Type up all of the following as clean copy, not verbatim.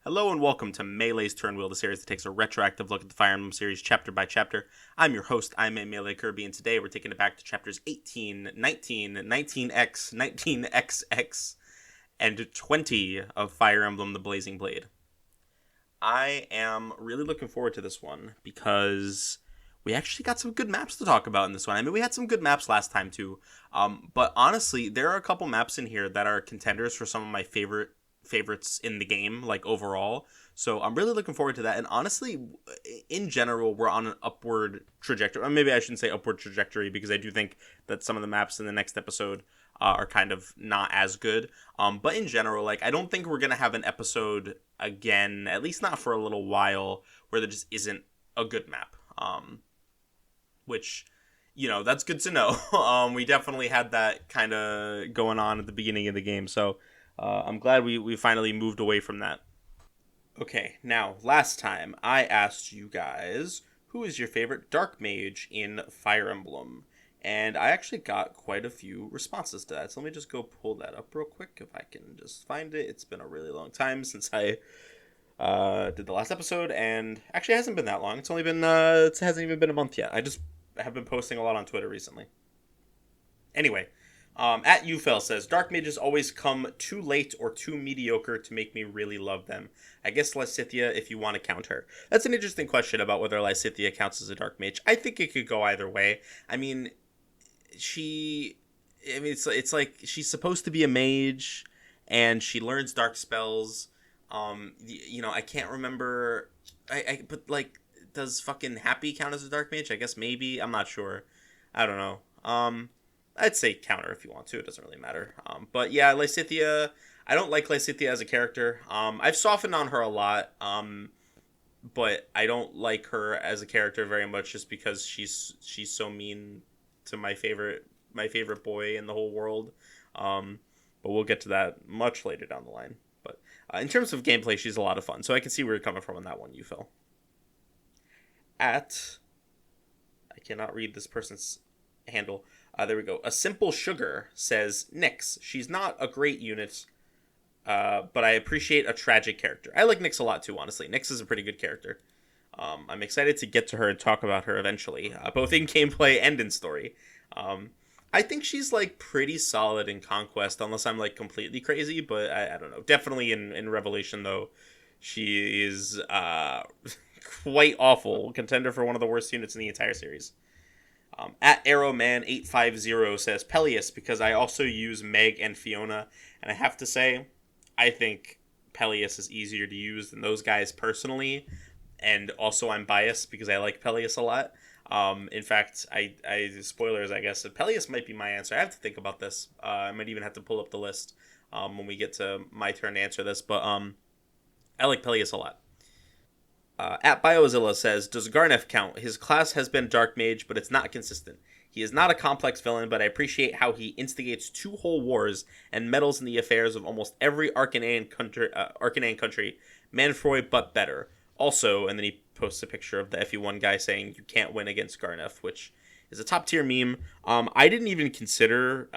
Hello and welcome to Melee's Turnwheel, the series that takes a retroactive look at the Fire Emblem series chapter by chapter. I'm your host, I'm a Melee Kirby, and today we're taking it back to chapters 18, 19, 19X, 19XX, and 20 of Fire Emblem The Blazing Blade. I am really looking forward to this one because we actually got some good maps to talk about in this one. I mean, we had some good maps last time too, but honestly, there are a couple maps in here that are contenders for some of my favorites in the game, like overall. So I'm really looking forward to that. And honestly, in general, we're on an upward trajectory. Or maybe I shouldn't say upward trajectory because I do think that some of the maps in the next episode are kind of not as good. But in general, like, I don't think we're going to have an episode again, at least not for a little while, where there just isn't a good map. Which, you know, that's good to know. We definitely had that kind of going on at the beginning of the game. So I'm glad we finally moved away from that. Okay, now, last time I asked you guys, who is your favorite Dark Mage in Fire Emblem? And I actually got quite a few responses to that. So let me just go pull that up real quick if I can just find it. It's been a really long time since I did the last episode, and actually it hasn't been that long. It's only been, it hasn't even been a month yet. I just have been posting a lot on Twitter recently. Anyway, at Ufel says, Dark Mages always come too late or too mediocre to make me really love them. I guess Lysithea if you want to count her. That's an interesting question about whether Lysithea counts as a Dark Mage. I think it could go either way. I mean, it's like she's supposed to be a mage, and she learns dark spells. You know, I can't remember. But like, does fucking Happy count as a Dark Mage? I guess maybe. I'm not sure. I don't know. I'd say counter if you want to. It doesn't really matter. But yeah, Lysithea. I don't like Lysithea as a character. I've softened on her a lot. But I don't like her as a character very much, just because she's so mean to my favorite boy in the whole world. But we'll get to that much later down the line. But in terms of gameplay, she's a lot of fun. So I can see where you're coming from on that one, Ufel. I cannot read this person's handle. There we go. A Simple Sugar says, Nyx. She's not a great unit, but I appreciate a tragic character. I like Nyx a lot too, honestly. Nyx is a pretty good character. I'm excited to get to her and talk about her eventually, both in gameplay and in story. I think she's like pretty solid in Conquest, unless I'm like completely crazy, but I don't know. Definitely in Revelation, though, she is quite awful. Contender for one of the worst units in the entire series. At Arrowman850 says Peleus, because I also use Meg and Fiona, and I have to say, I think Peleus is easier to use than those guys personally, and also I'm biased because I like Peleus a lot. In fact, I spoilers, I guess, Peleus might be my answer. I have to think about this. I might even have to pull up the list when we get to my turn to answer this, but I like Peleus a lot. At Biozilla says, does Garnef count? His class has been Dark Mage, but it's not consistent. He is not a complex villain, but I appreciate how he instigates 2 whole wars and meddles in the affairs of almost every Arcanine country. Manfroy, but better. Also, and then he posts a picture of the FE1 guy saying, you can't win against Garnef, which is a top-tier meme. I didn't even consider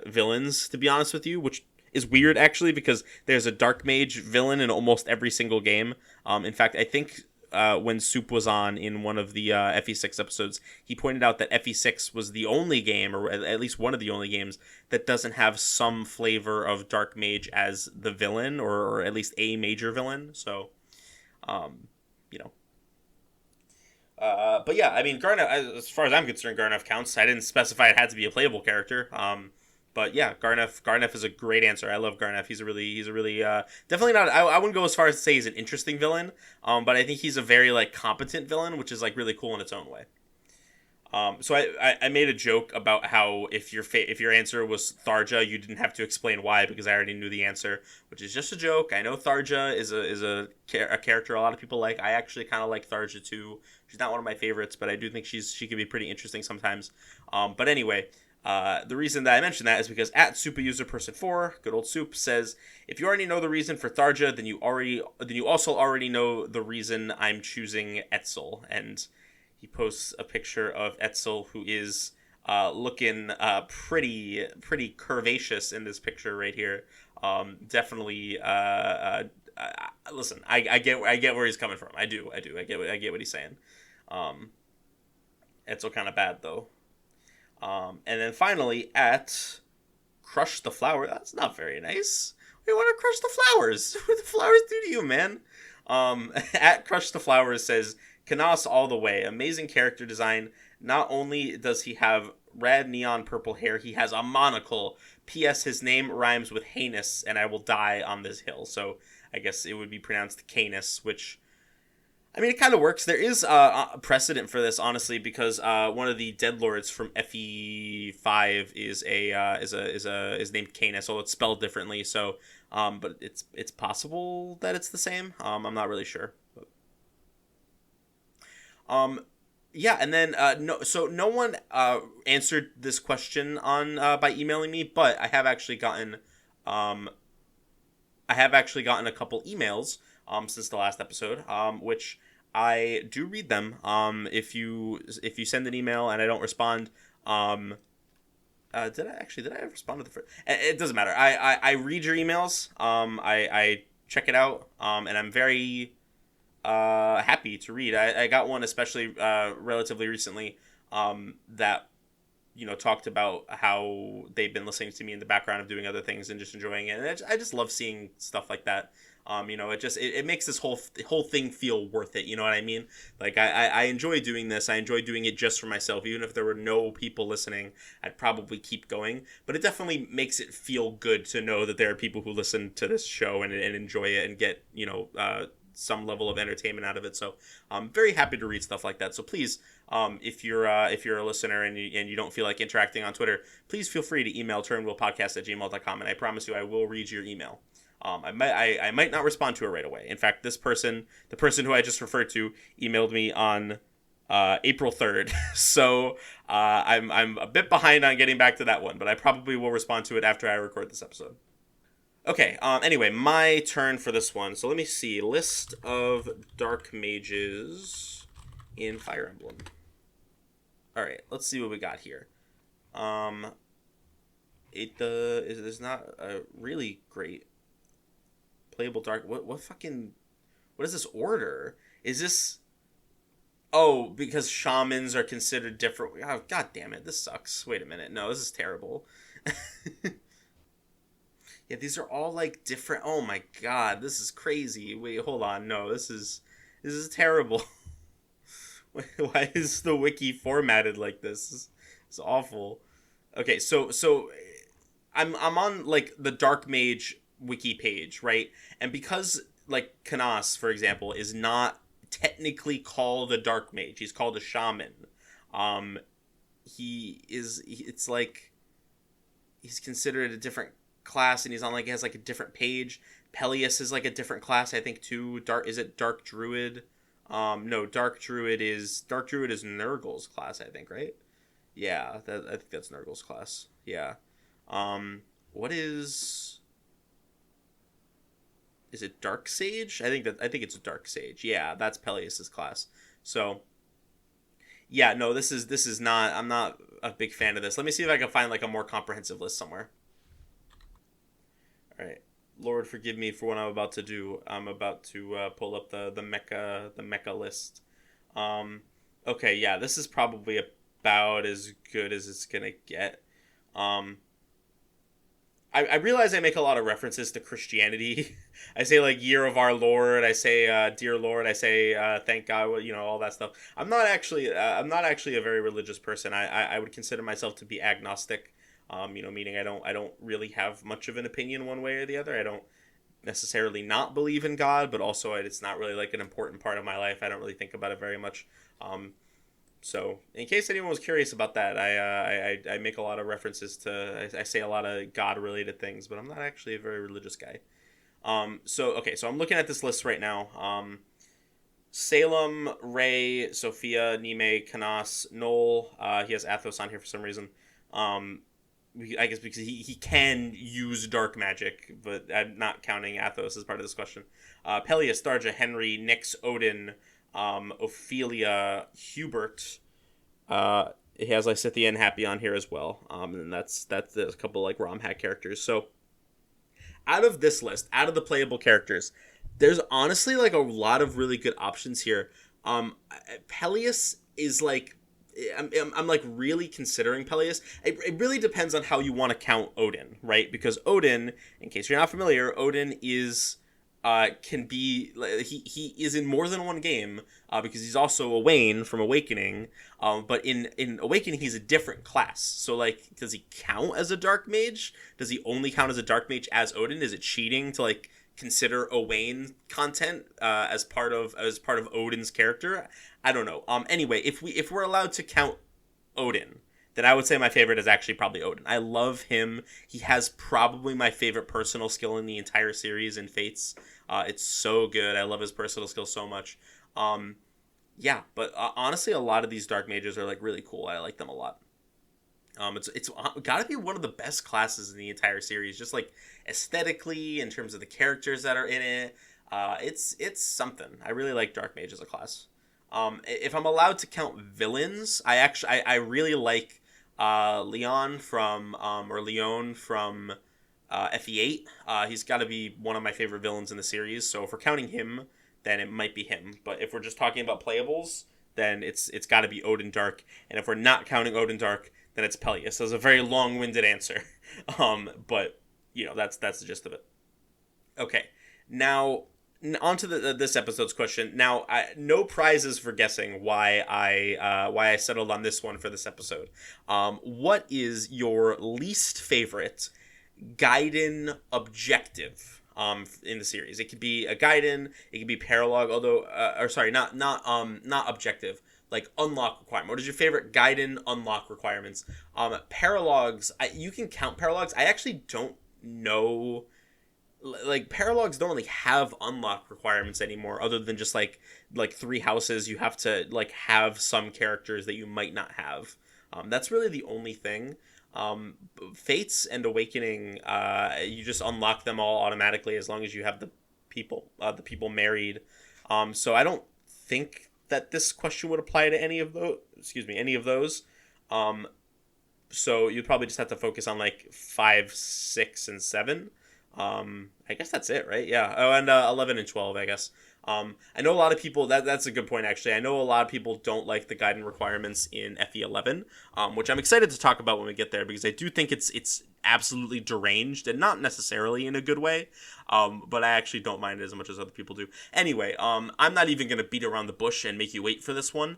villains, to be honest with you, which is weird, actually, because there's a Dark Mage villain in almost every single game. In fact, I think when Soup was on in one of the FE6 episodes, he pointed out that FE6 was the only game, or at least one of the only games, that doesn't have some flavor of Dark Mage as the villain, or at least a major villain. So, you know. But yeah, I mean, Garnef, as far as I'm concerned, Garnef counts. I didn't specify it had to be a playable character. But yeah, Garnef is a great answer. I love Garnef. He's a really definitely not. I wouldn't go as far as to say he's an interesting villain. But I think he's a very like competent villain, which is like really cool in its own way. So I made a joke about how if your answer was Tharja, you didn't have to explain why because I already knew the answer, which is just a joke. I know Tharja is a character a lot of people like. I actually kind of like Tharja too. She's not one of my favorites, but I do think she can be pretty interesting sometimes. But anyway. The reason that I mention that is because at SuperUserPerson4, good old Soup, says, if you already know the reason for Tharja, then you also already know the reason I'm choosing Etzel. And he posts a picture of Etzel, who is looking pretty curvaceous in this picture right here. Definitely listen, I get where he's coming from. I get what he's saying. It's all kind of bad though. And then finally at Crush the Flower. That's not very nice. We want to crush the flowers. What do the flowers do to you, man? At Crush the Flowers says, Canas all the way. Amazing character design. Not only does he have rad neon purple hair, he has a monocle. P.S. His name rhymes with heinous, and I will die on this hill. So I guess it would be pronounced Canis, which, I mean, it kind of works. There is a precedent for this, honestly, because one of the Dead Lords from FE5 is named Canis, although it's spelled differently. So, but it's possible that it's the same. I'm not really sure. But, yeah, and then no one answered this question on by emailing me, but I have actually gotten a couple emails since the last episode, which I do read them. If you send an email and I don't respond, did I respond to the first? It doesn't matter. I read your emails. I check it out. And I'm very happy to read. I got one especially relatively recently that talked about how they've been listening to me in the background of doing other things and just enjoying it. And I just love seeing stuff like that. It makes this whole thing feel worth it. You know what I mean? Like I enjoy doing this. I enjoy doing it just for myself. Even if there were no people listening, I'd probably keep going. But it definitely makes it feel good to know that there are people who listen to this show and enjoy it and get some level of entertainment out of it. So I'm very happy to read stuff like that. So please, if you're a listener and you don't feel like interacting on Twitter, please feel free to email turnwheelpodcast@gmail.com, and I promise you I will read your email. I might not respond to it right away. In fact, the person who I just referred to, emailed me on April 3rd. So I'm a bit behind on getting back to that one, but I probably will respond to it after I record this episode. Okay, anyway, my turn for this one. So let me see. List of dark mages in Fire Emblem. Alright, let's see what we got here. There's not a really great playable dark... What is this order? Is this... Oh, because shamans are considered different... Oh, God damn it, this sucks. Wait a minute. No, this is terrible. Yeah, these are all like different. Oh my God, this is crazy. Wait, hold on. No, this is terrible. Why is the wiki formatted like this? It's awful. Okay, so I'm on like the Dark Mage wiki page, right? And because like Canas, for example, is not technically called a Dark Mage, he's called a shaman. It's like he's considered a different class, and he's on like, he has like a different page. Peleus is like a different class, I think, too. Dark Druid? No, Dark Druid is Nurgle's class, I think, right? Yeah, I think that's Nurgle's class. Yeah. What is it Dark Sage? I think it's Dark Sage. Yeah, that's Peleus's class. So yeah, no, this is not, I'm not a big fan of this. Let me see if I can find like a more comprehensive list somewhere. All right, Lord, forgive me for what I'm about to do. I'm about to pull up the mecha list. Okay, yeah, this is probably about as good as it's gonna get. I realize I make a lot of references to Christianity. I say like Year of Our Lord. I say Dear Lord. I say Thank God. All that stuff. I'm not actually a very religious person. I would consider myself to be agnostic. Meaning I don't really have much of an opinion one way or the other. I don't necessarily not believe in God, but also it's not really like an important part of my life. I don't really think about it very much. So in case anyone was curious about that, I make a lot of references to, I say a lot of God related things, but I'm not actually a very religious guy. So I'm looking at this list right now. Salem, Ray, Sophia, Nime, Canas, Noel. He has Athos on here for some reason. I guess because he can use dark magic, but I'm not counting Athos as part of this question. Peleus, Darja, Henry, Nyx, Odin, Ophelia, Hubert. It has Lysithea and Happy on here as well. And that's a couple like ROM hack characters. So out of this list, out of the playable characters, There's honestly like a lot of really good options here. Peleus is like, I'm like really considering Peleus. It really depends on how you want to count Odin, right? Because Odin, in case you're not familiar, Odin is can be he is in more than one game because he's also Wayne from Awakening. But in Awakening he's a different class. So like, does he count as a dark mage? Does he only count as a dark mage as Odin? Is it cheating to like consider Owain content as part of Odin's character? I don't know. Anyway, if we're allowed to count Odin, then I would say my favorite is actually probably Odin. I love him. He has probably my favorite personal skill in the entire series in Fates. It's so good. I love his personal skill so much. Yeah, but honestly, a lot of these dark mages are like really cool. I like them a lot. It's got to be one of the best classes in the entire series, just like aesthetically, in terms of the characters that are in it. It's something. I really like dark mage as a class. If I'm allowed to count villains, I really like Leon from FE8. He's got to be one of my favorite villains in the series. So if we're counting him, then it might be him. But if we're just talking about playables, then it's got to be Odin Dark. And if we're not counting Odin Dark, then it's Peleus. So it's a very long-winded answer. But you know, that's the gist of it. Okay, now on to this episode's question. Now, no prizes for guessing why I settled on this one for this episode. What is your least favorite Gaiden objective in the series? It could be a Gaiden, it could be paralog, although not objective, like unlock requirement. What is your favorite Gaiden unlock requirements? Paralogs, you can count paralogs. I actually don't know, like paralogs don't really have unlock requirements anymore, other than just like 3 houses. You have to like have some characters that you might not have. That's really the only thing. Fates and Awakening, you just unlock them all automatically as long as you have the people married. So I don't think that this question would apply to any of those. So you'd probably just have to focus on like 5, 6, and 7. I guess that's it, right? Yeah. Oh, and 11 and 12, I guess. I know a lot of people, that's a good point, actually. I know a lot of people don't like the Gaiden requirements in FE11, which I'm excited to talk about when we get there, because I do think it's absolutely deranged, and not necessarily in a good way, but I actually don't mind it as much as other people do. Anyway, I'm not even going to beat around the bush and make you wait for this one,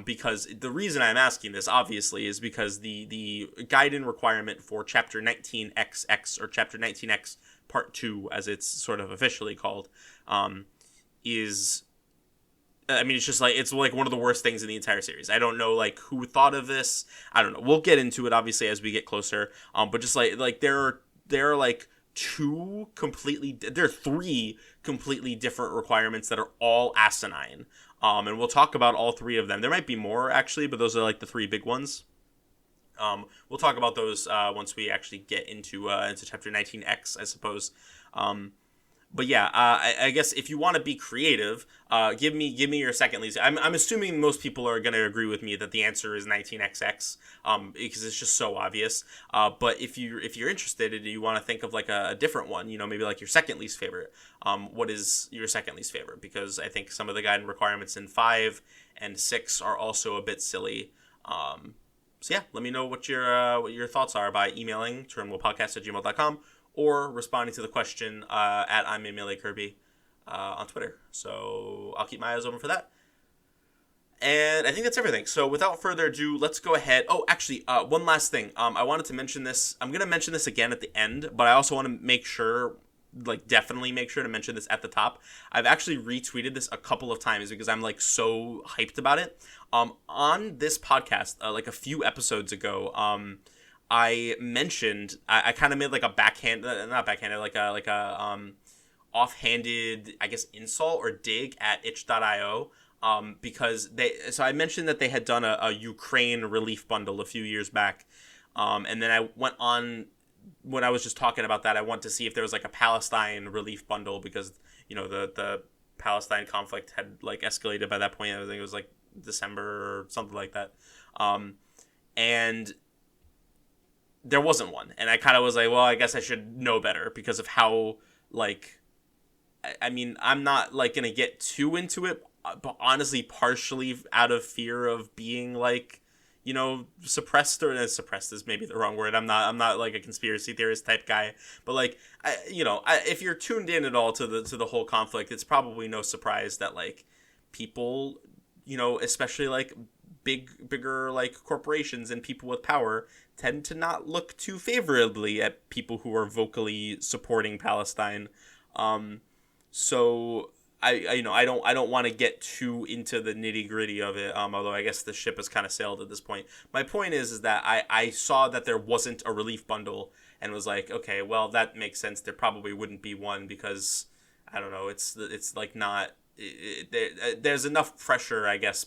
because the reason I'm asking this, obviously, is because the Gaiden requirement for Chapter 19XX, or Chapter 19X Part 2, as it's sort of officially called, is, I mean, it's like one of the worst things in the entire series. I don't know like who thought of this. I don't know. We'll get into it obviously as we get closer. But just like there are like 3 completely different requirements that are all asinine. And we'll talk about all 3 of them. There might be more actually, but those are like the 3 big ones. We'll talk about those once we actually get into Chapter 19X, I suppose. But yeah, I guess if you want to be creative, give me your second least. I'm assuming most people are going to agree with me that the answer is 19XX, because it's just so obvious. But if you're interested and you want to think of like a different one, you know, maybe like your second least favorite, what is your second least favorite? Because I think some of the Gaiden requirements in 5 and 6 are also a bit silly. So yeah, let me know what your thoughts are by emailing turnwheelpodcast@gmail.com. or responding to the question at I'm Emile Kirby on Twitter. So I'll keep my eyes open for that. And I think that's everything. So without further ado, let's go ahead. Oh, actually, one last thing. I wanted to mention this. I'm going to mention this again at the end, but I also want to make sure, like definitely make sure to mention this at the top. I've actually retweeted this a couple of times because I'm like so hyped about it. On this podcast, like a few episodes ago, I mentioned I kind of made like a offhanded, I guess, insult or dig at itch.io, because I mentioned that they had done a Ukraine relief bundle a few years back, and then I went on, when I was just talking about that, I want to see if there was like a Palestine relief bundle, because you know the Palestine conflict had like escalated by that point. I think it was like December or something like that, and there wasn't one. And I kind of was like, well, I guess I should know better because of how, like, I mean, I'm not like gonna get too into it, but honestly, partially out of fear of being like, suppressed, or suppressed is maybe the wrong word. I'm not like a conspiracy theorist type guy, but like, if you're tuned in at all to the whole conflict, it's probably no surprise that like people, especially like bigger like corporations and people with power tend to not look too favorably at people who are vocally supporting Palestine. So I don't want to get too into the nitty gritty of it. Although I guess the ship has kind of sailed at this point. My point is that I saw that there wasn't a relief bundle and was like, okay, well that makes sense. There probably wouldn't be one because I don't know. It's like not. There's enough pressure, I guess.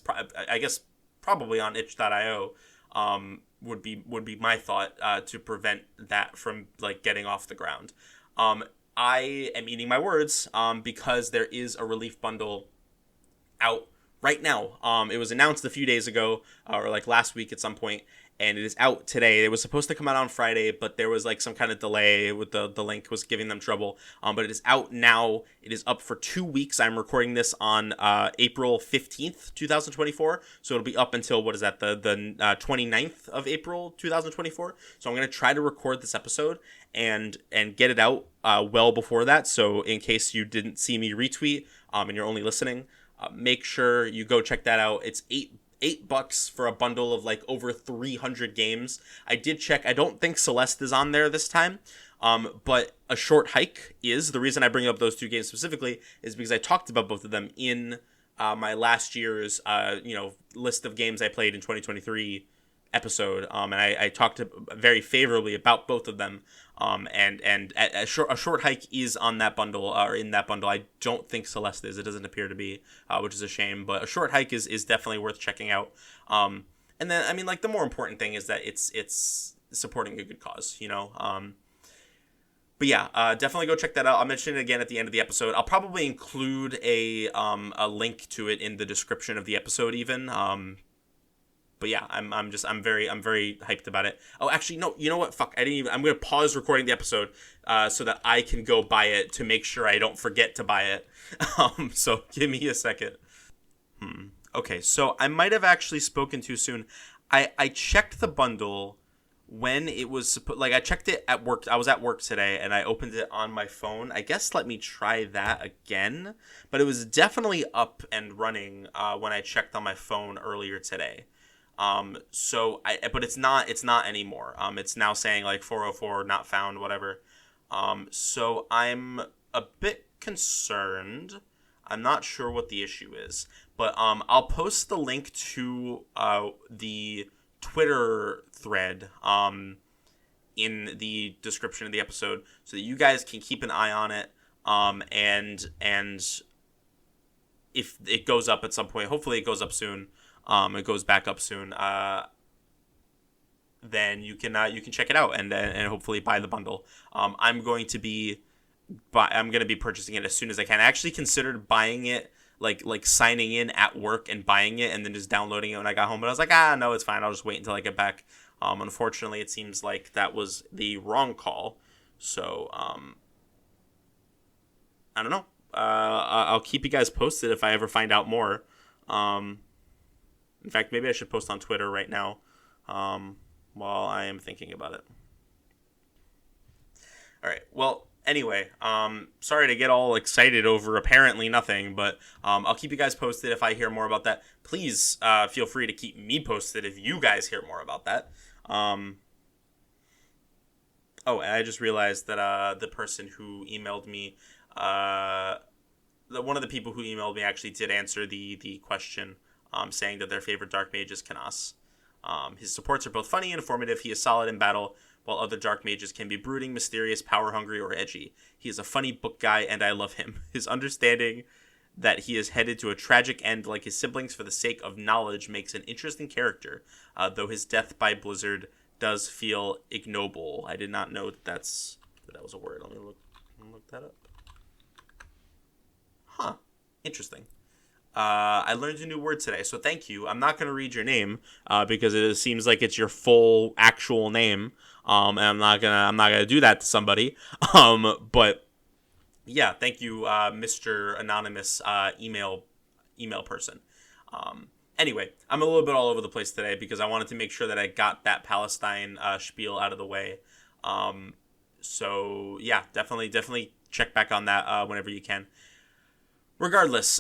Probably on itch.io. Would be my thought to prevent that from like getting off the ground. I am eating my words because there is a relief bundle out right now. It was announced a few days ago or like last week at some point, and it is out today. It was supposed to come out on Friday, but there was like some kind of delay with the link was giving them trouble. But it is out now. It is up for 2 weeks. I'm recording this on April 15th, 2024. So it'll be up until, what is that, the 29th of April, 2024. So I'm going to try to record this episode and get it out well before that. So in case you didn't see me retweet and you're only listening, make sure you go check that out. It's $8 for a bundle of like over 300 games. I did check. I don't think Celeste is on there this time. But A Short Hike is. The reason I bring up those two games specifically is because I talked about both of them in my last year's list of games I played in 2023 episode. And I talked very favorably about both of them. And a short Hike is on that bundle, or in that bundle. I don't think Celeste is. It doesn't appear to be, which is a shame. But A Short Hike is definitely worth checking out. And then, I mean, like, the more important thing is that it's supporting a good cause, But yeah, definitely go check that out. I'll mention it again at the end of the episode. I'll probably include a link to it in the description of the episode even. But yeah, I'm very hyped about it. Oh, actually, no, you know what? Fuck, I'm going to pause recording the episode so that I can go buy it to make sure I don't forget to buy it. So give me a second. Okay, so I might have actually spoken too soon. I checked the bundle when it was I checked it at work. I was at work today and I opened it on my phone. I guess let me try that again. But it was definitely up and running when I checked on my phone earlier today. But it's not anymore. It's now saying like 404 not found, whatever. So I'm a bit concerned. I'm not sure what the issue is, but I'll post the link to the Twitter thread in the description of the episode so that you guys can keep an eye on it. And if it goes up at some point, hopefully it goes up soon. It goes back up soon. Then you can check it out and hopefully buy the bundle. I'm going to be purchasing it as soon as I can. I actually considered buying it, like signing in at work and buying it and then just downloading it when I got home. But I was like, no, it's fine. I'll just wait until I get back. Unfortunately, it seems like that was the wrong call. So I don't know. I'll keep you guys posted if I ever find out more. In fact, maybe I should post on Twitter right now while I am thinking about it. All right. Well, anyway, sorry to get all excited over apparently nothing, but I'll keep you guys posted if I hear more about that. Please feel free to keep me posted if you guys hear more about that. And I just realized that the person who emailed me, one of the people who emailed me actually did answer the question. Saying that their favorite Dark Mage is Canas. His supports are both funny and informative. He is solid in battle, while other Dark Mages can be brooding, mysterious, power-hungry, or edgy. He is a funny book guy, and I love him. His understanding that he is headed to a tragic end like his siblings for the sake of knowledge makes an interesting character, though his death by Blizzard does feel ignoble. I did not know that was a word. Let me look that up. Huh. Interesting. I learned a new word today, so thank you. I'm not going to read your name because it seems like it's your full actual name, and I'm not gonna do that to somebody. But Yeah, thank you, Mr. Anonymous email person. Anyway, I'm a little bit all over the place today because I wanted to make sure that I got that Palestine spiel out of the way. So yeah, definitely check back on that whenever you can. Regardless,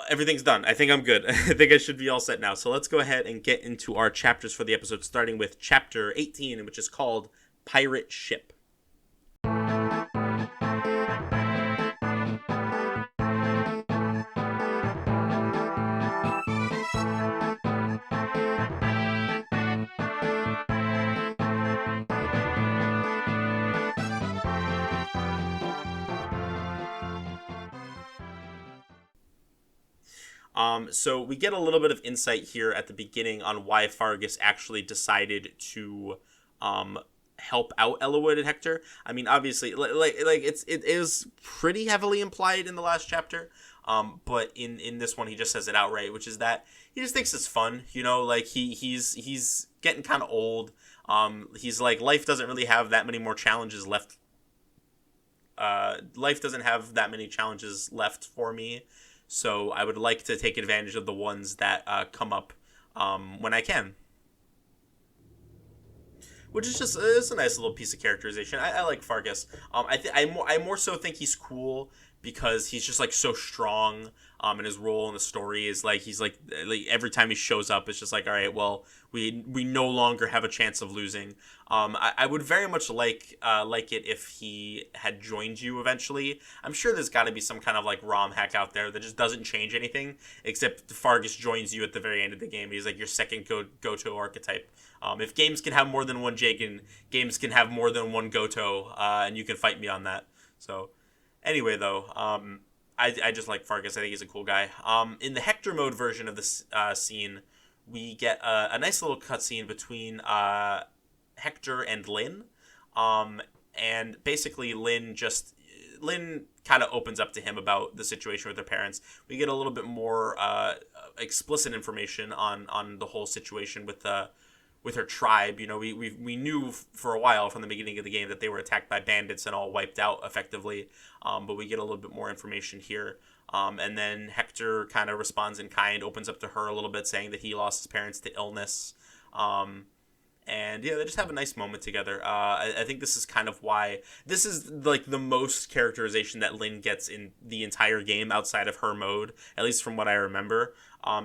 everything's done. I think I'm good. I think I should be all set now. So let's go ahead and get into our chapters for the episode, starting with chapter 18, which is called Pirate Ship. So we get a little bit of insight here at the beginning on why Fargus actually decided to help out Eliwood and Hector. I mean, obviously, it is pretty heavily implied in the last chapter, but in this one he just says it outright, which is that he just thinks it's fun. You know, like he's getting kind of old. He's like, life doesn't really have that many more challenges left. Life doesn't have that many challenges left for me. So I would like to take advantage of the ones that come up when I can. Which is just it's a nice little piece of characterization. I like Fargus. I more so think he's cool because he's just like so strong. And his role in the story is like he's like every time he shows up, it's just like, all right, well, we no longer have a chance of losing. I would very much like it if he had joined you eventually. I'm sure there's got to be some kind of like ROM hack out there that just doesn't change anything, except Fargus joins you at the very end of the game. He's like your second Goto archetype. If games can have more than one Jaken, games can have more than one Goto, and you can fight me on that. So, anyway, though, I just like Fargus. I think he's a cool guy. In the Hector mode version of this scene, we get a nice little cutscene between Hector and Lynn. And basically, Lynn kind of opens up to him about the situation with her parents. We get a little bit more explicit information on the whole situation with her tribe. You know, we knew for a while from the beginning of the game that they were attacked by bandits and all wiped out effectively. But we get a little bit more information here. And then Hector kind of responds in kind, opens up to her a little bit, saying that he lost his parents to illness. And yeah, they just have a nice moment together. I think this is kind of why this is like the most characterization that Lynn gets in the entire game outside of her mode, at least from what I remember.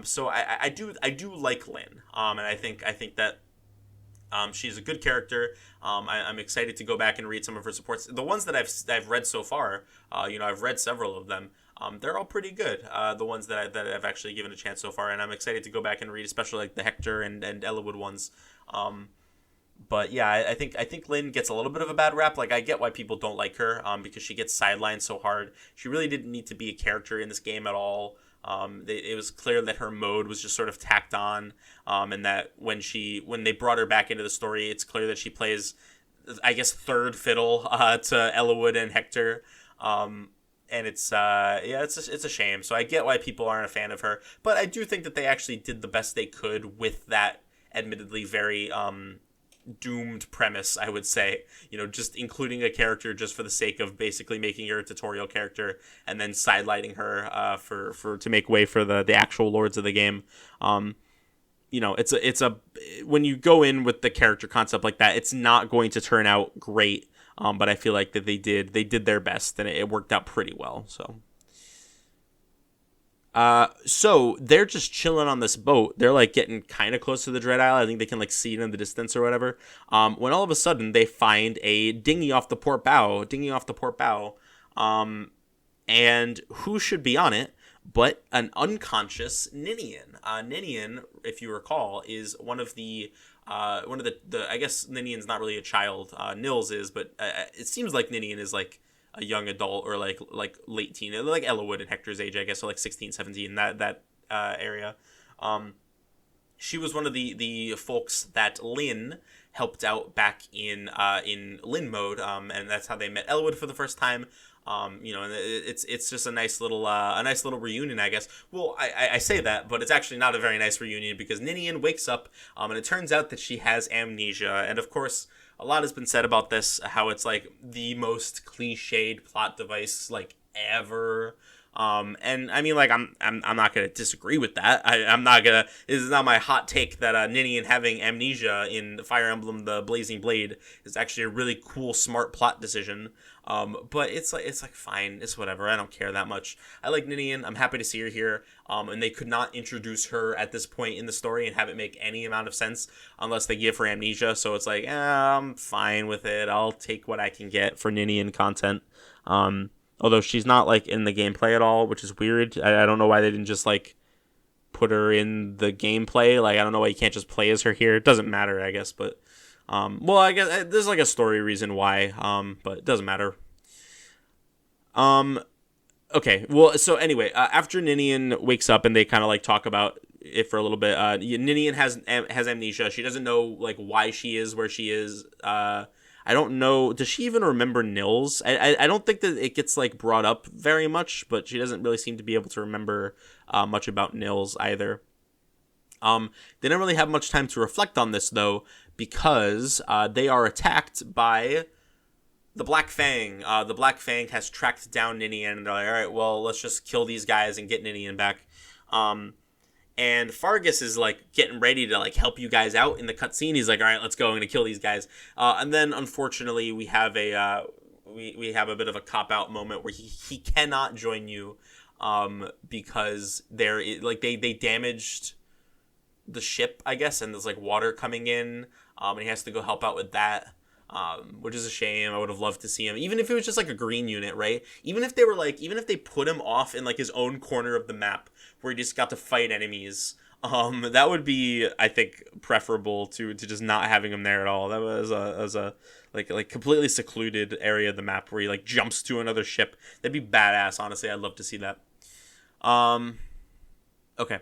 So I do like Lynn. And I think that she's a good character. I'm excited to go back and read some of her supports. The ones that I've read so far, I've read several of them. They're all pretty good. The ones that I've actually given a chance so far, and I'm excited to go back and read, especially like the Hector and Eliwood ones. But yeah, I think Lynn gets a little bit of a bad rap. Like, I get why people don't like her, because she gets sidelined so hard. She really didn't need to be a character in this game at all. It was clear that her mode was just sort of tacked on, and that when they brought her back into the story, it's clear that she plays, I guess, third fiddle to Eliwood and Hector. And it's a shame. So I get why people aren't a fan of her, but I do think that they actually did the best they could with that admittedly very doomed premise, I would say. Just including a character just for the sake of basically making her a tutorial character and then sidelighting her for to make way for the actual lords of the game. It's a when you go in with the character concept like that, it's not going to turn out great. But I feel like that they did their best, and it worked out pretty well. So they're just chilling on this boat. They're like getting kind of close to the Dread Isle. I think they can like see it in the distance or whatever. When all of a sudden they find a dinghy off the port bow. And who should be on it but an unconscious Ninian. Ninian, if you recall, is one of the I guess Ninian's not really a child. Nils is, but it seems like Ninian is like a young adult or like late teen, like Eliwood and Hector's age, I guess, so like 16, 17, that area. She was one of the folks that Lynn helped out back in Lynn mode, and that's how they met Eliwood for the first time. And it's just a nice little reunion, I guess. Well, I say that, but it's actually not a very nice reunion because Ninian wakes up, and it turns out that she has amnesia, and of course, a lot has been said about this, how it's like the most cliched plot device like ever. And I mean, like, I'm not gonna disagree with that. I'm not gonna. This is not my hot take that Ninian having amnesia in Fire Emblem: The Blazing Blade is actually a really cool, smart plot decision. But it's like fine, it's whatever. I don't care that much. I like Ninian. I'm happy to see her here. And they could not introduce her at this point in the story and have it make any amount of sense unless they give her amnesia. So it's like, I'm fine with it. I'll take what I can get for Ninian content. Although she's not, like, in the gameplay at all, which is weird. I don't know why they didn't just, like, put her in the gameplay. Like, I don't know why you can't just play as her here. It doesn't matter, I guess, but... well, I guess there's, like, a story reason why, but it doesn't matter. Okay, well, so anyway, after Ninian wakes up and they kind of, like, talk about it for a little bit, Ninian has amnesia. She doesn't know, like, why she is where she is, I don't know. Does she even remember Nils? I don't think that it gets, like, brought up very much, but she doesn't really seem to be able to remember much about Nils either. They didn't really have much time to reflect on this, though, because they are attacked by the Black Fang. The Black Fang has tracked down Ninian, and they're like, all right, well, let's just kill these guys and get Ninian back. And Fargus is, like, getting ready to, like, help you guys out in the cutscene. He's like, all right, let's go. I'm going to kill these guys. And then, unfortunately, we have a we have a bit of a cop-out moment where he cannot join you because they damaged the ship, I guess, and there's, like, water coming in, and he has to go help out with that. Which is a shame. I would have loved to see him, even if it was just like a green unit, right? Even if they put him off in, like, his own corner of the map where he just got to fight enemies, that would be, I think, preferable to just not having him there at all. That was a like completely secluded area of the map where he, like, jumps to another ship. That'd be badass. Honestly, I'd love to see that. Okay.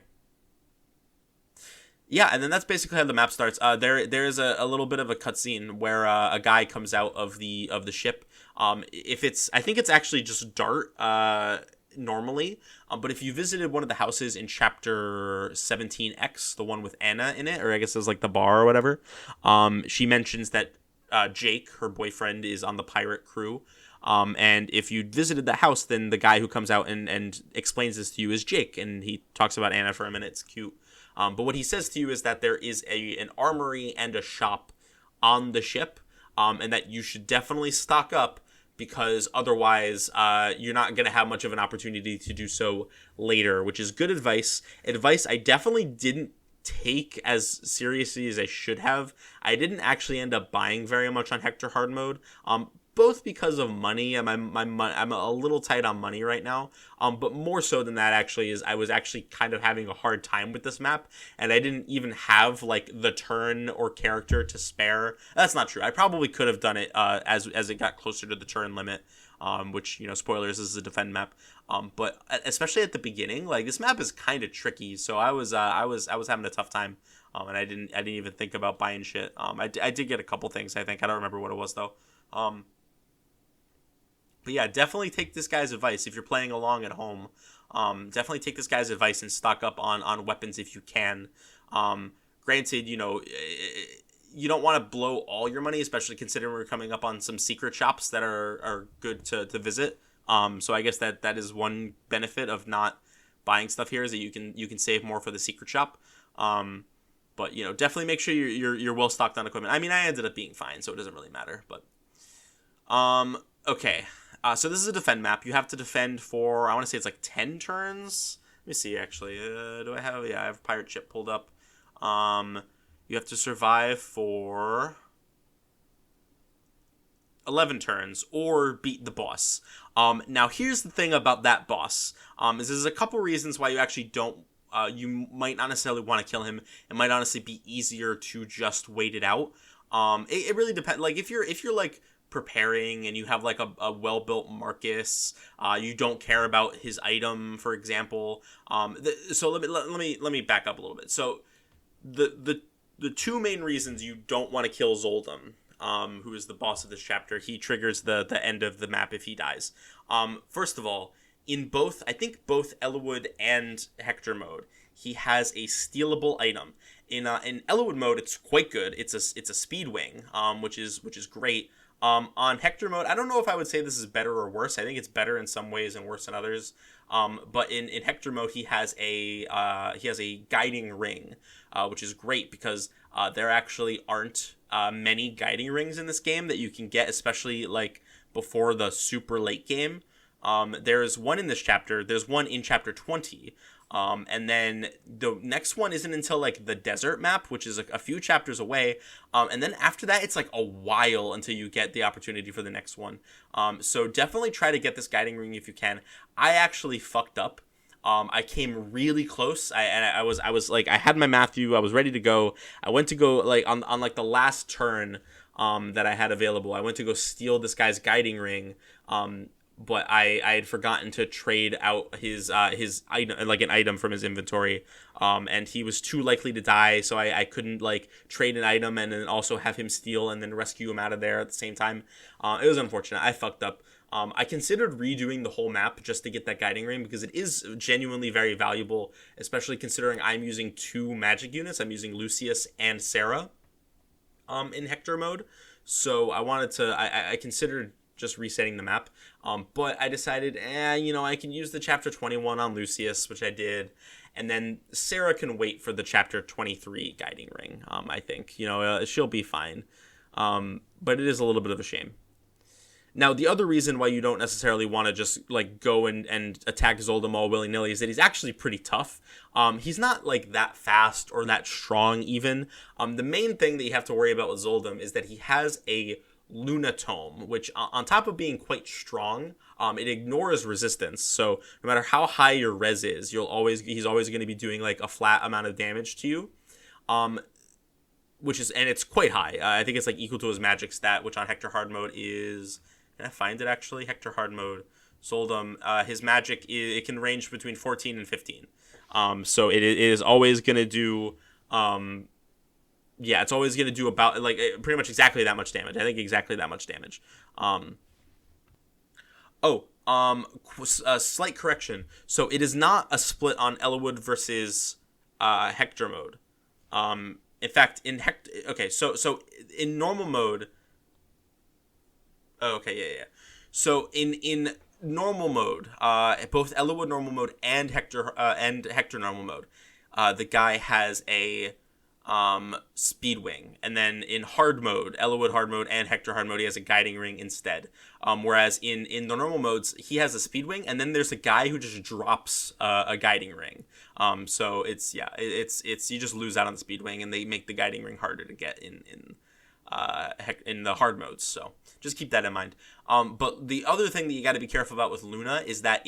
Yeah, and then that's basically how the map starts. There's a little bit of a cutscene where a guy comes out of the ship. I think it's actually just Dart normally. But if you visited one of the houses in chapter 17X, the one with Anna in it, or I guess it's like the bar or whatever, she mentions that Jake, her boyfriend, is on the pirate crew. And if you visited the house, then the guy who comes out and explains this to you is Jake, and he talks about Anna for a minute. It's cute. But what he says to you is that there is an armory and a shop on the ship, and that you should definitely stock up because otherwise you're not going to have much of an opportunity to do so later, which is good advice. Advice I definitely didn't take as seriously as I should have. I didn't actually end up buying very much on Hector Hard Mode. Both because of money, I'm a little tight on money right now, but more so than that actually is I was actually kind of having a hard time with this map, and I didn't even have, like, the turn or character to spare. That's not true. I probably could have done it as it got closer to the turn limit, which, you know, spoilers, this is a defend map, but especially at the beginning, like, this map is kind of tricky, so I was having a tough time, and I didn't even think about buying shit. I did get a couple things, I think. I don't remember what it was though. But yeah, definitely take this guy's advice if you're playing along at home. Definitely take this guy's advice and stock up on weapons if you can. Granted, you know, you don't want to blow all your money, especially considering we're coming up on some secret shops that are good to visit. So I guess that is one benefit of not buying stuff here, is that you can save more for the secret shop. But, you know, definitely make sure you're well stocked on equipment. I mean, I ended up being fine, so it doesn't really matter. But okay. So this is a defend map. You have to defend for, I want to say it's like 10 turns. Let me see, actually. I have pirate ship pulled up. You have to survive for 11 turns or beat the boss. Now, here's the thing about that boss. Is there's a couple reasons why you actually don't, you might not necessarily want to kill him. It might honestly be easier to just wait it out. It really depends. Like, if you're like preparing and you have like a well-built Marcus, you don't care about his item, for example. So let me back up a little bit. So the two main reasons you don't want to kill Zoldum, who is the boss of this chapter, he triggers the end of the map if he dies. First of all, in both Eliwood and Hector mode, he has a stealable item. In Eliwood mode, it's quite good. It's a speed wing, which is great. On Hector mode, I don't know if I would say this is better or worse. I think it's better in some ways and worse in others. But in Hector mode, he has a guiding ring, which is great because there actually aren't many guiding rings in this game that you can get, especially like before the super late game. There's one in this chapter. There's one in chapter 20. And then the next one isn't until like the desert map, which is a few chapters away. And then after that, it's like a while until you get the opportunity for the next one. So definitely try to get this guiding ring if you can. I actually fucked up. I came really close. I was like, I had my Matthew. I was ready to go. I went to go like on like the last turn that I had available. I went to go steal this guy's guiding ring. But I had forgotten to trade out his item, like an item from his inventory, and he was too likely to die, so I couldn't like trade an item and then also have him steal and then rescue him out of there at the same time. It was unfortunate. I fucked up. I considered redoing the whole map just to get that guiding ring because it is genuinely very valuable, especially considering I'm using 2 magic units. I'm using Lucius and Sarah in Hector mode, so I considered just resetting the map, but I decided, I can use the chapter 21 on Lucius, which I did, and then Sarah can wait for the chapter 23 guiding ring. I think she'll be fine, but it is a little bit of a shame. Now, the other reason why you don't necessarily want to just like go and attack Zoldom all willy-nilly is that he's actually pretty tough. He's not like that fast or that strong even. The main thing that you have to worry about with Zoldom is that he has a Lunatome, which on top of being quite strong, it ignores resistance. So no matter how high your res is, he's always going to be doing like a flat amount of damage to you. And it's quite high. I think it's like equal to his magic stat, which on Hector hard mode is, can I find it actually? Hector hard mode, Zoldom, his magic it can range between 14 and 15. So it is always going to do it's always going to do about, like, pretty much exactly that much damage. I think exactly that much damage. Slight correction. So it is not a split on Eliwood versus Hector mode. In fact, in Hector... Okay, so in normal mode... Oh, okay, yeah. So in normal mode, both Eliwood normal mode and Hector normal mode, the guy has a speed wing, and then in hard mode, Eliwood hard mode and Hector hard mode, he has a guiding ring instead. Whereas in the normal modes, he has a speed wing, and then there's a guy who just drops a guiding ring. So it's you just lose out on the speed wing, and they make the guiding ring harder to get in the hard modes. So just keep that in mind. But the other thing that you got to be careful about with Luna is that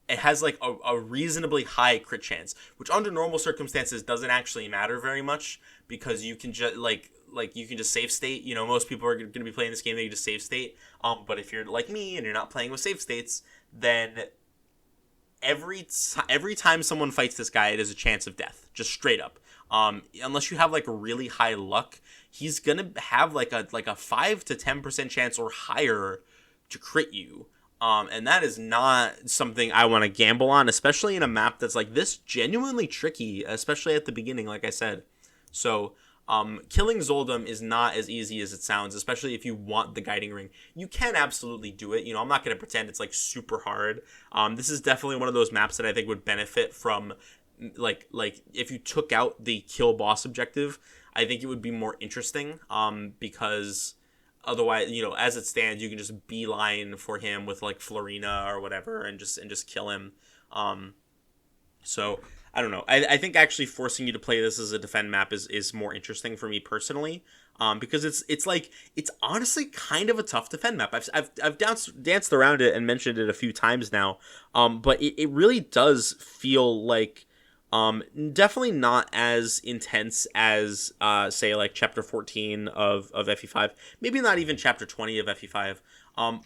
it has like a reasonably high crit chance, which under normal circumstances doesn't actually matter very much because you can just you can just save state. Most people are going to be playing this game, they just save state. But if you're like me and you're not playing with save states, then every time someone fights this guy, it is a chance of death, just straight up. Unless you have like really high luck, he's gonna have like a 5 to 10% chance or higher to crit you. And that is not something I want to gamble on, especially in a map that's like this genuinely tricky, especially at the beginning, like I said. So, killing Zoldom is not as easy as it sounds, especially if you want the guiding ring. You can absolutely do it. I'm not going to pretend it's like super hard. This is definitely one of those maps that I think would benefit from like if you took out the kill boss objective, I think it would be more interesting, because otherwise, as it stands, you can just beeline for him with like Florina or whatever and just kill him. So I don't know. I think actually forcing you to play this as a defend map is more interesting for me personally, because it's honestly kind of a tough defend map. I've danced around it and mentioned it a few times now, but it really does feel like definitely not as intense as say like chapter 14 of FE5, maybe not even chapter 20 of FE5,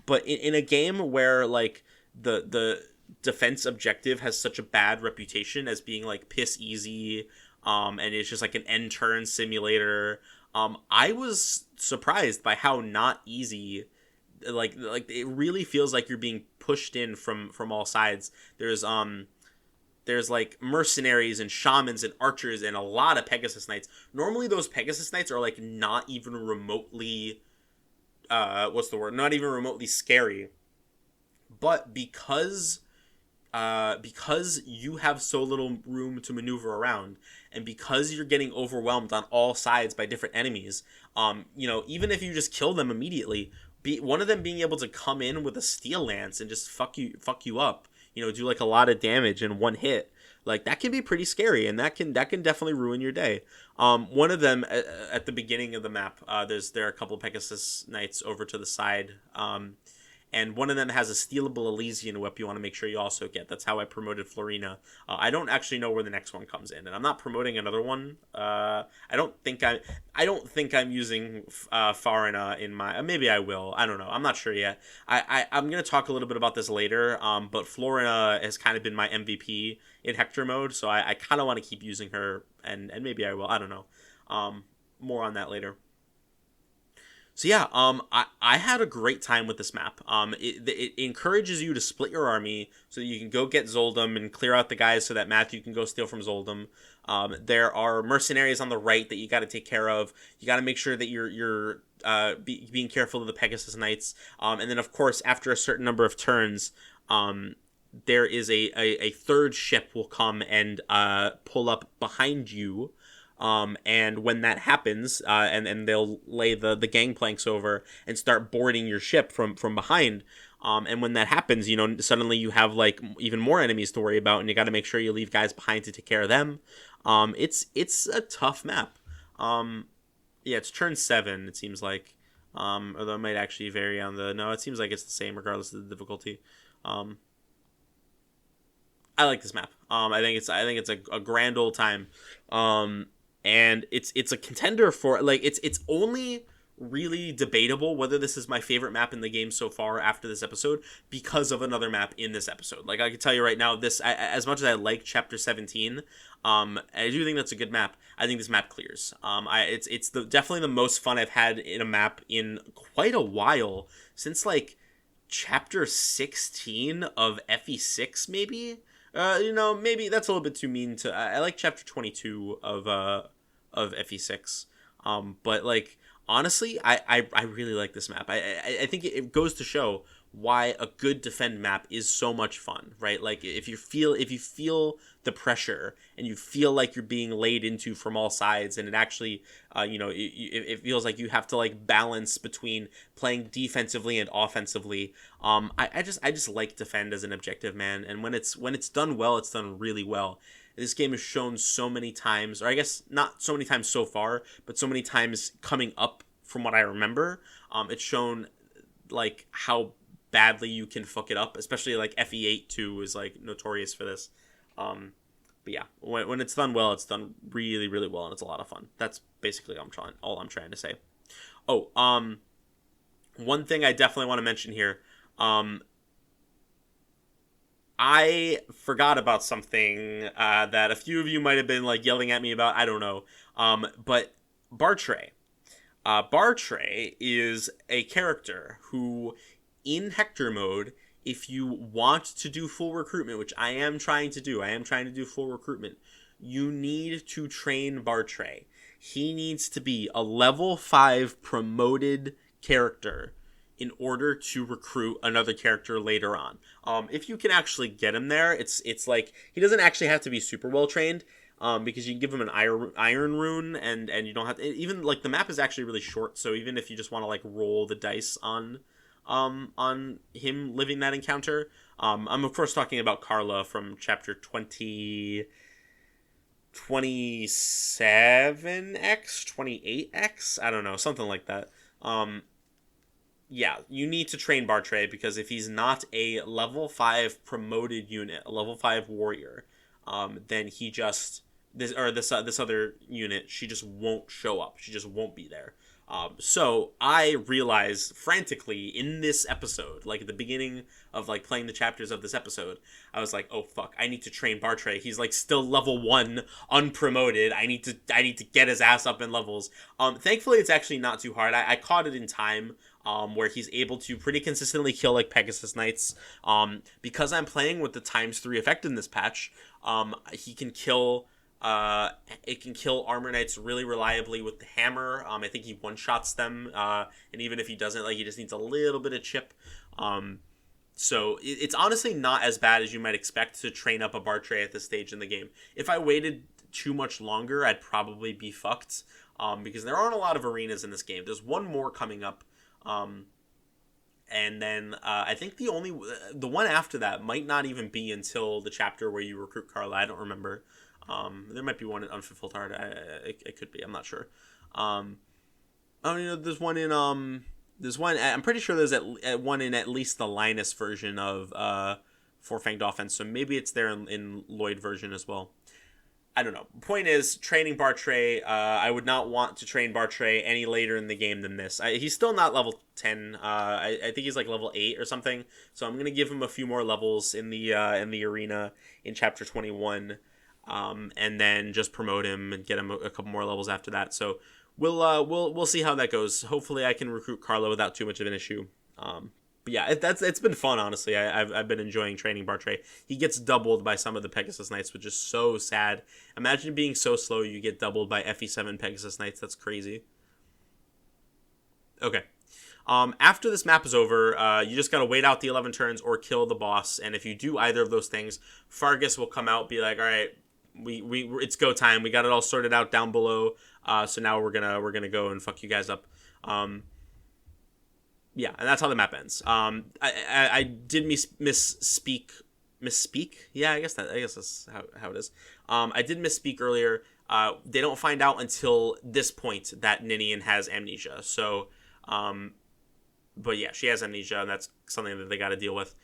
but in a game where like the defense objective has such a bad reputation as being like piss easy, and it's just like an end turn simulator, I was surprised by how not easy, like it really feels like you're being pushed in from all sides. there's like mercenaries and shamans and archers and a lot of Pegasus Knights. Normally those Pegasus Knights are like not even remotely not even remotely scary. But because you have so little room to maneuver around, and because you're getting overwhelmed on all sides by different enemies, even if you just kill them immediately, one of them being able to come in with a steel lance and just fuck you up, do like a lot of damage in one hit, like that can be pretty scary, and that can definitely ruin your day. One of them at the beginning of the map, there are a couple of Pegasus Knights over to the side, and one of them has a stealable Elysian whip you want to make sure you also get. That's how I promoted Florina. I don't actually know where the next one comes in, and I'm not promoting another one. I don't think I'm using Farina in my. Maybe I will. I don't know. I'm not sure yet. I'm gonna talk a little bit about this later. But Florina has kind of been my MVP in Hector mode, so I kind of want to keep using her, and maybe I will. I don't know. More on that later. So yeah, I had a great time with this map. It encourages you to split your army so that you can go get Zoldum and clear out the guys so that Matthew can go steal from Zoldum. There are mercenaries on the right that you got to take care of. You got to make sure that you're being careful of the Pegasus Knights. And then of course, after a certain number of turns, there is a third ship will come and pull up behind you. And when that happens, and they'll lay the gangplanks over and start boarding your ship from behind. And when that happens, suddenly you have like even more enemies to worry about, and you got to make sure you leave guys behind to take care of them. It's a tough map. It's turn 7. It seems like, although it might actually vary on no, it seems like it's the same regardless of the difficulty. I like this map. I think it's a grand old time. And it's a contender for, like, it's only really debatable whether this is my favorite map in the game so far after this episode because of another map in this episode. Like, I can tell you right now, as much as I like Chapter 17, I do think that's a good map. I think this map clears. It's definitely the most fun I've had in a map in quite a while, since like Chapter 16 of FE6 maybe. Maybe that's a little bit too mean to. I like Chapter 22 of FE6, but like honestly, I really like this map. I think it goes to show why a good defend map is so much fun, right? Like if you feel the pressure and you feel like you're being laid into from all sides, and it actually, it feels like you have to like balance between playing defensively and offensively. I just like defend as an objective, man. And when it's done well, it's done really well. This game has shown so many times, or I guess not so many times so far, but so many times coming up from what I remember. It's shown like how badly you can fuck it up, especially like FE8 too is like notorious for this. But yeah, when it's done well, it's done really, really well, and it's a lot of fun. That's basically all I'm trying to say. Oh, one thing I definitely want to mention here. I forgot about something that a few of you might have been like yelling at me about. I don't know. But Bartray. Bartray is a character who, in Hector mode, if you want to do full recruitment, which I am trying to do full recruitment, you need to train Bartray. He needs to be a level 5 promoted character in order to recruit another character later on. If you can actually get him there, it's like he doesn't actually have to be super well trained, because you can give him an iron rune, and you don't have to, even like the map is actually really short, so even if you just want to like roll the dice on him living that encounter. I'm of course talking about Carla from chapter 27x, 28x, I don't know, something like that. Yeah, you need to train Bartray, because if he's not a level 5 promoted unit, a level 5 warrior, then he just this other unit, she just won't show up. She just won't be there. So I realized frantically in this episode, like at the beginning of like playing the chapters of this episode, I was like, oh fuck, I need to train Bartray. He's like still level 1, unpromoted. I need to get his ass up in levels. Thankfully it's actually not too hard. I caught it in time. where he's able to pretty consistently kill like Pegasus Knights. Because I'm playing with the ×3 effect in this patch, he can kill. It can kill Armor Knights really reliably with the hammer. I think he one-shots them, and even if he doesn't, like, he just needs a little bit of chip. So it's honestly not as bad as you might expect to train up a Bartray at this stage in the game. If I waited too much longer, I'd probably be fucked, because there aren't a lot of arenas in this game. There's one more coming up, and then I think the one after that might not even be until the chapter where you recruit Carla. I don't remember. There might be one in Unfulfilled Heart. It could be. I'm not sure. There's one in There's one. I'm pretty sure there's one in at least the Linus version of Four Fanged Offense. So maybe it's there in Lloyd version as well. I don't know. Point is, training Bartray. I would not want to train Bartray any later in the game than this. He's still not level 10. I think he's like level 8 or something. So I'm gonna give him a few more levels in the arena in chapter 21, and then just promote him and get him a couple more levels after that. So we'll see how that goes. Hopefully, I can recruit Carlo without too much of an issue. But yeah, it's been fun, honestly. I've been enjoying training Bartray. He gets doubled by some of the Pegasus Knights, which is so sad. Imagine being so slow you get doubled by FE7 Pegasus Knights. That's crazy. Okay. After this map is over, you just gotta wait out the 11 turns or kill the boss. And if you do either of those things, Fargus will come out, be like, all right, it's go time. We got it all sorted out down below. So now we're gonna go and fuck you guys up. Yeah, and that's how the map ends. I did misspeak. Yeah, I guess that's how it is. I did misspeak earlier. They don't find out until this point that Ninian has amnesia. So, but yeah, she has amnesia, and that's something that they got to deal with.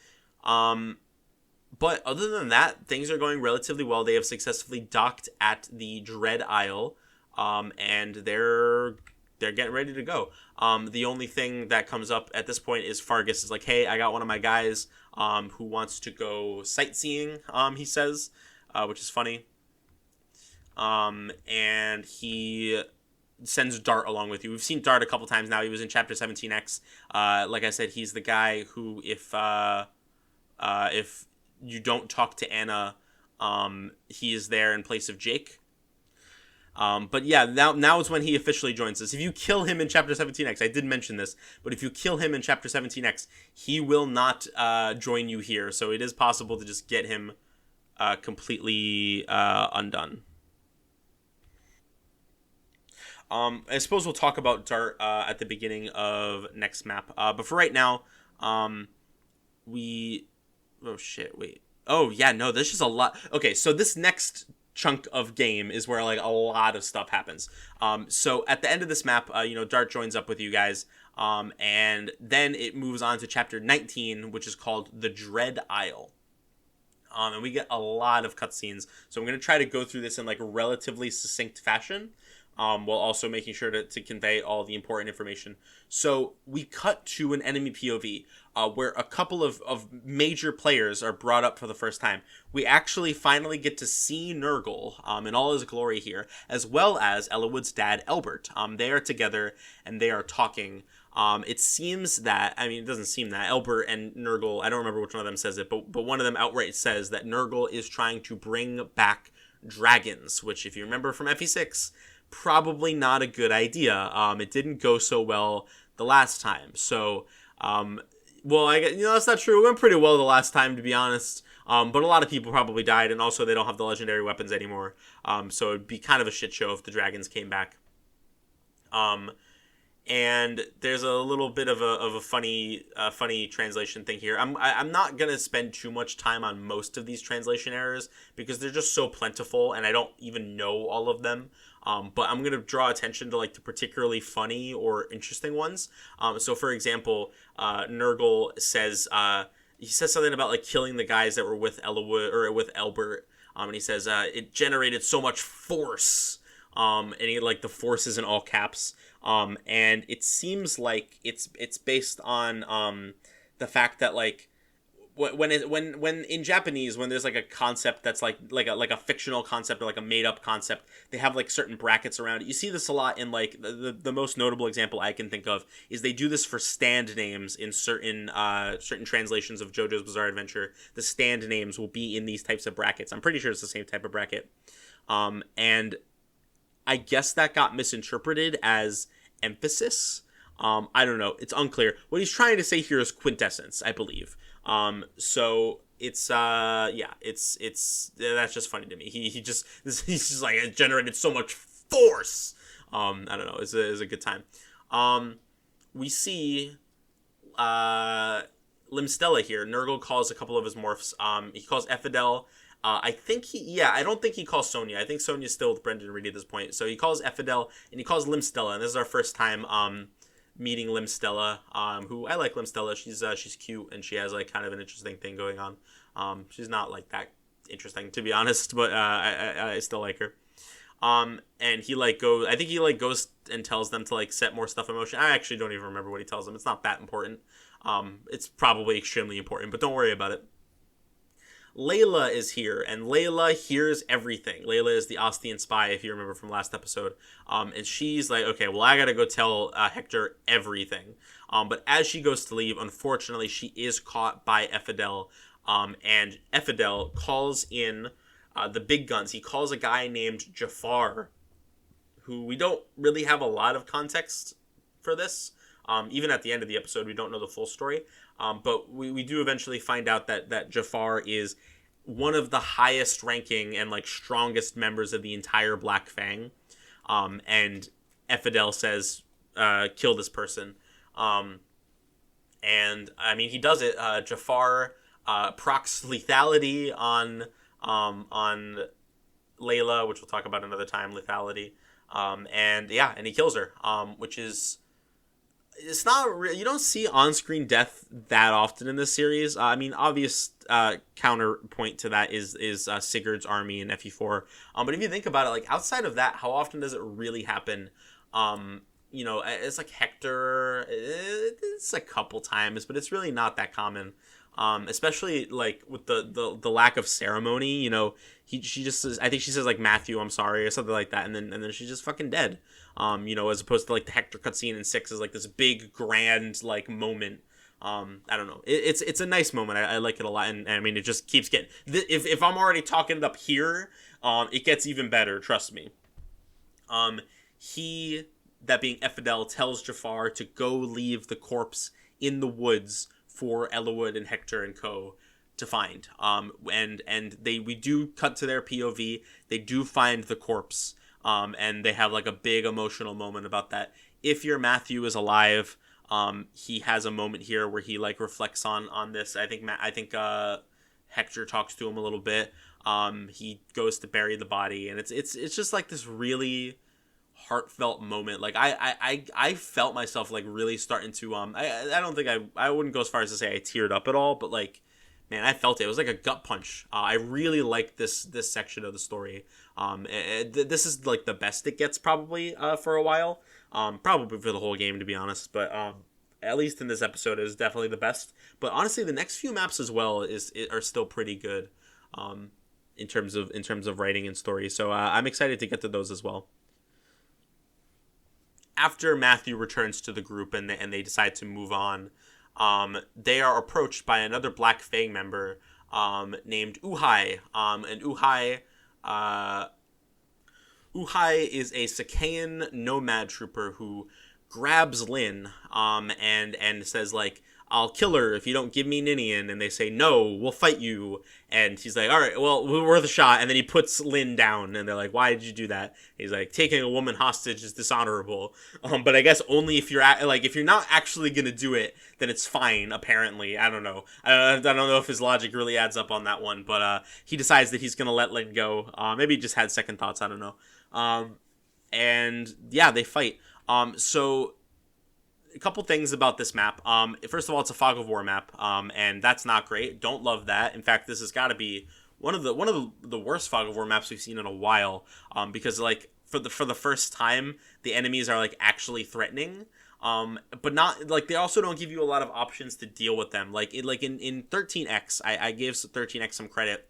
But other than that, things are going relatively well. They have successfully docked at the Dread Isle, and they're getting ready to go. The only thing that comes up at this point is Fargus is like, hey, I got one of my guys who wants to go sightseeing, he says, which is funny. And he sends Dart along with you. We've seen Dart a couple times now. He was in Chapter 17X. Like I said, he's the guy who, if you don't talk to Anna, he is there in place of Jake. But yeah, now is when he officially joins us. If you kill him in Chapter 17X, I did mention this, but if you kill him in Chapter 17X, he will not join you here. So it is possible to just get him completely undone. I suppose we'll talk about Dart at the beginning of next map. But for right now, oh shit, wait. Oh yeah, no, there's just a lot. Okay, so this next chunk of game is where like a lot of stuff happens. So at the end of this map, Dart joins up with you guys, and then it moves on to chapter 19, which is called the Dread Isle. And we get a lot of cutscenes, so I'm going to try to go through this in like a relatively succinct fashion, while also making sure to convey all the important information. So we cut to an enemy POV, where a couple of major players are brought up for the first time. We actually finally get to see Nurgle in all his glory here, as well as Eliwood's dad, Elbert. They are together, and they are talking. It seems that, it doesn't seem that, Elbert and Nurgle, I don't remember which one of them says it, but one of them outright says that Nurgle is trying to bring back dragons, which, if you remember from FE6, probably not a good idea. It didn't go so well the last time. So, that's not true. It went pretty well the last time, to be honest. But a lot of people probably died, and also they don't have the legendary weapons anymore. So it'd be kind of a shit show if the dragons came back. And there's a little bit of a funny translation thing here. I'm not gonna spend too much time on most of these translation errors because they're just so plentiful, and I don't even know all of them. But I'm gonna draw attention to like the particularly funny or interesting ones. So for example, Nurgle says he says something about like killing the guys that were with Eliwood or with Elbert. And he says it generated so much force. And he like the force is in all caps. And it seems like it's based on the fact that like when in Japanese, when there's like a concept that's like a fictional concept or like a made up concept, they have like certain brackets around it. You see this a lot in like the most notable example I can think of is they do this for stand names in certain translations of JoJo's Bizarre Adventure. The stand names will be in these types of brackets. I'm pretty sure it's the same type of bracket, and I guess that got misinterpreted as emphasis. I don't know. It's unclear. What he's trying to say here is quintessence, I believe. So it's that's just funny to me. He's just like, it generated so much force. I don't know. It's a good time. We see Limstella here. Nurgle calls a couple of his morphs. He calls Ephidel. I don't think he calls Sonya. I think Sonya's still with Brendan Reed at this point. So he calls Ephidel and he calls Limstella. And this is our first time meeting Limstella, who I like. Limstella, she's cute and she has like kind of an interesting thing going on. She's not like that interesting, to be honest, but I still like her. And he like goes, I think he like goes and tells them to like set more stuff in motion. I actually don't even remember what he tells them. It's not that important. It's probably extremely important, but don't worry about it. Layla is here, and Layla hears everything. Layla is the Ostian spy, if you remember from last episode. And she's like, okay, well, I gotta go tell Hector everything. But as she goes to leave, unfortunately, she is caught by Ephidel. And Ephidel calls in the big guns. He calls a guy named Jafar, who we don't really have a lot of context for this. Even at the end of the episode, we don't know the full story. But we do eventually find out that Jafar is one of the highest ranking and like strongest members of the entire Black Fang. And Ephidel says, kill this person. And I mean, he does it. Jafar procs lethality on Layla, which we'll talk about another time, lethality. And he kills her, which is... It's not you don't see on-screen death that often in this series. I mean, obvious counterpoint to that is Sigurd's army in FE4. But if you think about it, like outside of that, how often does it really happen? It's like Hector. It's a couple times, but it's really not that common. Especially like with the lack of ceremony. She just says, I think she says like Matthew, I'm sorry, or something like that, and then she's just fucking dead. As opposed to like the Hector cutscene in 6 is like this big grand like moment. I don't know. It's a nice moment. I like it a lot, and I mean it just keeps getting. If I'm already talking it up here, it gets even better. Trust me. He, that being Ephidel, tells Jafar to go leave the corpse in the woods for Eliwood and Hector and co. to find. We do cut to their POV. They do find the corpse. And they have like a big emotional moment about that. If your Matthew is alive, he has a moment here where he like reflects on this. I think Hector talks to him a little bit. He goes to bury the body, and it's just like this really heartfelt moment. Like I felt myself like really starting to I don't think I wouldn't go as far as to say I teared up at all, but like, man, I felt it. It was like a gut punch. I really like this section of the story. This is like the best it gets probably for a while. Probably for the whole game, to be honest. But at least in this episode, it is definitely the best. But honestly, the next few maps as well are still pretty good in terms of writing and story. So I'm excited to get to those as well. After Matthew returns to the group and they decide to move on, they are approached by another Black Fang member named Uhai. And Uhai is a Sakaean nomad trooper who grabs Lynn and says like, I'll kill her if you don't give me Ninian. And they say, no, we'll fight you. And he's like, all right, well, we're worth a shot. And then he puts Lynn down and they're like, why did you do that? He's like, taking a woman hostage is dishonorable. But I guess only if if you're not actually going to do it, then it's fine, apparently. I don't know. I don't know if his logic really adds up on that one, but he decides that he's going to let Lynn go. Maybe he just had second thoughts. I don't know. They fight. So a couple things about this map. First of all, it's a Fog of War map, and that's not great. Don't love that. In fact, this has got to be one of the worst Fog of War maps we've seen in a while. Because like for the first time, the enemies are like actually threatening. But not like they also don't give you a lot of options to deal with them. Like in 13X, I gave 13X some credit,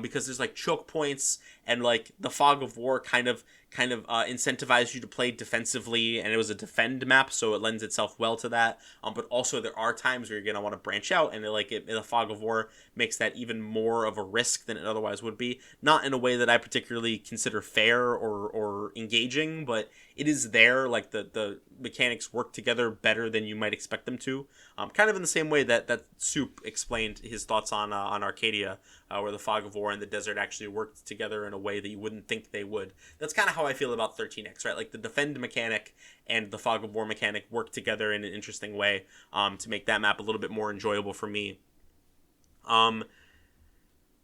because there's like choke points, and like the Fog of War kind of incentivized you to play defensively, and it was a defend map, so it lends itself well to that. But also there are times where you're gonna want to branch out, and the Fog of War makes that even more of a risk than it otherwise would be. Not in a way that I particularly consider fair or engaging, but it is there. Like the mechanics work together better than you might expect them to. Kind of in the same way that Soup explained his thoughts on Arcadia, where the Fog of War and the Desert actually worked together in a way that you wouldn't think they would. That's kind of how I feel about 13X, right? Like the defend mechanic and the Fog of War mechanic work together in an interesting way, to make that map a little bit more enjoyable for me.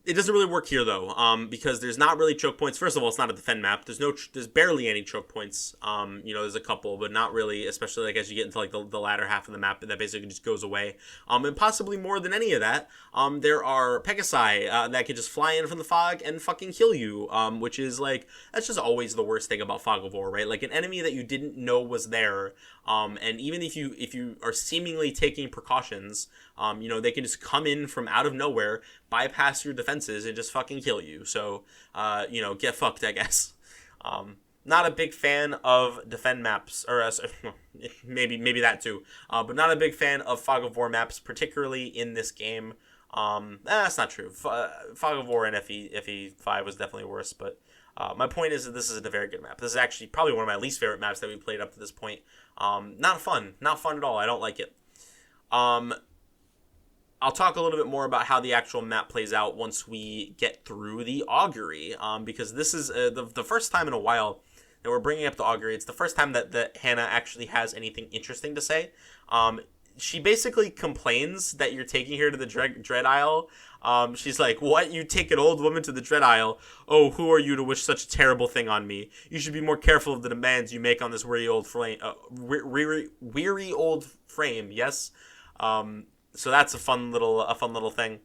It doesn't really work here though, because there's not really choke points. First of all, it's not a defend map. There's barely any choke points. There's a couple, but not really. Especially like as you get into like the latter half of the map, that basically just goes away. And possibly more than any of that, there are Pegasi that can just fly in from the fog and fucking kill you. Which is like, that's just always the worst thing about Fog of War, right? Like an enemy that you didn't know was there. And even if you are seemingly taking precautions, they can just come in from out of nowhere, bypass your defenses, and just fucking kill you. So, get fucked, I guess. Not a big fan of defend maps, or maybe that too. But not a big fan of Fog of War maps, particularly in this game. That's not true. Fog of War and FE5 was definitely worse, but my point is that this isn't a very good map. This is actually probably one of my least favorite maps that we played up to this point. Not fun at all. I don't like it. I'll talk a little bit more about how the actual map plays out once we get through the augury, because this is the first time in a while that we're bringing up the augury. It's the first time that Hannah actually has anything interesting to say. She basically complains that you're taking her to the Dread Isle. She's like, "What? You take an old woman to the Dread Isle? Oh, who are you to wish such a terrible thing on me? You should be more careful of the demands you make on this weary old frame. Weary old frame. Yes." So that's a fun little thing.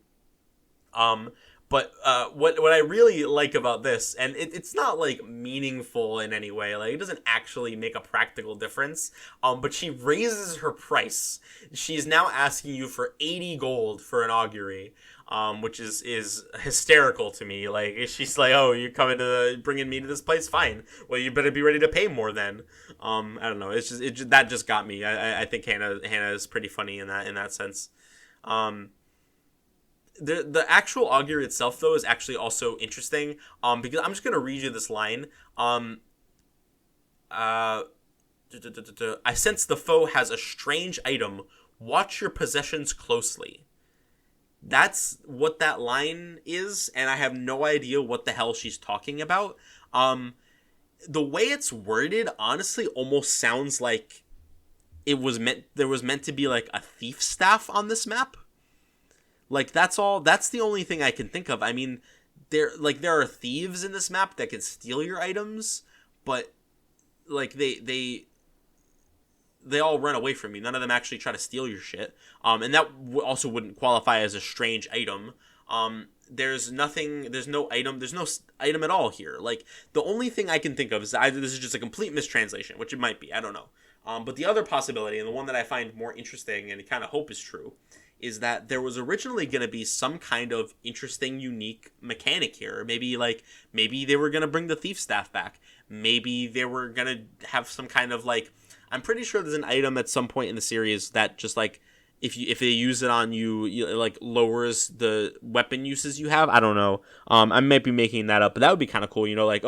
But what I really like about this, and it's not like meaningful in any way, like it doesn't actually make a practical difference. But she raises her price. She's now asking you for 80 gold for an augury, which is hysterical to me. Like she's like, "Oh, you're bringing me to this place? Fine. Well, you better be ready to pay more then." I don't know. That just got me. I think Hannah is pretty funny in that sense. The actual augury itself, though, is actually also interesting, because I'm just going to read you this line. I sense the foe has a strange item. Watch your possessions closely. That's what that line is, and I have no idea what the hell she's talking about. The way it's worded, honestly, almost sounds like there was meant to be like a thief staff on this map. Like that's the only thing I can think of. I mean, there are thieves in this map that can steal your items, but like they all run away from you. None of them actually try to steal your shit. And that also wouldn't qualify as a strange item. There's no item at all here. Like the only thing I can think of is either this is just a complete mistranslation, which it might be. I don't know. But the other possibility, and the one that I find more interesting and kind of hope is true, is that there was originally going to be some kind of interesting, unique mechanic here. Maybe they were going to bring the thief staff back. Maybe they were going to have some kind of like, I'm pretty sure there's an item at some point in the series that just like, if they use it on you, it like lowers the weapon uses you have. I don't know. I might be making that up, but that would be kind of cool. Like,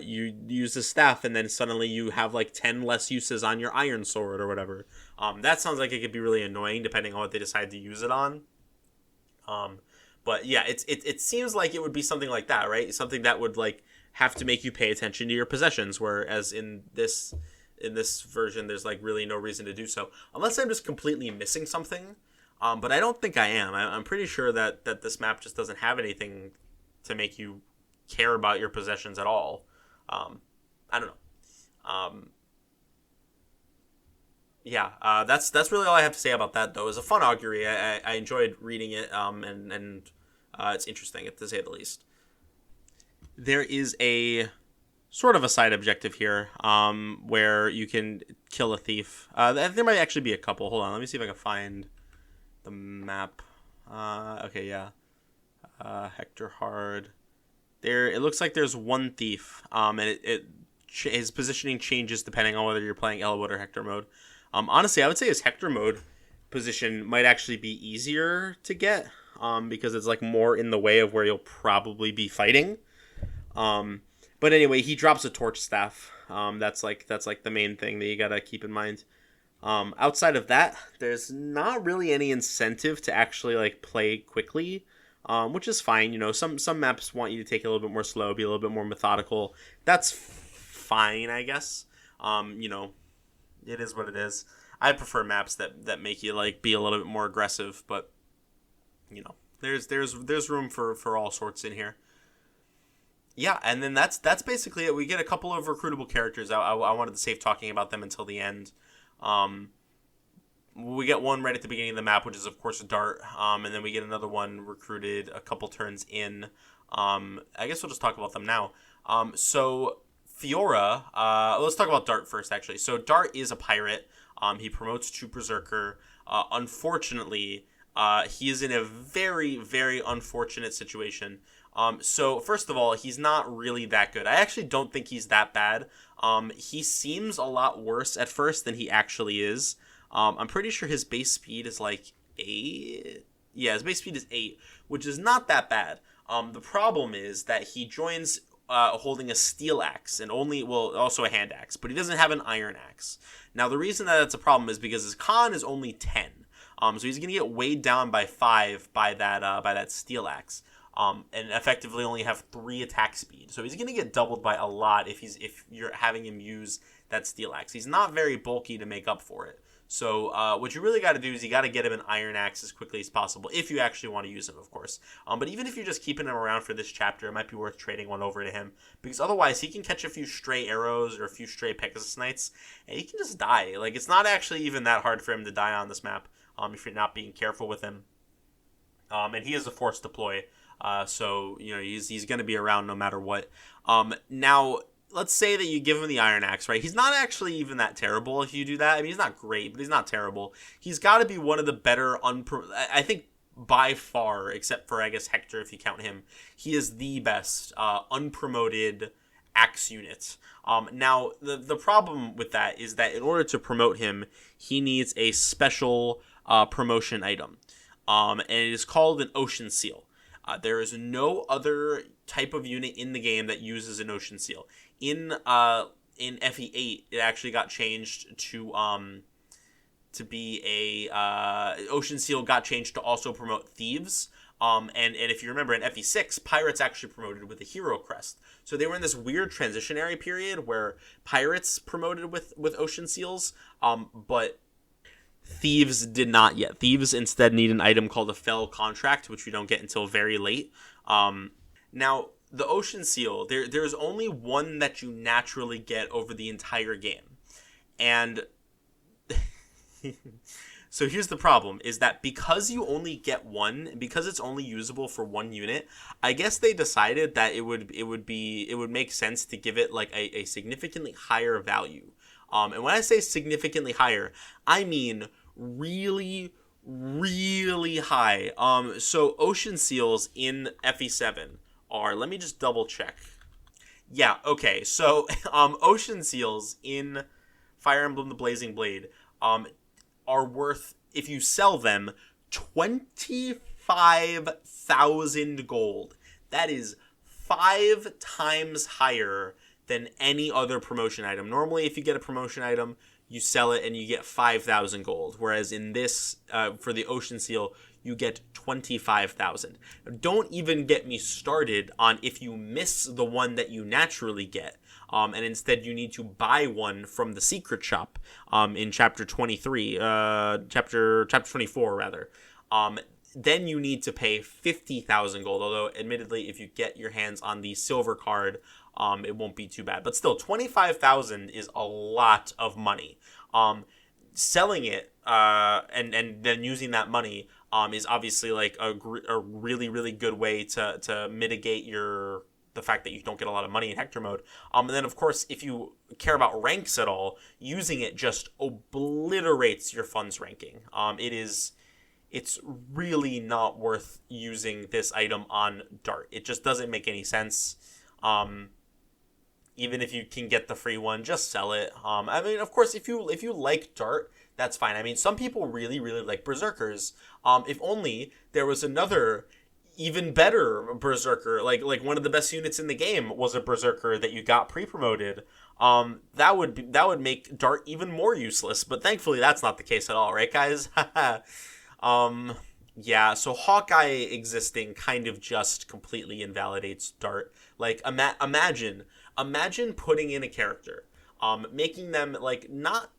you use the staff and then suddenly you have like 10 less uses on your iron sword or whatever. That sounds like it could be really annoying depending on what they decide to use it on. But yeah, it seems like it would be something like that, right? Something that would like have to make you pay attention to your possessions, whereas in this version, there's like really no reason to do so, unless I'm just completely missing something. But I don't think I am. I'm pretty sure that this map just doesn't have anything to make you care about your possessions at all. I don't know. That's really all I have to say about that, though. It's a fun augury. I enjoyed reading it, and it's interesting, to say the least. There is a sort of a side objective here, where you can kill a thief. There might actually be a couple. Hold on, let me see if I can find the map. Okay, yeah. Hector Hard. There, it looks like there's one thief. And his positioning changes depending on whether you're playing Eliwood or Hector mode. Honestly, I would say his Hector mode position might actually be easier to get. Because it's like more in the way of where you'll probably be fighting. But anyway, he drops a torch staff. That's like the main thing that you gotta keep in mind. Outside of that, there's not really any incentive to actually like play quickly, which is fine. You know, some maps want you to take it a little bit more slow, be a little bit more methodical. That's fine, I guess. You know, it is what it is. I prefer maps that make you like be a little bit more aggressive, but you know, there's room for all sorts in here. Yeah, and then that's basically it. We get a couple of recruitable characters. I wanted to save talking about them until the end. We get one right at the beginning of the map, which is of course a Dart. And then we get another one recruited a couple turns in. I guess we'll just talk about them now. So Fiora, let's talk about Dart first, actually. So Dart is a pirate. He promotes to Berserker. Unfortunately, he is in a very, very unfortunate situation. So first of all, he's not really that good. I actually don't think he's that bad. He seems a lot worse at first than he actually is. I'm pretty sure his base speed is like 8. Yeah, his base speed is 8, which is not that bad. The problem is that he joins holding a steel axe and also a hand axe, but he doesn't have an iron axe. Now, the reason that that's a problem is because his con is only 10. So he's going to get weighed down by 5 by that steel axe. And effectively only have 3 attack speed. So he's going to get doubled by a lot if you're having him use that steel axe. He's not very bulky to make up for it. So what you really got to do is you got to get him an iron axe as quickly as possible, if you actually want to use him, of course. But even if you're just keeping him around for this chapter, it might be worth trading one over to him, because otherwise he can catch a few stray arrows or a few stray Pegasus Knights, and he can just die. Like, it's not actually even that hard for him to die on this map, if you're not being careful with him. And he is a force deploy. So, you know, he's going to be around no matter what. Now, let's say that you give him the Iron Axe, right? He's not actually even that terrible if you do that. I mean, he's not great, but he's not terrible. He's got to be one of the better, I think by far, except for, I guess, Hector, if you count him, he is the best unpromoted axe unit. Now, the problem with that is that in order to promote him, he needs a special promotion item. And it is called an Ocean Seal. There is no other type of unit in the game that uses an Ocean Seal. In FE8, it actually got changed to be a Ocean Seal got changed to also promote thieves. And if you remember, in FE6, pirates actually promoted with a hero crest. So they were in this weird transitionary period where pirates promoted with Ocean Seals, but thieves did not yet. Thieves instead need an item called a fell contract, which we don't get until very late. Now, the Ocean Seal, there's only one that you naturally get over the entire game. And so here's the problem, is that because you only get one, because it's only usable for one unit, I guess they decided that it would make sense to give it like a significantly higher value. And when I say significantly higher, I mean really, really high. So Ocean Seals in FE7 are, let me just double check. Yeah, okay. So Ocean Seals in Fire Emblem the Blazing Blade are worth, if you sell them, 25,000 gold. That is 5 times higher than any other promotion item. Normally, if you get a promotion item, you sell it and you get 5,000 gold. Whereas in this, for the Ocean Seal, you get 25,000. Don't even get me started on if you miss the one that you naturally get. And instead you need to buy one from the secret shop in chapter 23, chapter 24 rather. Then you need to pay 50,000 gold, although admittedly if you get your hands on the silver card, it won't be too bad. But still, 25,000 is a lot of money. Selling it and then using that money is obviously like a really, really good way to mitigate your the fact that you don't get a lot of money in Hector mode. And then, of course, if you care about ranks at all, using it just obliterates your funds ranking. It's really not worth using this item on Dart. It just doesn't make any sense. Even if you can get the free one, just sell it. I mean, of course, if you like Dart, that's fine. I mean, some people really, really like Berserkers. If only there was another even better Berserker, like one of the best units in the game was a Berserker that you got pre-promoted. That would make Dart even more useless. But thankfully, that's not the case at all, right, guys? Yeah. So Hawkeye existing kind of just completely invalidates Dart. Like, imagine putting in a character, making them like not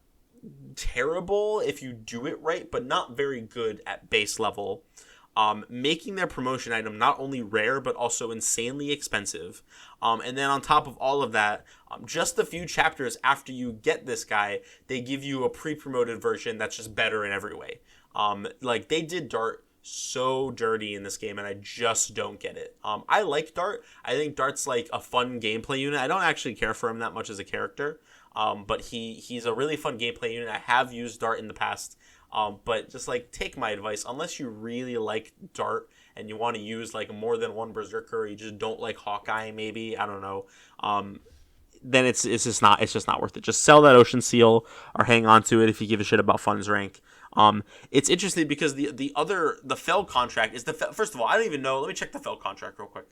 terrible if you do it right, but not very good at base level. Making their promotion item not only rare, but also insanely expensive. And then on top of all of that, just a few chapters after you get this guy, they give you a pre-promoted version that's just better in every way. Like, they did Dart so dirty in this game, and I just don't get it. I like Dart. I think Dart's like a fun gameplay unit. I don't actually care for him that much as a character, but he's a really fun gameplay unit. I have used Dart in the past. But just like, take my advice, unless you really like Dart and you want to use like more than one Berserker, or you just don't like Hawkeye, maybe, I don't know, then it's just not worth it. Just sell that Ocean Seal or hang on to it if you give a shit about funds rank. It's interesting because the Fell contract is first of all, I don't even know. Let me check the Fell contract real quick.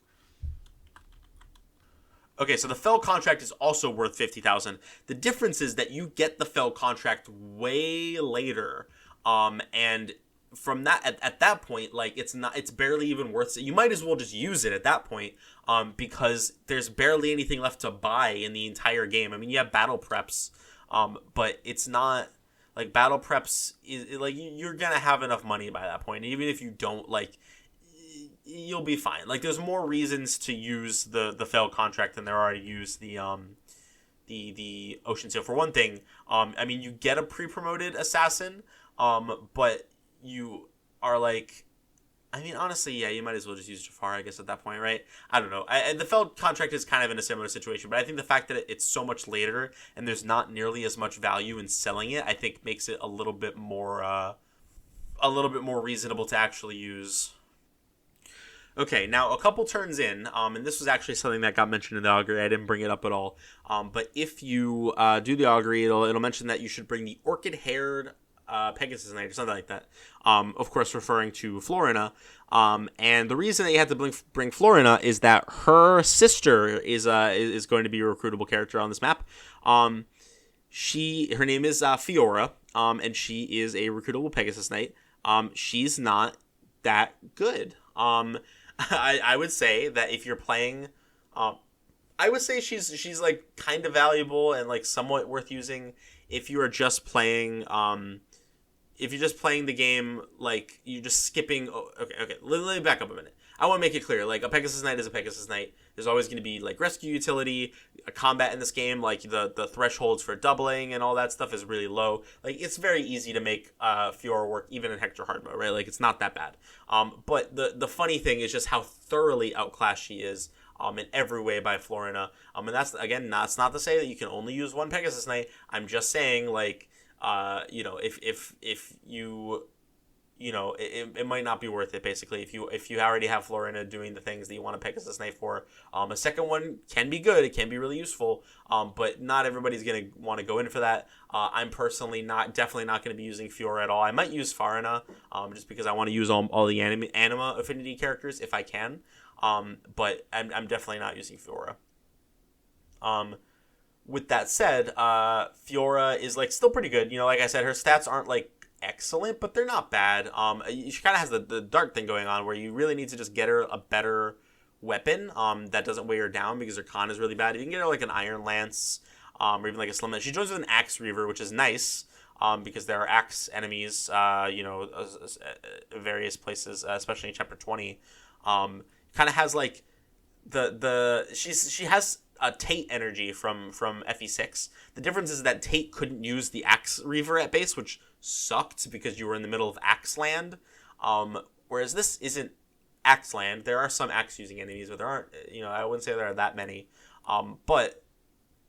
Okay, so the Fell contract is also worth 50,000. The difference is that you get the Fell contract way later. And from that, at that point, like, it's barely even worth it. You might as well just use it at that point, because there's barely anything left to buy in the entire game. I mean, you have battle preps, but it's not like battle preps is like, you're gonna have enough money by that point. Even if you don't, like, you'll be fine. Like, there's more reasons to use the Fell contract than there are to use the Ocean Seal. For one thing, I mean, you get a pre-promoted assassin. But you are like, I mean, honestly, yeah, you might as well just use Jafar, I guess, at that point, right? I don't know. The Feld contract is kind of in a similar situation, but I think the fact that it's so much later and there's not nearly as much value in selling it, I think makes it a little bit more reasonable to actually use. Okay, now a couple turns in, and this was actually something that got mentioned in the augury. I didn't bring it up at all. But if you do the augury, it'll mention that you should bring the orchid-haired Pegasus Knight or something like that. Of course, referring to Florina. And the reason that you had to bring Florina is that her sister is going to be a recruitable character on this map. Her name is Fiora, and she is a recruitable Pegasus Knight. She's not that good. I would say that if you're playing, I would say she's like kind of valuable and like somewhat worth using if you are just playing. If you're just playing the game, like, you're just skipping... Okay, let me back up a minute. I want to make it clear, like, a Pegasus Knight is a Pegasus Knight. There's always going to be, like, rescue utility, a combat in this game, like, the thresholds for doubling and all that stuff is really low. Like, it's very easy to make Fiora work, even in Hector hard mode, right? Like, it's not that bad. But the funny thing is just how thoroughly outclassed she is in every way by Florina. And that's, again, that's not to say that you can only use one Pegasus Knight. I'm just saying, like... if you it might not be worth it, basically, if you already have Florina doing the things that you want to Pegasus Knight for. A second one can be good, it can be really useful, but not everybody's gonna want to go in for that. I'm personally definitely not going to be using Fiora at all. I might use Farina, just because I want to use all the anima affinity characters if I can, but I'm definitely not using Fiora. With that said, Fiora is, like, still pretty good. You know, like I said, her stats aren't, like, excellent, but they're not bad. She kind of has the dart thing going on where you really need to just get her a better weapon that doesn't weigh her down because her con is really bad. You can get her, like, an Iron Lance, or even, like, a Slim Lance. She joins with an Axe Reaver, which is nice, because there are Axe enemies, various places, especially in Chapter 20. Kind of has, like, she has... Tate energy from FE6. The difference is that Tate couldn't use the Axe Reaver at base, which sucked because you were in the middle of Axe Land. Whereas this isn't axe land. There are some axe using enemies, but there aren't. I wouldn't say there are that many. But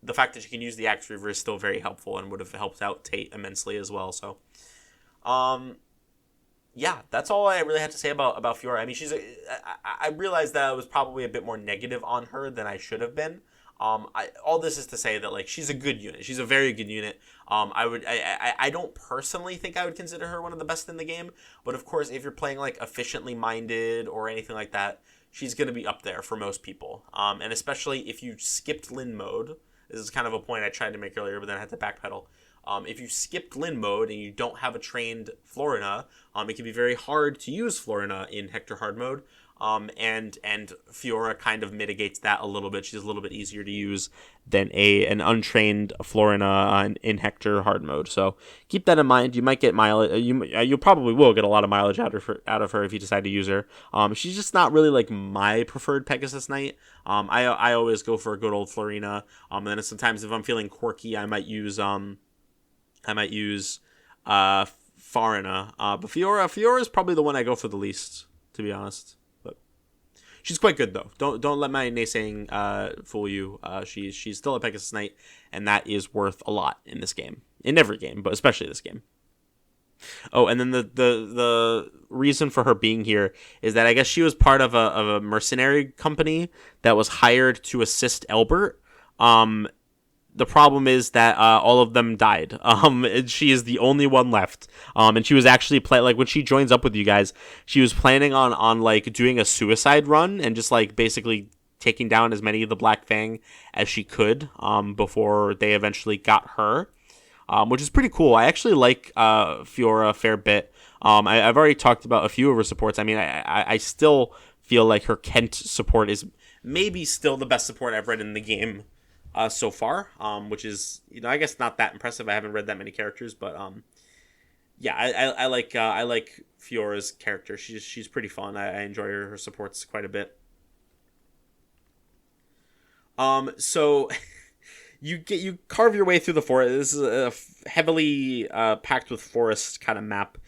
the fact that you can use the axe reaver is still very helpful and would have helped out Tate immensely as well. So, yeah, that's all I really had to say about Fiora. I mean, I realized that I was probably a bit more negative on her than I should have been. All this is to say that, like, she's a good unit. She's a very good unit. I don't personally think I would consider her one of the best in the game, but of course, if you're playing like efficiently minded or anything like that, she's going to be up there for most people. And especially if you skipped Lin mode, this is kind of a point I tried to make earlier, but then I had to backpedal. If you skipped Lin mode and you don't have a trained Florina, it can be very hard to use Florina in Hector hard mode. And Fiora kind of mitigates that a little bit. She's a little bit easier to use than an untrained Florina in Hector hard mode. So keep that in mind. You might get mileage. You probably will get a lot of mileage out of her if you decide to use her. She's just not really like my preferred Pegasus Knight. I always go for a good old Florina. And then sometimes if I'm feeling quirky, I might use Farina. But Fiora is probably the one I go for the least, to be honest. She's quite good though. Don't let my naysaying fool you. She's still a Pegasus Knight, and that is worth a lot in this game. In every game, but especially this game. Oh, and then the reason for her being here is that I guess she was part of a mercenary company that was hired to assist Elbert. The problem is that all of them died. And she is the only one left. And she was actually like when she joins up with you guys, she was planning on like doing a suicide run and just like basically taking down as many of the Black Fang as she could before they eventually got her, which is pretty cool. I actually like Fiora a fair bit. I've already talked about a few of her supports. I mean, I still feel like her Kent support is maybe still the best support I've read in the game. So far, which is, I guess not that impressive. I haven't read that many characters, but yeah, I like Fiora's character. She's pretty fun. I enjoy her supports quite a bit. So you carve your way through the forest. This is a heavily packed with forest kind of map.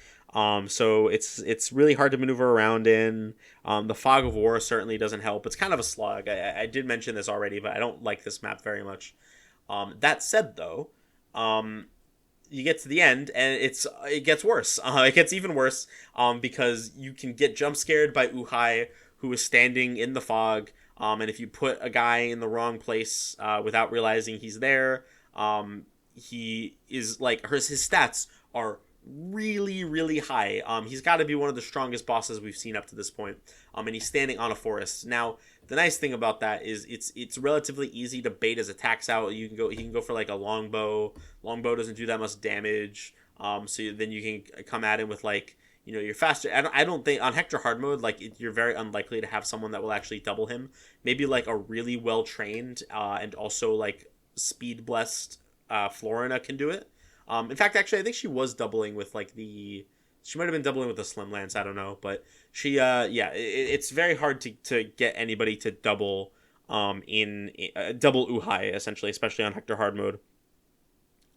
So it's really hard to maneuver around in. The fog of war certainly doesn't help. It's kind of a slog. I did mention this already, but I don't like this map very much. That said, though, you get to the end and it gets worse. It gets even worse because you can get jump scared by Uhai, who is standing in the fog. And if you put a guy in the wrong place without realizing he's there, he is like his stats are really, really high. He's got to be one of the strongest bosses we've seen up to this point. And he's standing on a forest. Now, the nice thing about that is it's relatively easy to bait his attacks out. He can go for like a longbow. Longbow doesn't do that much damage. So then you can come at him with like, you're faster. I don't think on Hector hard mode, like you're very unlikely to have someone that will actually double him. Maybe like a really well trained and also like speed blessed Florina can do it. In fact, actually, I think she was doubling with like she might have been doubling with the Slim Lance. I don't know, but she, it's very hard to get anybody to double, double Uhai essentially, especially on Hector hard mode.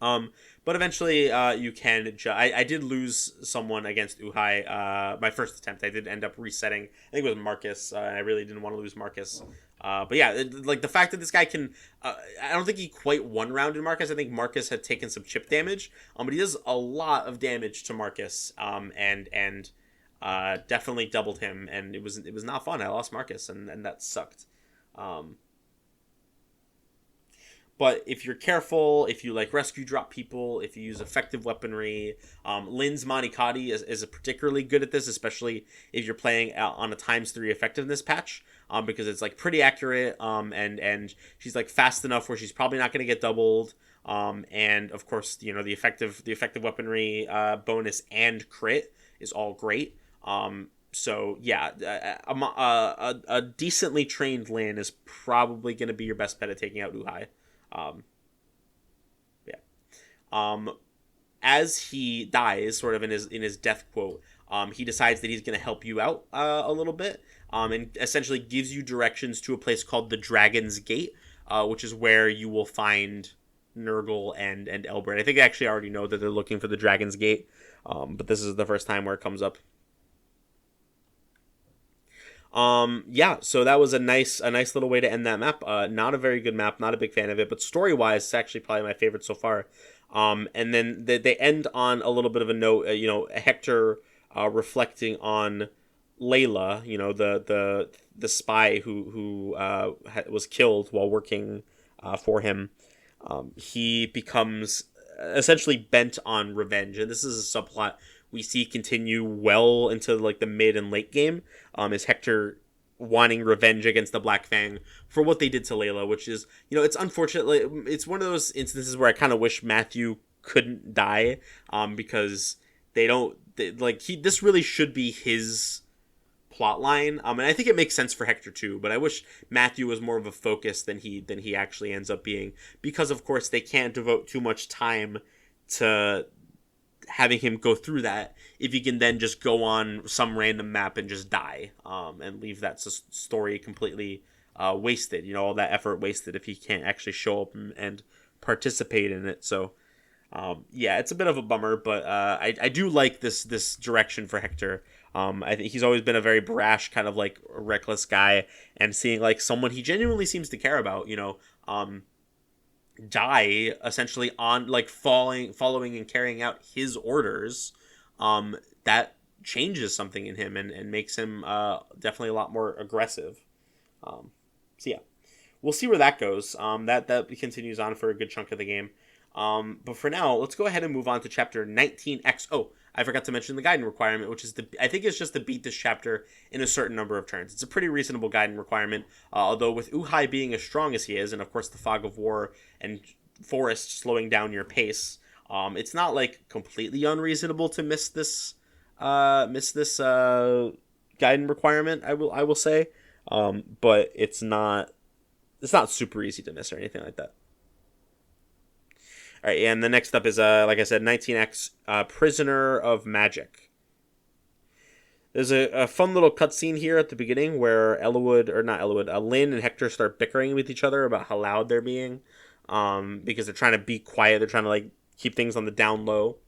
But eventually, you can. I did lose someone against Uhai. My first attempt, I did end up resetting. I think it was Marcus. I really didn't want to lose Marcus. But yeah, like the fact that this guy can, I don't think he quite one-rounded Marcus. I think Marcus had taken some chip damage. But he does a lot of damage to Marcus. And definitely doubled him. And it was not fun. I lost Marcus, and that sucked. But if you're careful, if you like rescue drop people, if you use effective weaponry, Lin's Manikati is particularly good at this, especially if you're playing on a ×3 effectiveness patch, because it's like pretty accurate, and she's like fast enough where she's probably not going to get doubled, and of course the effective weaponry bonus and crit is all great. So yeah, a decently trained Lin is probably going to be your best bet at taking out Uhai. As he dies, sort of in his death quote, he decides that he's going to help you out a little bit, and essentially gives you directions to a place called the Dragon's Gate, which is where you will find Nurgle and Elbert. I think I actually already know that they're looking for the Dragon's Gate, but this is the first time where it comes up. Yeah, so that was a nice little way to end that map. Not a very good map, not a big fan of it, but story-wise, it's actually probably my favorite so far. And then they end on a little bit of a note, Hector reflecting on Layla, the spy who was killed while working for him. He becomes essentially bent on revenge, and this is a subplot we see continue well into like the mid and late game. Is Hector wanting revenge against the Black Fang for what they did to Layla, which is, it's unfortunate. It's one of those instances where I kind of wish Matthew couldn't die, because this really should be his plot line. And I think it makes sense for Hector too, but I wish Matthew was more of a focus than he actually ends up being, because of course they can't devote too much time to having him go through that if he can then just go on some random map and just die, and leave that story completely wasted, all that effort wasted if he can't actually show up and participate in it. So yeah, it's a bit of a bummer, but I do like this direction for Hector. I think he's always been a very brash, kind of like reckless guy, and seeing like someone he genuinely seems to care about, die essentially on like following and carrying out his orders, that changes something in him and makes him definitely a lot more aggressive. So yeah, we'll see where that goes. That continues on for a good chunk of the game. But for now, let's go ahead and move on to chapter 19X. Oh, I forgot to mention the guiding requirement, which is I think it's just to beat this chapter in a certain number of turns. It's a pretty reasonable guiding requirement, although with Uhai being as strong as he is, and of course the fog of war and forest slowing down your pace, it's not like completely unreasonable to miss this guiding requirement. I will say, but it's not super easy to miss or anything like that. All right, and the next up is, like I said, 19X, Prisoner of Magic. There's a fun little cutscene here at the beginning where Lynn and Hector start bickering with each other about how loud they're being, because they're trying to be quiet. They're trying to like keep things on the down low,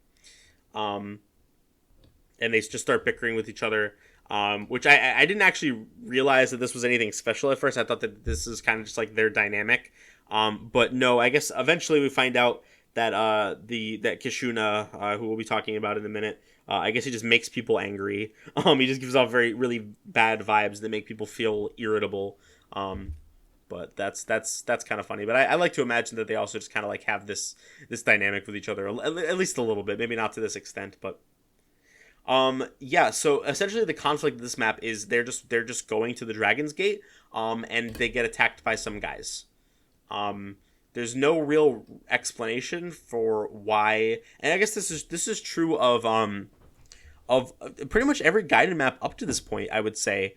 and they just start bickering with each other, which I didn't actually realize that this was anything special at first. I thought that this is kind of just like their dynamic, but no, I guess eventually we find out that that Kishuna, who we'll be talking about in a minute, I guess he just makes people angry. He just gives off really bad vibes that make people feel irritable. But that's kind of funny. But I like to imagine that they also just kind of like have this dynamic with each other, at least a little bit. Maybe not to this extent, but yeah. So essentially, the conflict of this map is they're just going to the Dragon's Gate, and they get attacked by some guys. There's no real explanation for why, and I guess this is true of pretty much every guided map up to this point. I would say,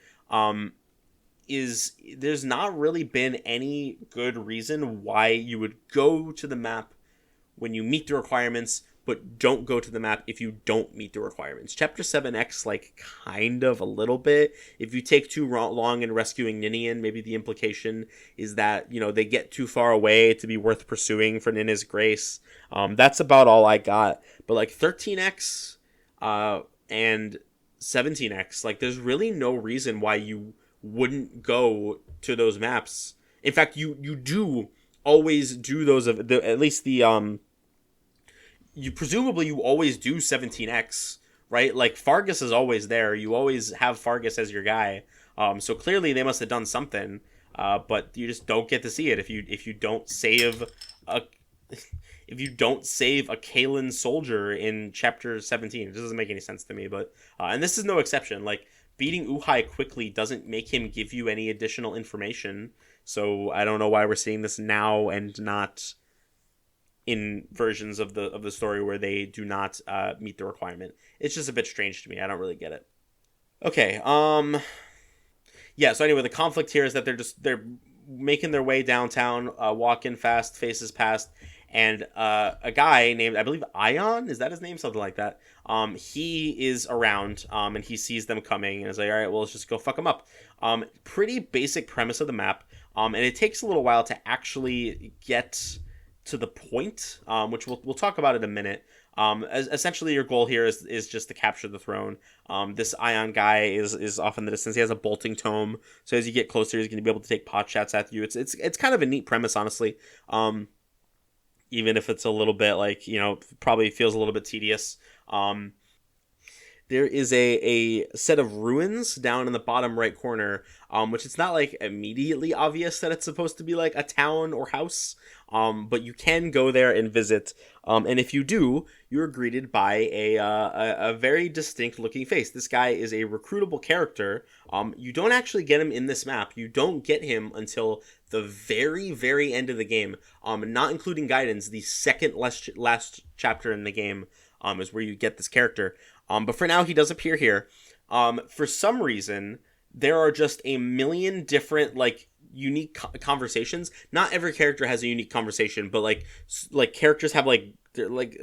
is there's not really been any good reason why you would go to the map when you meet the requirements, but don't go to the map if you don't meet the requirements. Chapter 7X, like, kind of a little bit. If you take too long in rescuing Ninian, maybe the implication is that, they get too far away to be worth pursuing for Nina's grace. That's about all I got. But, like, 13X and 17X, like, there's really no reason why you wouldn't go to those maps. In fact, you do always do those, at least the... you always do 17X, right? Like, Fargus is always there. You always have Fargus as your guy. So clearly they must have done something, but you just don't get to see it if you don't save a Kalen soldier in chapter 17. It doesn't make any sense to me, but and this is no exception. Like, beating Uhai quickly doesn't make him give you any additional information. So I don't know why we're seeing this now and not in versions of the story where they do not meet the requirement. It's just a bit strange to me. I don't really get it. Okay. Yeah. So anyway, the conflict here is that they're making their way downtown, walking fast, faces past, and a guy named, I believe, Ion, is that his name? Something like that. He is around, and he sees them coming, and is like, all right, well, let's just go fuck them up. Pretty basic premise of the map, and it takes a little while to actually get to the point, which we'll talk about in a minute. Essentially, your goal here is just to capture the throne. This Ion guy is off in the distance. He has a bolting tome, so as you get closer, he's going to be able to take pot shots at you. It's kind of a neat premise, honestly. Even if it's a little bit like, probably feels a little bit tedious. There is a set of ruins down in the bottom right corner, which it's not like immediately obvious that it's supposed to be like a town or house, but you can go there and visit. And if you do, you're greeted by a very distinct looking face. This guy is a recruitable character. You don't actually get him in this map. You don't get him until the very, very end of the game. Not including guidance, the second last chapter in the game is where you get this character. But for now, he does appear here. For some reason, there are just a million different, like, unique conversations. Not every character has a unique conversation, but, like characters have, like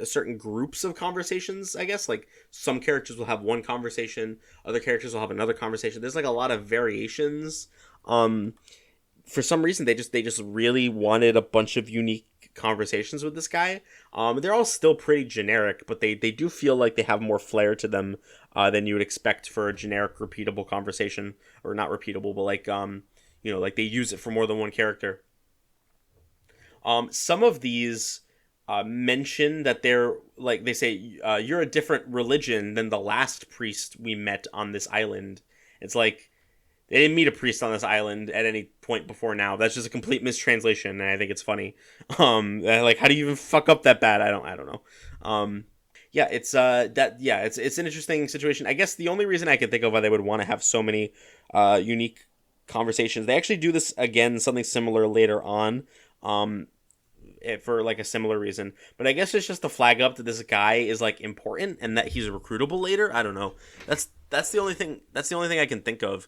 certain groups of conversations, I guess. Like, some characters will have one conversation, other characters will have another conversation. There's, like, a lot of variations. For some reason, they just really wanted a bunch of unique conversations with this guy. They're all still pretty generic, but they do feel like they have more flair to them than you would expect for a generic repeatable conversation. Or not repeatable, but like like they use it for more than one character. Some of these mention that they're, like, they say you're a different religion than the last priest we met on this island. It's like they didn't meet a priest on this island at any point before now. That's just a complete mistranslation, and I think it's funny. Like, how do you even fuck up that bad? I don't know. It's an interesting situation. I guess the only reason I can think of why they would want to have so many unique conversations, they actually do this again, something similar later on, for like a similar reason. But I guess it's just to flag up that this guy is, like, important and that he's recruitable later. I don't know. That's the only thing. That's the only thing I can think of.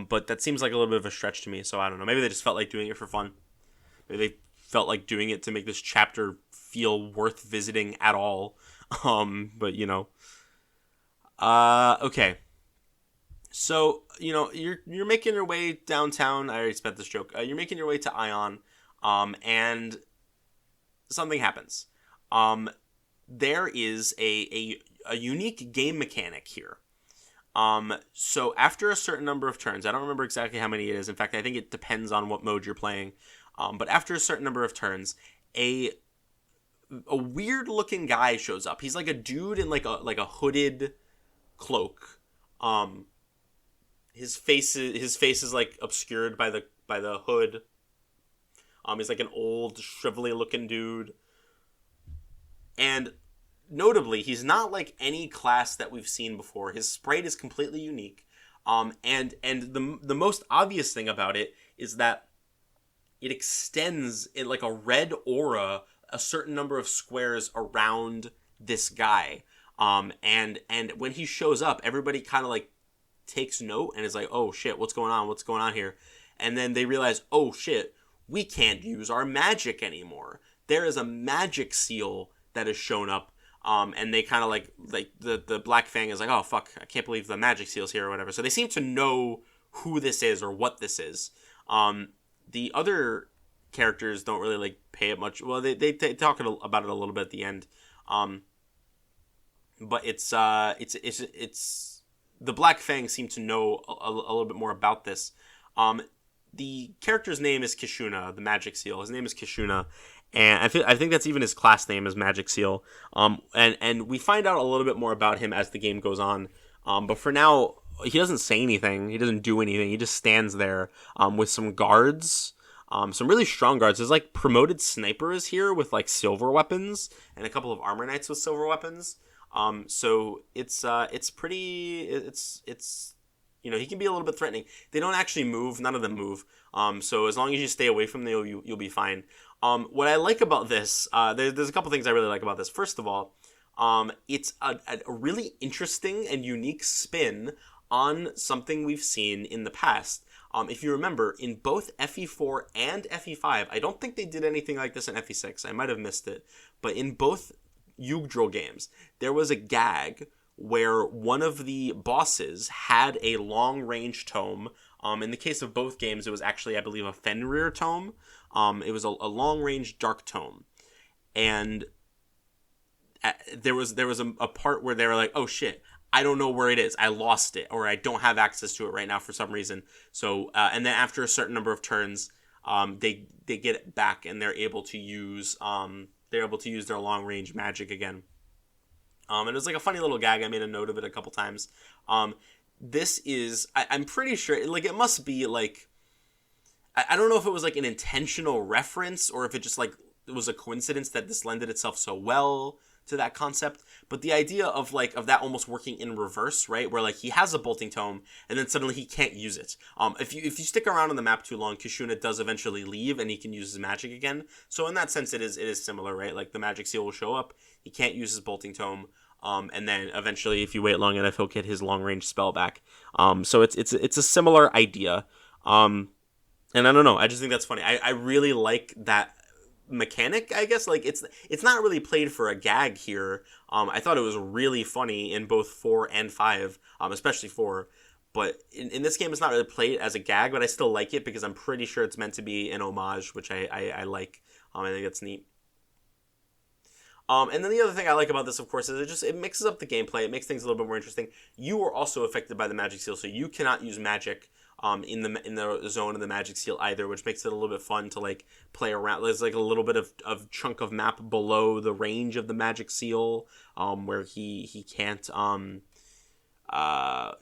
But that seems like a little bit of a stretch to me, so I don't know. Maybe they just felt like doing it for fun. Maybe they felt like doing it to make this chapter feel worth visiting at all. But okay. So, you're making your way downtown. I already spent this joke. You're making your way to Ion, and something happens. There is a unique game mechanic here. So after a certain number of turns, I don't remember exactly how many it is. In fact, I think it depends on what mode you're playing. But after a certain number of turns, a weird looking guy shows up. He's like a dude in like a hooded cloak. His face is like obscured by the hood. He's like an old, shrivelly looking dude. And notably, he's not like any class that we've seen before. His sprite is completely unique. And the most obvious thing about it is that it extends in like a red aura a certain number of squares around this guy. And when he shows up, everybody kind of like takes note and is like, oh shit, what's going on? What's going on here? And then they realize, oh shit, we can't use our magic anymore. There is a magic seal that has shown up. And they kind of like the Black Fang is like, oh fuck, I can't believe the magic seal's here or whatever. So they seem to know who this is or what this is. The other characters don't really like pay it much. Well, they talk about it a little bit at the end. But it's the Black Fang seem to know a little bit more about this. The character's name is Kishuna, the magic seal. His name is Kishuna. And I think that's even his class name is Magic Seal. And we find out a little bit more about him as the game goes on. But for now, he doesn't say anything. He doesn't do anything. He just stands there with some guards. Some really strong guards. There's like promoted snipers here with like silver weapons and a couple of armor knights with silver weapons. So it's he can be a little bit threatening. They don't actually move. None of them move. So as long as you stay away from them, you'll be fine. What I like about this, there's a couple things I really like about this. First of all, it's a really interesting and unique spin on something we've seen in the past. If you remember, in both FE4 and FE5, I don't think they did anything like this in FE6. I might have missed it. But in both Yggdrasil games, there was a gag where one of the bosses had a long-range tome. In the case of both games, it was actually, I believe, a Fenrir tome. It was a long-range dark tome. and there was a part where they were like, oh shit, I don't know where it is, I lost it, or I don't have access to it right now for some reason. So and then after a certain number of turns, they get it back, and they're able to use their long range magic again. And it was like a funny little gag. I made a note of it a couple times. This is, I'm pretty sure, like, it must be like, I don't know if it was like an intentional reference or if it just like it was a coincidence that this lended itself so well to that concept. But the idea of that almost working in reverse, right? Where like he has a bolting tome and then suddenly he can't use it. If you stick around on the map too long, Kishuna does eventually leave and he can use his magic again. So in that sense, it is similar, right? Like the magic seal will show up, he can't use his bolting tome. And then eventually, if you wait long enough, he'll get his long range spell back. So it's a similar idea. And I don't know, I just think that's funny. I really like that mechanic, I guess. Like it's not really played for a gag here. I thought it was really funny in both 4 and 5, especially 4. But in this game, it's not really played as a gag, but I still like it because I'm pretty sure it's meant to be an homage, which I like. I think that's neat. And then the other thing I like about this, of course, is it mixes up the gameplay. It makes things a little bit more interesting. You are also affected by the magic seal, so you cannot use magic in the zone of the magic seal either, which makes it a little bit fun to like play around. There's like a little bit of chunk of map below the range of the magic seal, where he can't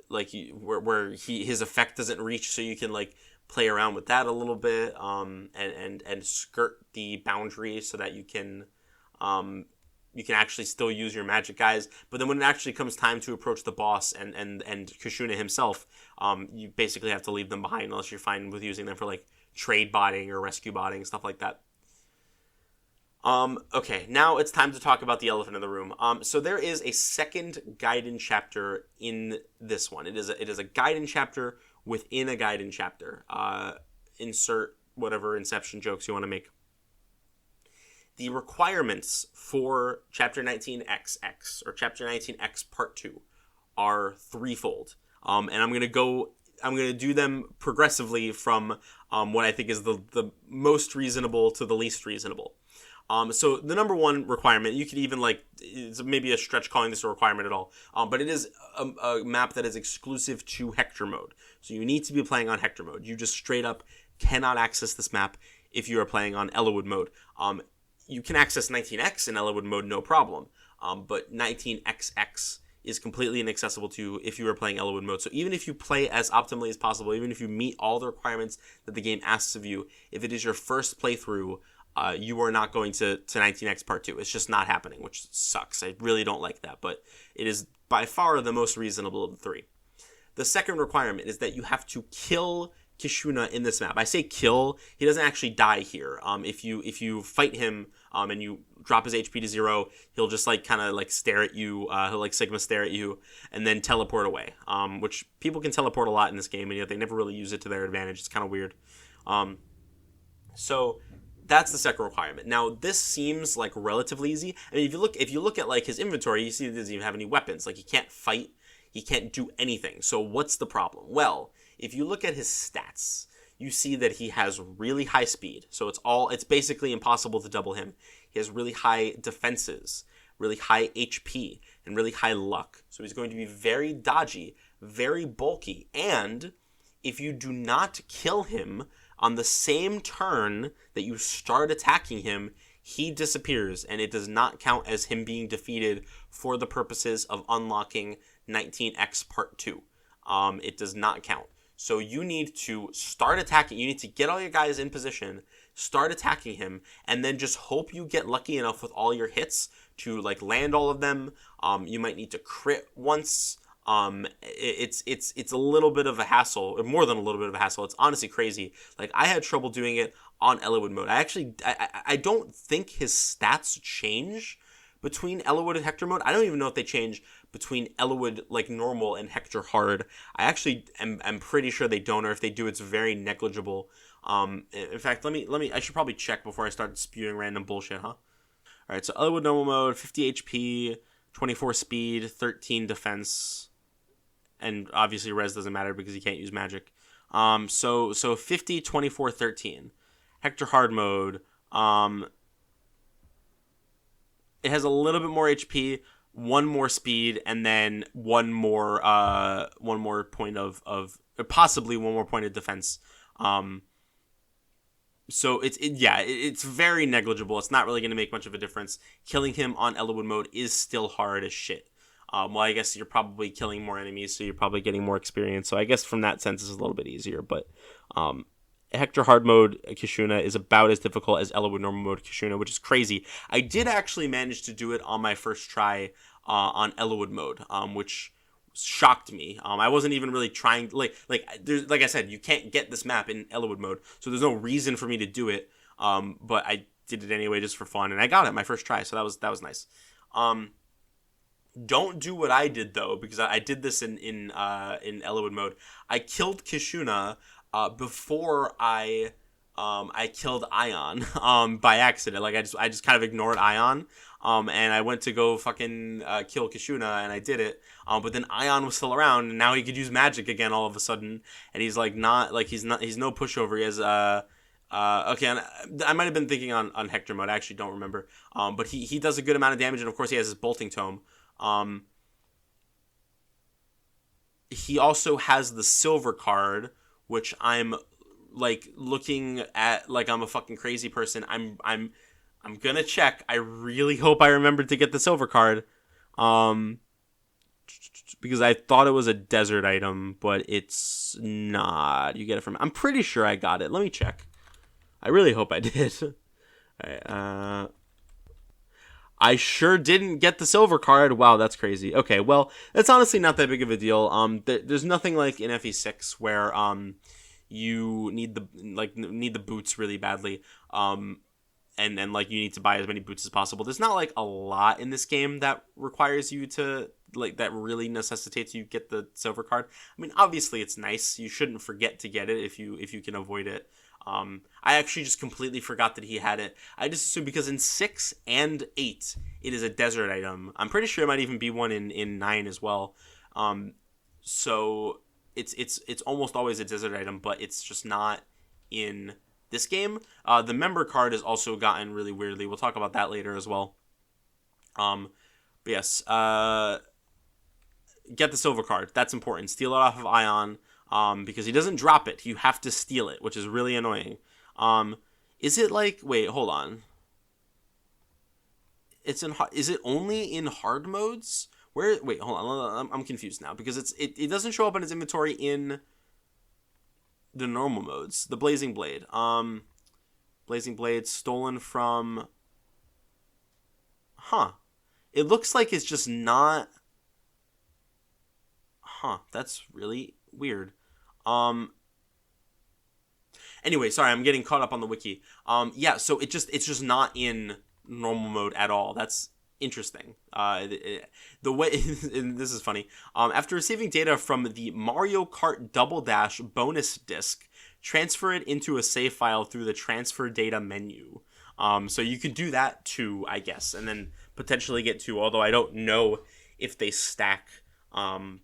where his effect doesn't reach, so you can like play around with that a little bit, and skirt the boundary so that you can actually still use your magic guys. But then when it actually comes time to approach the boss and Kushuna himself, you basically have to leave them behind unless you're fine with using them for like trade botting or rescue botting, stuff like that. Okay, now it's time to talk about the elephant in the room. So there is a second Gaiden chapter in this one. It is a Gaiden chapter within a Gaiden chapter. Insert whatever Inception jokes you want to make. The requirements for Chapter 19XX, or Chapter 19X Part 2, are threefold. And I'm going to do them progressively from what I think is the most reasonable to the least reasonable. So the number one requirement, you could even it's maybe a stretch calling this a requirement at all, but it is a map that is exclusive to Hector mode. So you need to be playing on Hector mode. You just straight up cannot access this map if you are playing on Eliwood mode. You can access 19X in Eliwood mode, no problem. But 19XX is completely inaccessible to if you are playing Eliwood mode. So even if you play as optimally as possible, even if you meet all the requirements that the game asks of you, if it is your first playthrough, you are not going to 19X Part 2. It's just not happening, which sucks. I really don't like that, but it is by far the most reasonable of the three. The second requirement is that you have to kill Kishuna in this map. I say kill, he doesn't actually die here. If you fight him and you drop his HP to 0, he'll just kind of stare at you, he'll Sigma stare at you and then teleport away, which people can teleport a lot in this game, and yet they never really use it to their advantage. It's kind of weird. So that's the second requirement. Now, this seems relatively easy. I mean, if you look at his inventory, you see he doesn't even have any weapons. He can't fight, he can't do anything. So what's the problem? Well, if you look at his stats, you see that he has really high speed. So it's basically impossible to double him. He has really high defenses, really high HP, and really high luck. So he's going to be very dodgy, very bulky. And if you do not kill him on the same turn that you start attacking him, he disappears, and it does not count as him being defeated for the purposes of unlocking 19X Part 2. It does not count. So you need to start attacking. You need to get all your guys in position, start attacking him, and then just hope you get lucky enough with all your hits to land all of them. You might need to crit once. It's a little bit of a hassle, more than a little bit of a hassle. It's honestly crazy. I had trouble doing it on Eliwood mode. I don't think his stats change between Eliwood and Hector mode. I don't even know if they change between Eliwood normal and Hector hard. I actually am pretty sure they don't, or if they do, it's very negligible. In fact, I should probably check before I start spewing random bullshit, huh? All right, so Eliwood normal mode, 50 HP, 24 speed, 13 defense, and obviously res doesn't matter because he can't use magic. So 50, 24, 13. Hector hard mode, it has a little bit more HP, one more speed, and then one more point of possibly one more point of defense. So it's very negligible. It's not really going to make much of a difference. Killing him on Eliwood mode is still hard as shit. Well, I guess you're probably killing more enemies, so you're probably getting more experience. So I guess from that sense, it's a little bit easier. But Hector hard mode Kishuna is about as difficult as Eliwood normal mode Kishuna, which is crazy. I did actually manage to do it on my first try on Eliwood mode, which shocked me. I wasn't even really trying. Like I said, you can't get this map in Eliwood mode, so there's no reason for me to do it. But I did it anyway just for fun, and I got it my first try, so that was nice. Don't do what I did though, because I did this in Eliwood mode. I killed Kishuna before I killed Ion by accident. Like I just kind of ignored Ion, and I went to go fucking kill Kishuna, and I did it. But then Ion was still around, and now he could use magic again all of a sudden, and he's like he's no pushover. He has okay, and I might have been thinking on Hector mode. I actually don't remember. But he does a good amount of damage, and of course he has his bolting tome. He also has the silver card, which I'm like looking at like I'm a fucking crazy person. I'm gonna check. I really hope I remembered to get the silver card, because I thought it was a desert item, but it's not. You get it from. I'm pretty sure I got it. Let me check. I really hope I did. All right, I sure didn't get the silver card. Wow, that's crazy. Okay, well, that's honestly not that big of a deal. There's nothing like in FE6 where you need the boots really badly. And like you need to buy as many boots as possible. There's not like a lot in this game that requires you to like that really necessitates you get the silver card. I mean, obviously it's nice. You shouldn't forget to get it if you can avoid it. I actually just completely forgot that he had it. I just assumed because in 6 and 8 it is a desert item. I'm pretty sure it might even be one in 9 as well. So it's almost always a desert item, but it's just not in this game. The member card has also gotten really weirdly. We'll talk about that later as well. But yes, get the silver card. That's important. Steal it off of Ion. Because he doesn't drop it. You have to steal it, which is really annoying. Is it like... Wait, hold on. Is it only in hard modes? Wait, hold on. I'm confused now. Because it doesn't show up in his inventory in the normal modes. The Blazing Blade. Blazing Blade stolen from... Huh. It looks like it's just not... Huh. That's really... weird. Anyway, sorry, I'm getting caught up on the wiki. Yeah, so it's just not in normal mode at all. That's interesting. The way and this is funny. After receiving data from the Mario Kart Double Dash bonus disc, transfer it into a save file through the transfer data menu. So you could do that too, I guess, and then potentially get 2. Although I don't know if they stack.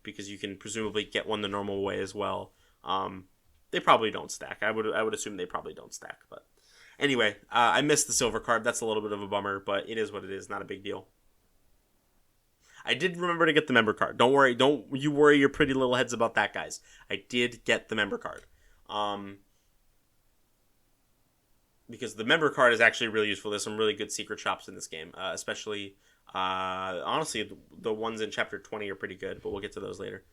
Because you can presumably get one the normal way as well. They probably don't stack. I would assume they probably don't stack. But anyway, I missed the silver card. That's a little bit of a bummer, but it is what it is. Not a big deal. I did remember to get the member card. Don't worry. Don't you worry your pretty little heads about that, guys. I did get the member card. Because the member card is actually really useful. There's some really good secret shops in this game, especially... honestly, the ones in chapter 20 are pretty good, but we'll get to those later.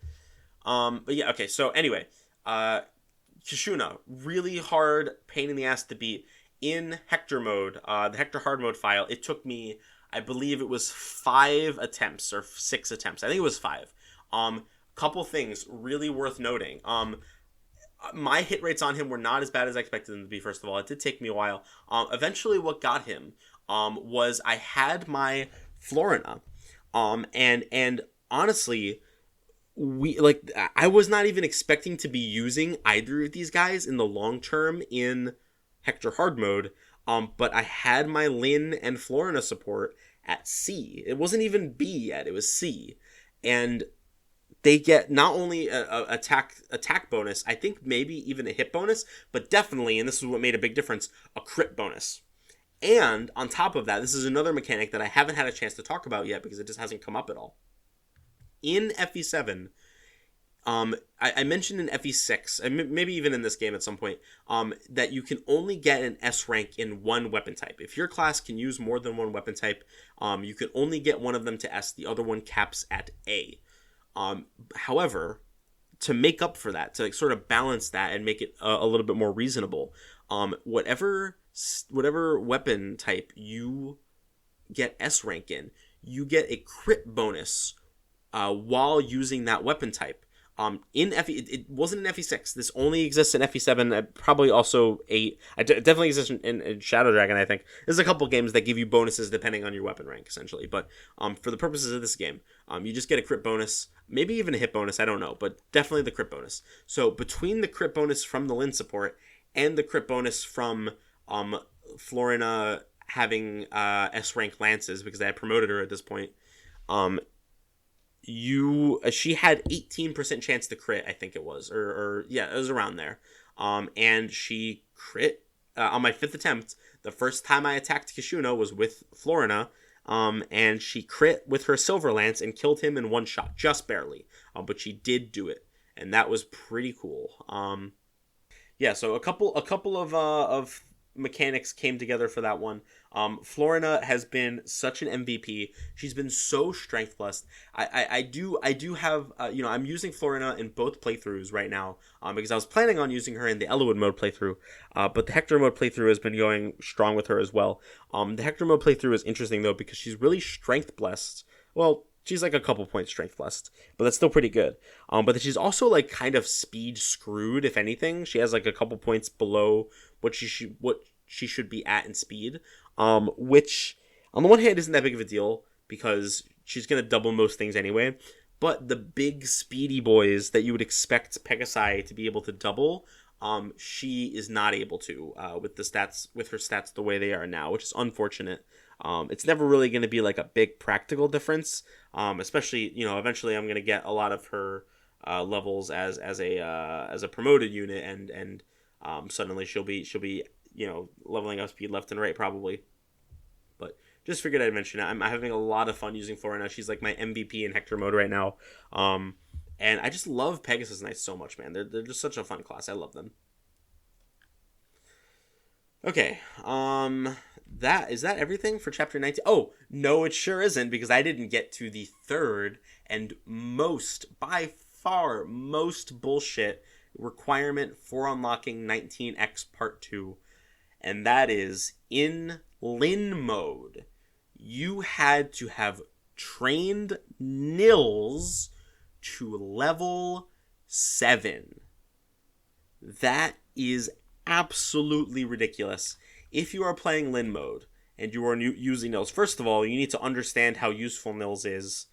But yeah, okay, so anyway, Kishuna, really hard, pain in the ass to beat. In Hector mode, the Hector hard mode file, it took me, I believe it was 5 attempts, or 6 attempts. I think it was 5. Couple things really worth noting. My hit rates on him were not as bad as I expected them to be, first of all. It did take me a while. Eventually what got him, was I had my Florina, and honestly, I was not even expecting to be using either of these guys in the long term in Hector hard mode, but I had my Lyn and Florina support at C. It wasn't even B yet, it was C, and they get not only a attack bonus, I think maybe even a hit bonus, but definitely, and this is what made a big difference, a crit bonus. And on top of that, this is another mechanic that I haven't had a chance to talk about yet because it just hasn't come up at all. In FE7, I mentioned in FE6, and maybe even in this game at some point, that you can only get an S rank in one weapon type. If your class can use more than one weapon type, you can only get one of them to S. The other one caps at A. However, to make up for that, to like sort of balance that and make it a little bit more reasonable, whatever weapon type you get S rank in, you get a crit bonus while using that weapon type. In FE, it wasn't in FE6. This only exists in FE7. Probably also 8. It definitely exists in Shadow Dragon. I think there's a couple games that give you bonuses depending on your weapon rank, essentially. But for the purposes of this game, you just get a crit bonus, maybe even a hit bonus. I don't know, but definitely the crit bonus. So between the crit bonus from the Lin support and the crit bonus from Florina having S rank lances because I had promoted her at this point, she had 18% chance to crit, I think it was, or yeah, it was around there. And she crit on my 5th attempt. The first time I attacked Kishuna was with Florina, and she crit with her Silver Lance and killed him in one shot, just barely. But she did do it, and that was pretty cool. Yeah, so a couple of mechanics came together for that one. Florina has been such an MVP. She's been so strength blessed. I do have I'm using Florina in both playthroughs right now because I was planning on using her in the Eliwood mode playthrough, but the Hector mode playthrough has been going strong with her as well. The Hector mode playthrough is interesting though because she's really strength blessed. Well, she's like a couple points strength blessed, but that's still pretty good. But she's also like kind of speed screwed. If anything, she has like a couple points below what she should be at in speed, which on the one hand isn't that big of a deal because she's going to double most things anyway, but the big speedy boys that you would expect Pegasi to be able to double, she is not able to with her stats the way they are now, which is unfortunate. It's never really going to be like a big practical difference, especially eventually I'm going to get a lot of her levels as a promoted unit, and suddenly she'll be leveling up speed left and right probably. But just figured I'd mention it. I'm having a lot of fun using Florina. She's like my MVP in Hector mode right now. And I just love Pegasus Knights so much, man. They're just such a fun class. I love them. Okay. Is that everything for chapter 19? Oh, no, it sure isn't, because I didn't get to the third and by far most bullshit requirement for unlocking 19X Part 2. And that is, in Lin mode, you had to have trained Nils to level 7. That is absolutely ridiculous. If you are playing Lin mode and you are using Nils, first of all, you need to understand how useful Nils is,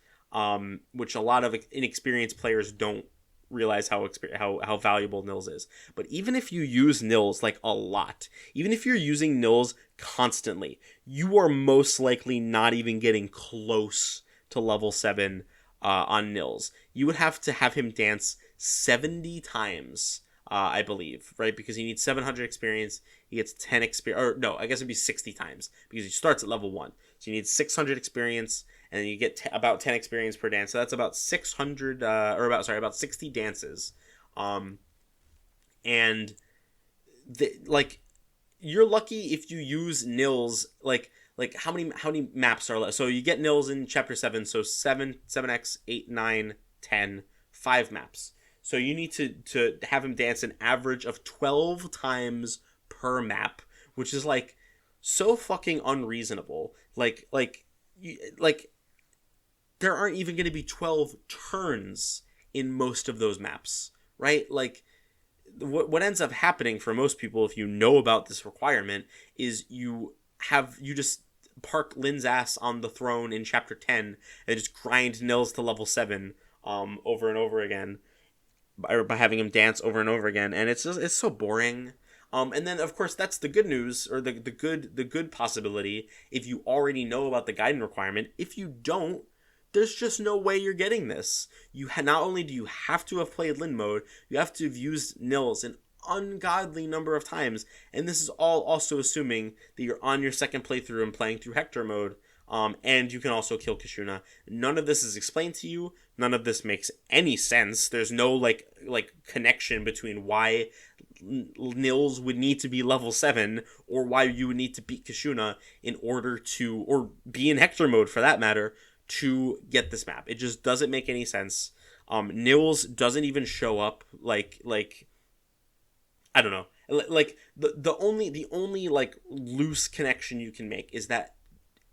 which a lot of inexperienced players don't realize how valuable Nils is. But even if you use Nils like a lot, even if you're using Nils constantly, you are most likely not even getting close to level 7 on Nils. You would have to have him dance 70 times, I believe, right? Because he needs 700 experience, he gets 10 experience, or no, I guess it'd be 60 times, because he starts at level 1. So you need 600 experience, and then you get about 10 experience per dance. So that's about 600, about 60 dances. And you're lucky if you use Nils, like how many maps are left? So you get Nils in chapter 7, so 7x, 8, 9, 10, 5 maps. So you need to have him dance an average of 12 times per map, which is like so fucking unreasonable. Like there aren't even going to be 12 turns in most of those maps, right? Like what ends up happening for most people, if you know about this requirement, is you just park Lin's ass on the throne in chapter 10 and just grind Nils to level 7 over and over again by having him dance over and over again, and it's so boring. And then of course that's the good news, or the good possibility, if you already know about the Gaiden requirement. If you don't, there's just no way you're getting this. Not only do you have to have played Lin mode, you have to have used Nils an ungodly number of times, and this is all also assuming that you're on your second playthrough and playing through Hector mode, and you can also kill Kashuna. None of this is explained to you. None of this makes any sense. There's no like connection between why Nils would need to be level 7 or why you would need to beat Kashuna in order to, or be in Hector mode for that matter, to get this map. It just doesn't make any sense. Nils doesn't even show up. Like I don't know. Like the only like loose connection you can make is that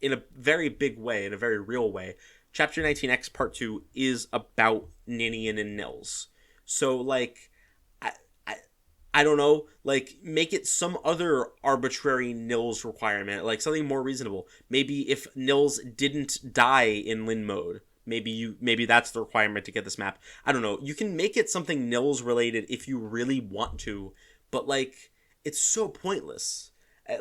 in a very big way, in a very real way, Chapter 19X Part 2 is about Ninian and Nils. So like I don't know, like, make it some other arbitrary Nils requirement, like something more reasonable. Maybe if Nils didn't die in Lin mode, maybe that's the requirement to get this map. I don't know. You can make it something Nils related if you really want to, but like, it's so pointless.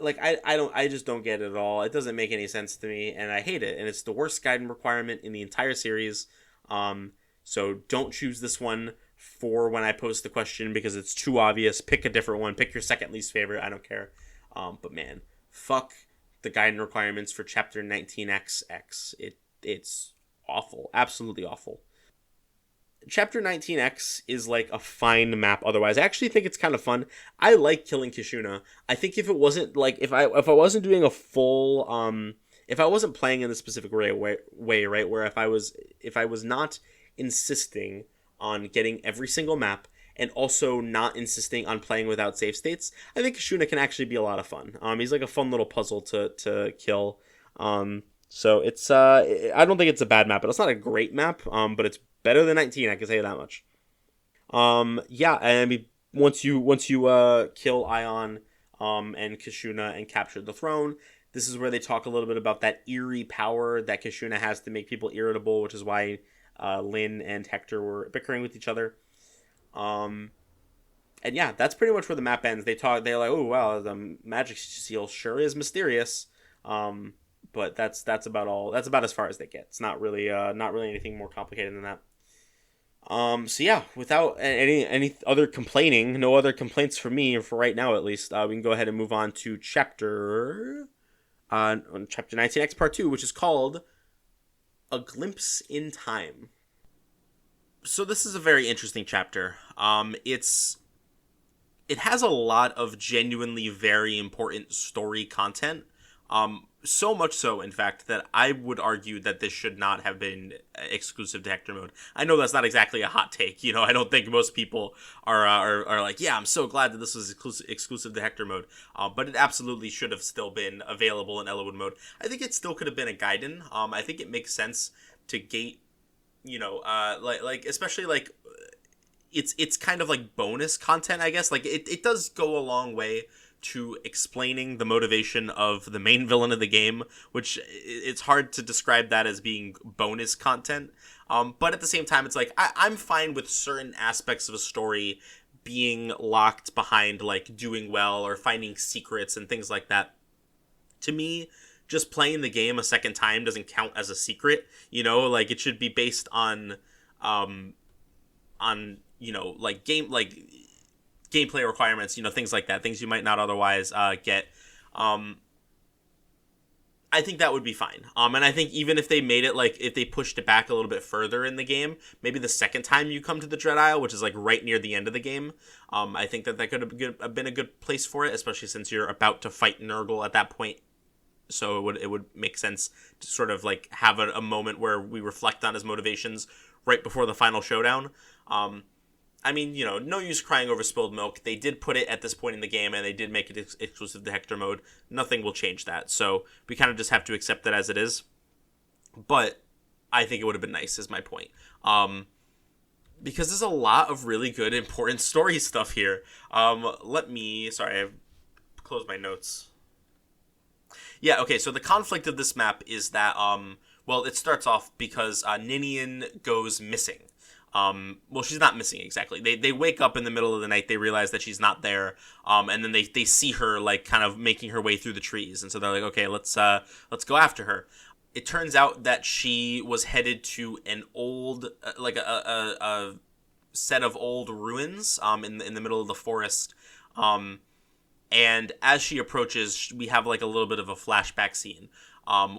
Like, I just don't get it at all. It doesn't make any sense to me, and I hate it. And it's the worst guidance requirement in the entire series. So don't choose this one for when I post the question because it's too obvious. Pick a different one. Pick your second least favorite. I don't care. But man, fuck the guidance requirements for Chapter 19XX. It's awful. Absolutely awful. Chapter 19X is like a fine map otherwise. I actually think it's kind of fun. I like killing Kashuna. I think if it wasn't like, if I wasn't doing a full, if I wasn't playing in the specific way, right, where if I was not insisting on getting every single map and also not insisting on playing without save states, I think Kashuna can actually be a lot of fun. He's like a fun little puzzle to kill. So it's I don't think it's a bad map, but it's not a great map. But it's better than 19. I can say that much. Yeah, I mean once you kill Ion and Kashuna and capture the throne, this is where they talk a little bit about that eerie power that Kashuna has to make people irritable, which is why Lin and Hector were bickering with each other. And yeah, that's pretty much where the map ends. They're like, oh wow, the magic seal sure is mysterious. But that's about all. That's about as far as they get. It's not really anything more complicated than that. So yeah, without any other complaining, no other complaints for me for right now at least, we can go ahead and move on to chapter 19X Part 2, which is called A Glimpse in Time. So this is a very interesting chapter. It has a lot of genuinely very important story content. So much so, in fact, that I would argue that this should not have been exclusive to Hector mode. I know that's not exactly a hot take. You know, I don't think most people are like, yeah, I'm so glad that this was exclusive to Hector mode. But it absolutely should have still been available in Eliwood mode. I think it still could have been a Gaiden. I think it makes sense to gate, you know, like especially like it's kind of like bonus content, I guess. Like it does go a long way to explaining the motivation of the main villain of the game, which it's hard to describe that as being bonus content. But at the same time, it's like, I'm fine with certain aspects of a story being locked behind, like, doing well or finding secrets and things like that. To me, just playing the game a second time doesn't count as a secret, you know? Like, it should be based on you know, like, gameplay requirements, you know, things like that, things you might not otherwise get. I think that would be fine. And I think even if they made it, like, if they pushed it back a little bit further in the game, maybe the second time you come to the Dread Isle, which is, like, right near the end of the game, I think that could have been a good place for it, especially since you're about to fight Nurgle at that point. So it would make sense to sort of, like, have a moment where we reflect on his motivations right before the final showdown. I mean, you know, no use crying over spilled milk. They did put it at this point in the game, and they did make it exclusive to Hector mode. Nothing will change that. So we kind of just have to accept that as it is. But I think it would have been nice, is my point. Because there's a lot of really good, important story stuff here. Sorry, I've closed my notes. Yeah, okay, so the conflict of this map is that, well, it starts off because Ninian goes missing. Well, she's not missing exactly. They wake up in the middle of the night. They realize that she's not there. And then they see her, like, kind of making her way through the trees. And so they're like, okay, let's go after her. It turns out that she was headed to an old, like a set of old ruins in the middle of the forest. And as she approaches, we have like a little bit of a flashback scene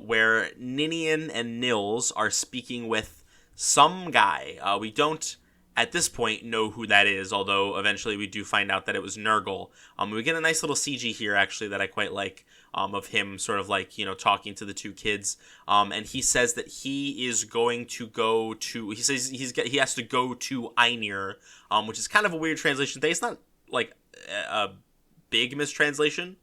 where Ninian and Nils are speaking with some guy. We don't, at this point, know who that is, although eventually we do find out that it was Nurgle. We get a nice little CG here, actually, that I quite like, of him sort of like, talking to the two kids. And he says that he is going to go to, he says he has to go to Einir, which is kind of a weird translation today. It's not like a big mistranslation,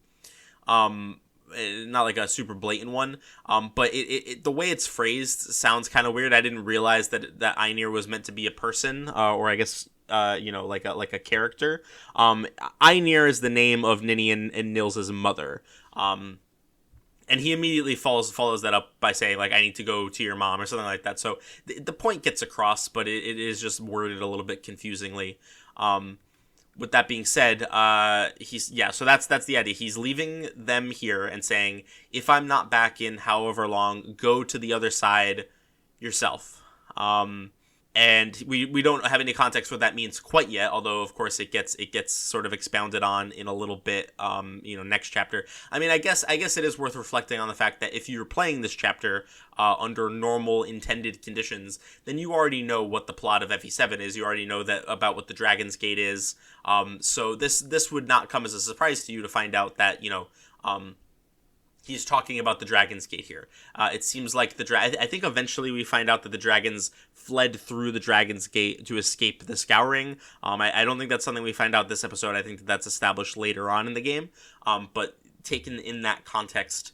not like a super blatant one, but it the way it's phrased sounds kind of weird. I didn't realize that Einir was meant to be a person, or I guess like a character. Einir is the name of Ninian and Nils' mother, and he immediately follows that up by saying, like, I need to go to your mom or something like that. So the point gets across, but it is just worded a little bit confusingly. With that being said, so that's the idea. He's leaving them here and saying, if I'm not back in however long, go to the other side yourself. And we don't have any context what that means quite yet, although of course it gets sort of expounded on in a little bit, next chapter. I mean, I guess it is worth reflecting on the fact that if you're playing this chapter under normal intended conditions, then you already know what the plot of FE7 is. You already know that about what the Dragon's Gate is. So this would not come as a surprise to you to find out that he's talking about the Dragon's Gate here. It seems like I think eventually we find out that the dragons fled through the Dragon's Gate to escape the Scouring. I don't think that's something we find out this episode. I think that's established later on in the game. But taken in that context,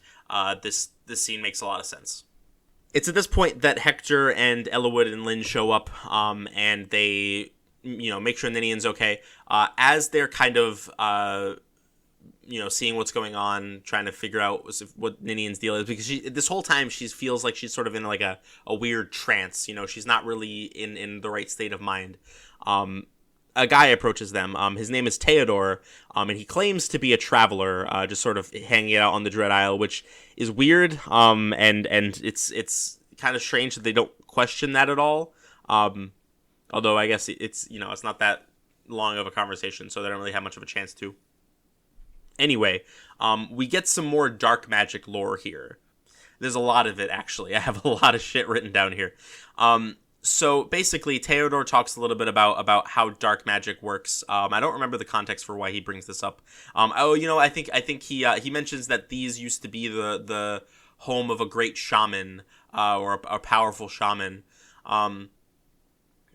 this scene makes a lot of sense. It's at this point that Hector and Eliwood and Lynn show up, and they make sure Ninian's okay. As they're kind of seeing what's going on, trying to figure out what Ninian's deal is, because this whole time she feels like she's sort of in like a weird trance. She's not really in the right state of mind. A guy approaches them. His name is Theodore, and he claims to be a traveler, just sort of hanging out on the Dread Isle, which is weird. And it's kind of strange that they don't question that at all. Although I guess it's not that long of a conversation, so they don't really have much of a chance to. Anyway, we get some more dark magic lore here. There's a lot of it, actually. I have a lot of shit written down here. So basically, Theodore talks a little bit about how dark magic works. I don't remember the context for why he brings this up. I think he mentions that these used to be the home of a great shaman, or a powerful shaman. And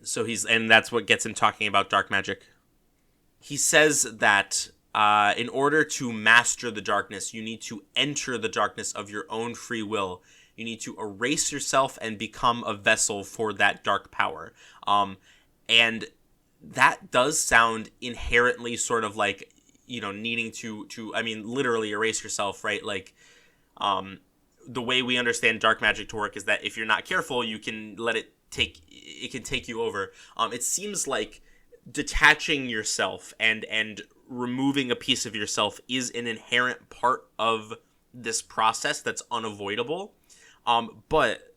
that's what gets him talking about dark magic. He says that in order to master the darkness, you need to enter the darkness of your own free will. You need to erase yourself and become a vessel for that dark power. And that does sound inherently sort of like, needing to literally erase yourself, right? Like, the way we understand dark magic to work is that if you're not careful, you can it can take you over. It seems like detaching yourself and removing a piece of yourself is an inherent part of this process that's unavoidable. But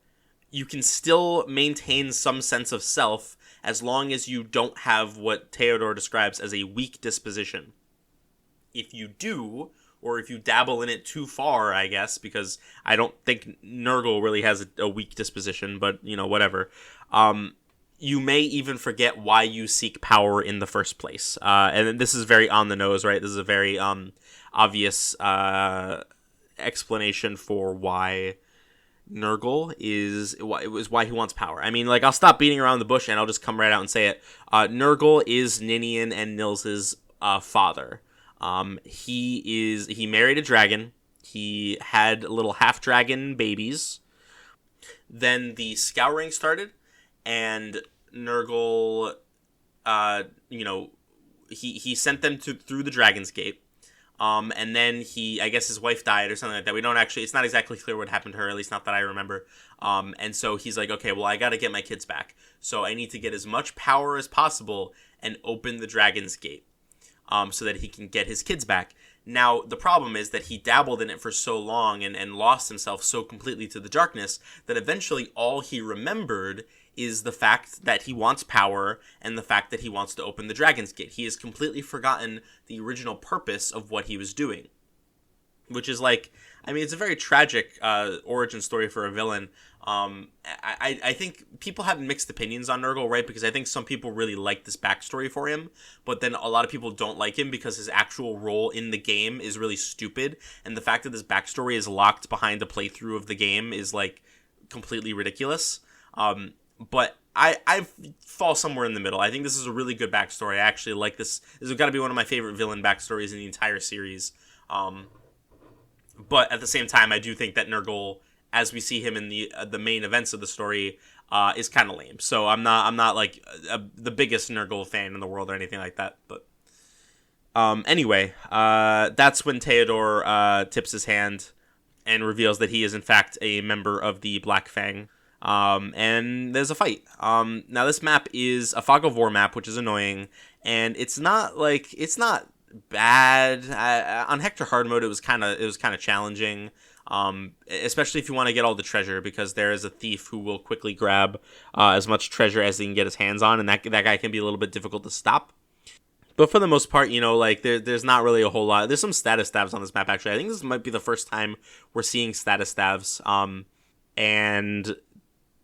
you can still maintain some sense of self as long as you don't have what Theodore describes as a weak disposition. If you do, or if you dabble in it too far, I guess, because I don't think Nurgle really has a weak disposition, but, whatever. You may even forget why you seek power in the first place. And this is very on the nose, right? This is a very obvious explanation for why Nurgle is why he wants power. I mean, like, I'll stop beating around the bush and I'll just come right out and say it. Nurgle is Ninian and Nils' father. He married a dragon. He had little half-dragon babies. Then the Scouring started, and Nurgle, he sent them through the Dragon's Gate. And then I guess his wife died or something like that. It's not exactly clear what happened to her, at least not that I remember. And so he's like, okay, well, I got to get my kids back. So I need to get as much power as possible and open the Dragon's Gate, so that he can get his kids back. Now, the problem is that he dabbled in it for so long and lost himself so completely to the darkness that eventually all he remembered is the fact that he wants power and the fact that he wants to open the Dragon's Gate. He has completely forgotten the original purpose of what he was doing. Which is like, I mean, it's a very tragic origin story for a villain. I think people have mixed opinions on Nurgle, right? Because I think some people really like this backstory for him, but then a lot of people don't like him because his actual role in the game is really stupid, and the fact that this backstory is locked behind a playthrough of the game is like completely ridiculous. But I fall somewhere in the middle. I think this is a really good backstory. I actually like this. This has got to be one of my favorite villain backstories in the entire series. But at the same time, I do think that Nurgle, as we see him in the main events of the story, is kind of lame. So I'm not like the biggest Nurgle fan in the world or anything like that. But anyway, that's when Theodore tips his hand and reveals that he is in fact a member of the Black Fang. And there's a fight. Now this map is a Fog of War map, which is annoying, and it's not bad. On Hector hard mode, it was kind of challenging, especially if you want to get all the treasure, because there is a thief who will quickly grab as much treasure as he can get his hands on, and that guy can be a little bit difficult to stop. But for the most part, like there's not really a whole lot. There's some status stabs on this map, actually. I think this might be the first time we're seeing status stabs, and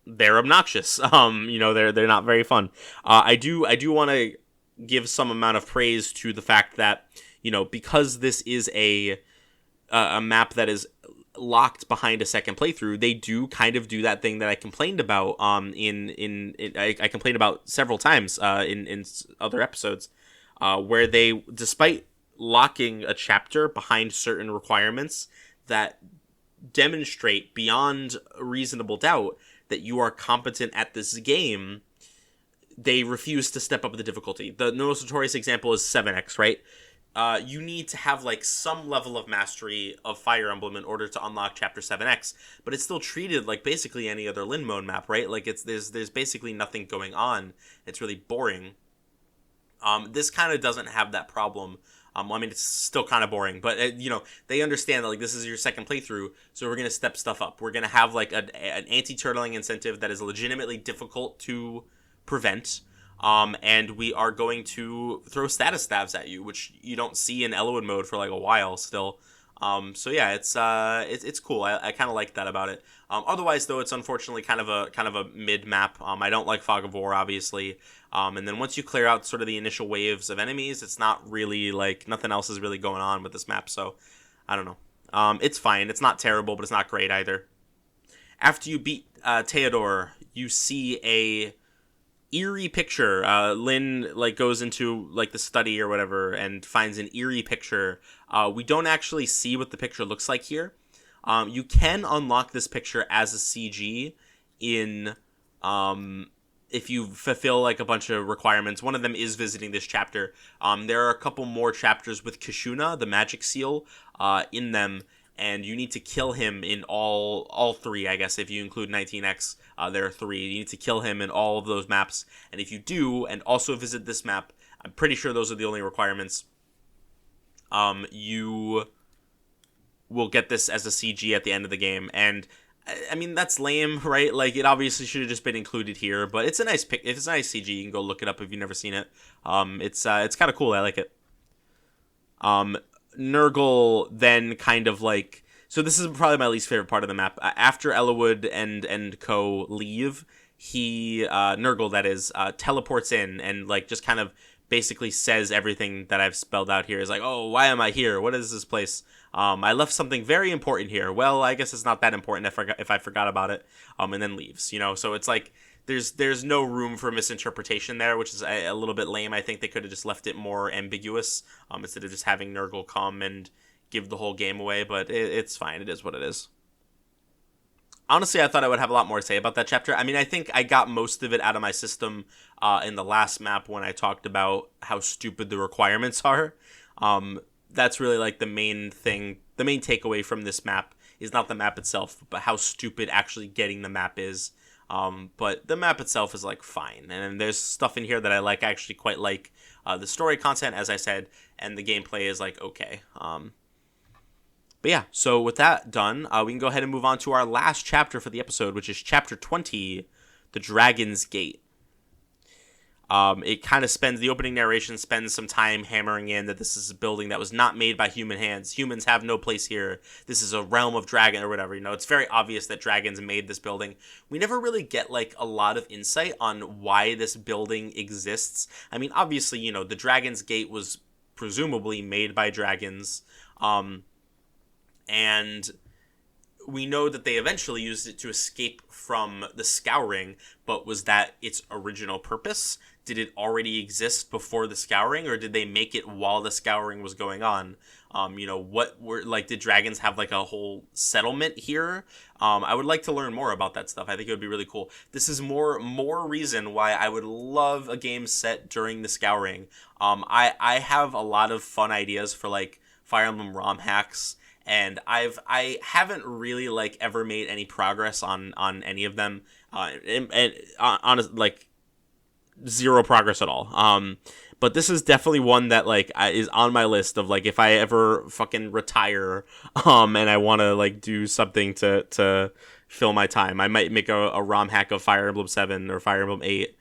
they're obnoxious. They're not very fun. I do want to give some amount of praise to the fact that, because this is a map that is locked behind a second playthrough, they do kind of do that thing that I complained about I complained about several times in other episodes, where they, despite locking a chapter behind certain requirements that demonstrate beyond reasonable doubt that you are competent at this game, they refuse to step up the difficulty. The most notorious example is 7X, right? You need to have like some level of mastery of Fire Emblem in order to unlock Chapter 7X, but it's still treated like basically any other Linmode map, right? Like there's basically nothing going on. It's really boring. This kind of doesn't have that problem. It's still kind of boring, but they understand that like this is your second playthrough, so we're gonna step stuff up. We're gonna have like an anti-turtling incentive that is legitimately difficult to prevent, and we are going to throw status stabs at you, which you don't see in Eliwood mode for like a while still. So yeah, it's cool. I kind of like that about it. Otherwise, though, it's unfortunately kind of a mid map. I don't like Fog of War, obviously. And then once you clear out sort of the initial waves of enemies, it's not really like nothing else is really going on with this map. So I don't know. It's fine. It's not terrible, but it's not great either. After you beat Theodore, you see a eerie picture. Lynn like goes into like the study or whatever and finds an eerie picture. We don't actually see what the picture looks like here. You can unlock this picture as a CG in if you fulfill like a bunch of requirements. One of them is visiting this chapter. There are a couple more chapters with Kashuna, the magic seal, in them, and you need to kill him in all three, I guess, if you include 19X. There are three. You need to kill him in all of those maps, and if you do, and also visit this map, I'm pretty sure those are the only requirements, you will get this as a CG at the end of the game. And I mean, that's lame, right? Like, it obviously should have just been included here, but it's a nice pick. If it's a nice CG, you can go look it up if you've never seen it. It's kind of cool. I like it. Nurgle then kind of like, so this is probably my least favorite part of the map. After Eliwood and co leave, Nurgle, that is, teleports in and like just kind of basically says everything that I've spelled out here. Is like, oh, why am I here? What is this place? I left something very important here. Well, I guess it's not that important if I forgot about it. And then leaves, so it's like there's no room for misinterpretation there, which is a little bit lame. I think they could have just left it more ambiguous, instead of just having Nurgle come and give the whole game away, but it's fine. It is what it is. Honestly, I thought I would have a lot more to say about that chapter. I mean, I think I got most of it out of my system in the last map when I talked about how stupid the requirements are. That's really like the main thing. The main takeaway from this map is not the map itself, but how stupid actually getting the map is. But the map itself is like fine. And there's stuff in here that I like. I actually quite like the story content, as I said, and the gameplay is like okay. But yeah, so with that done, we can go ahead and move on to our last chapter for the episode, which is Chapter 20, the Dragon's Gate. It kind of the opening narration spends some time hammering in that this is a building that was not made by human hands. Humans have no place here. This is a realm of dragon or whatever. It's very obvious that dragons made this building. We never really get like a lot of insight on why this building exists. I mean, obviously, the Dragon's Gate was presumably made by dragons. And we know that they eventually used it to escape from the Scouring, but was that its original purpose? Did it already exist before the Scouring, or did they make it while the Scouring was going on? Did dragons have like a whole settlement here? I would like to learn more about that stuff. I think it would be really cool. This is more reason why I would love a game set during the Scouring. I have a lot of fun ideas for like Fire Emblem ROM hacks, and I haven't really like ever made any progress on any of them, and honest, like zero progress at all. But this is definitely one that like is on my list of like if I ever fucking retire, and I want to like do something to fill my time, I might make a ROM hack of Fire Emblem 7 or Fire Emblem 8,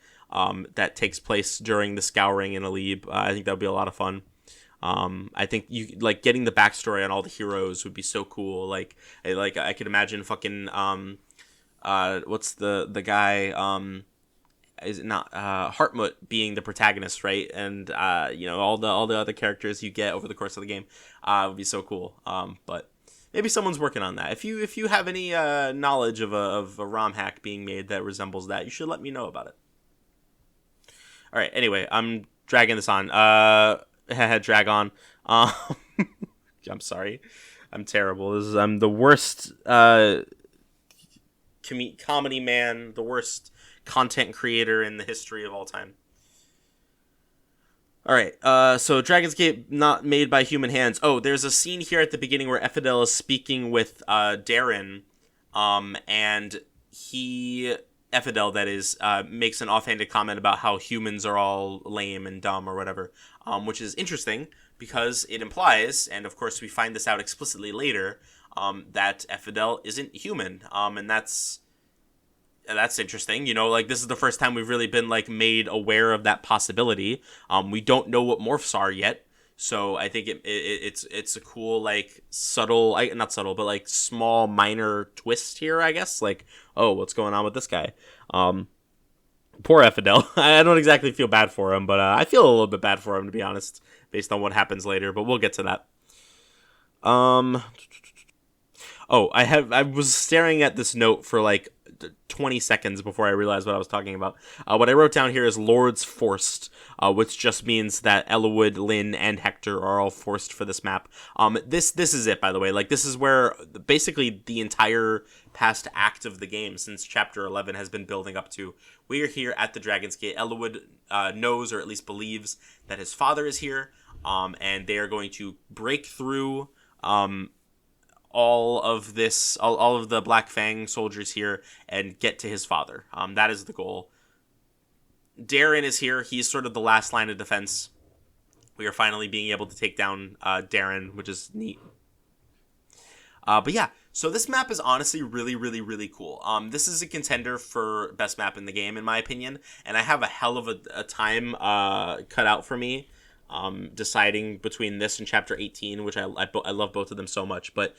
that takes place during the Scouring in Eleb. I think that would be a lot of fun. I think you like getting the backstory on all the heroes would be so cool. Like I could imagine fucking what's the guy, is it not Hartmut being the protagonist, right? And all the other characters you get over the course of the game would be so cool. But maybe someone's working on that. If you have any knowledge of a ROM hack being made that resembles that, you should let me know about it. All right. Anyway, I'm dragging this on. Drag on. I'm sorry. I'm terrible. I'm the worst comedy man, the worst content creator in the history of all time. All right. So Dragon's Gate not made by human hands. Oh, there's a scene here at the beginning where Ephidel is speaking with Darren, and Ephidel, that is, makes an offhanded comment about how humans are all lame and dumb or whatever, which is interesting because it implies, and of course we find this out explicitly later, that Ephidel isn't human, and that's interesting. Like this is the first time we've really been like made aware of that possibility. We don't know what morphs are yet. So I think it's a cool, like, subtle, not subtle, but, like, small, minor twist here, I guess. Like, oh, what's going on with this guy? Poor Ephidel. I don't exactly feel bad for him, but I feel a little bit bad for him, to be honest, based on what happens later, but we'll get to that. I was staring at this note for, like, 20 seconds before I realized what I was talking about. What I wrote down here is Lords Forced, which just means that Eliwood, Lyn, and Hector are all forced for this map. This is it, by the way. Like, this is where basically the entire past act of the game since Chapter 11 has been building up to. We are here at the Dragon's Gate. Eliwood knows, or at least believes, that his father is here, and they are going to break through all of the Black Fang soldiers here and get to his father. That is the goal. Darren is here. He's sort of the last line of defense. We are finally being able to take down Darren, which is neat. But yeah, so this map is honestly really, really, really cool. This is a contender for best map in the game, in my opinion, and I have a hell of a time cut out for me deciding between this and Chapter 18, which I love both of them so much. But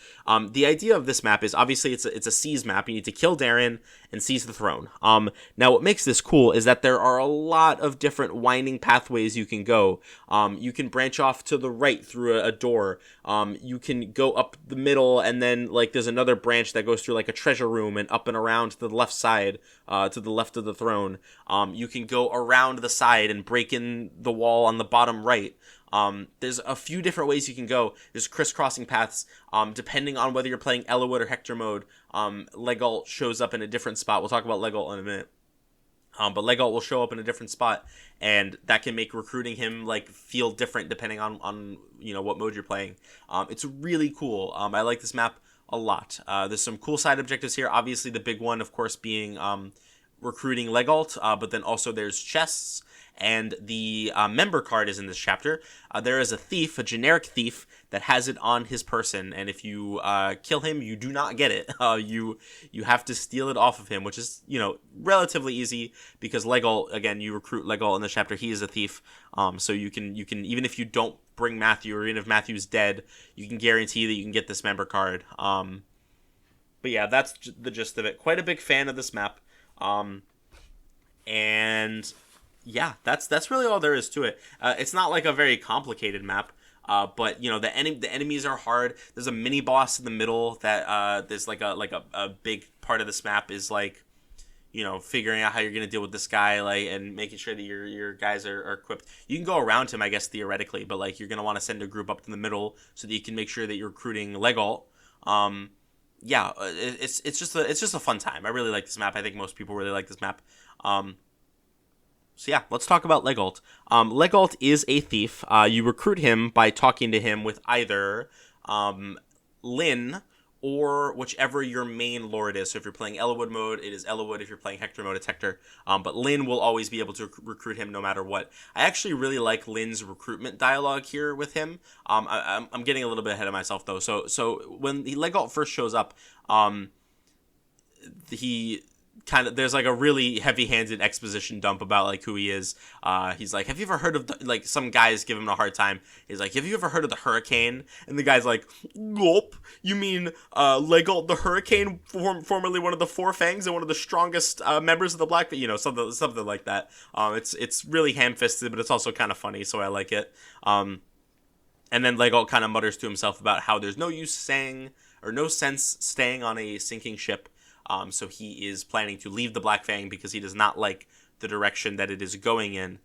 the idea of this map is obviously it's a seize map. You need to kill Darren and seize the throne. Now what makes this cool is that there are a lot of different winding pathways you can go. You can branch off to the right through a door. You can go up the middle, and then like there's another branch that goes through like a treasure room and up and around to the left side, to the left of the throne. You can go around the side and break in the wall on the bottom right. There's a few different ways you can go. There's crisscrossing paths. Depending on whether you're playing Eliwood or Hector mode, Legault shows up in a different spot. We'll talk about Legault in a minute. But Legault will show up in a different spot, and that can make recruiting him like feel different depending on what mode you're playing. It's really cool. I like this map a lot. There's some cool side objectives here. Obviously, the big one, of course, being recruiting Legalt, but then also there's chests, and the member card is in this chapter. There is a thief, a generic thief, that has it on his person, and if you kill him, you do not get it. You have to steal it off of him, which is, relatively easy, because Legalt, again, you recruit Legalt in this chapter. He is a thief, so you can even if you don't bring Matthew, or even if Matthew's dead, you can guarantee that you can get this member card. But yeah, that's the gist of it. Quite a big fan of this map. And yeah, that's really all there is to it. It's not like a very complicated map. But the enemies are hard. There's a mini boss in the middle that there's like a big part of this map is like, figuring out how you're gonna deal with this guy, and making sure that your guys are equipped. You can go around him, I guess, theoretically, but you're gonna want to send a group up to the middle so that you can make sure that you're recruiting Legalt. Yeah, it's just a fun time. I really like this map. I think most people really like this map. So yeah, let's talk about Legalt. Legalt is a thief. You recruit him by talking to him with either Lyn or whichever your main lord is. So if you're playing Eliwood mode, it is Eliwood. If you're playing Hector mode, it's Hector. But Lyn will always be able to recruit him no matter what. I actually really like Lyn's recruitment dialogue here with him. I'm getting a little bit ahead of myself though. So when Legalt first shows up, he there's a really heavy-handed exposition dump about who he is. He's like, have you ever heard of some guys give him a hard time. He's like, have you ever heard of the Hurricane? And the guy's like, gulp, you mean Legalt the Hurricane, formerly one of the Four Fangs and one of the strongest members of the Black, something like that. It's really ham-fisted, but it's also kind of funny, so I like it. And then Legalt kind of mutters to himself about how there's no sense staying on a sinking ship. So he is planning to leave the Black Fang because he does not like the direction that it is going in.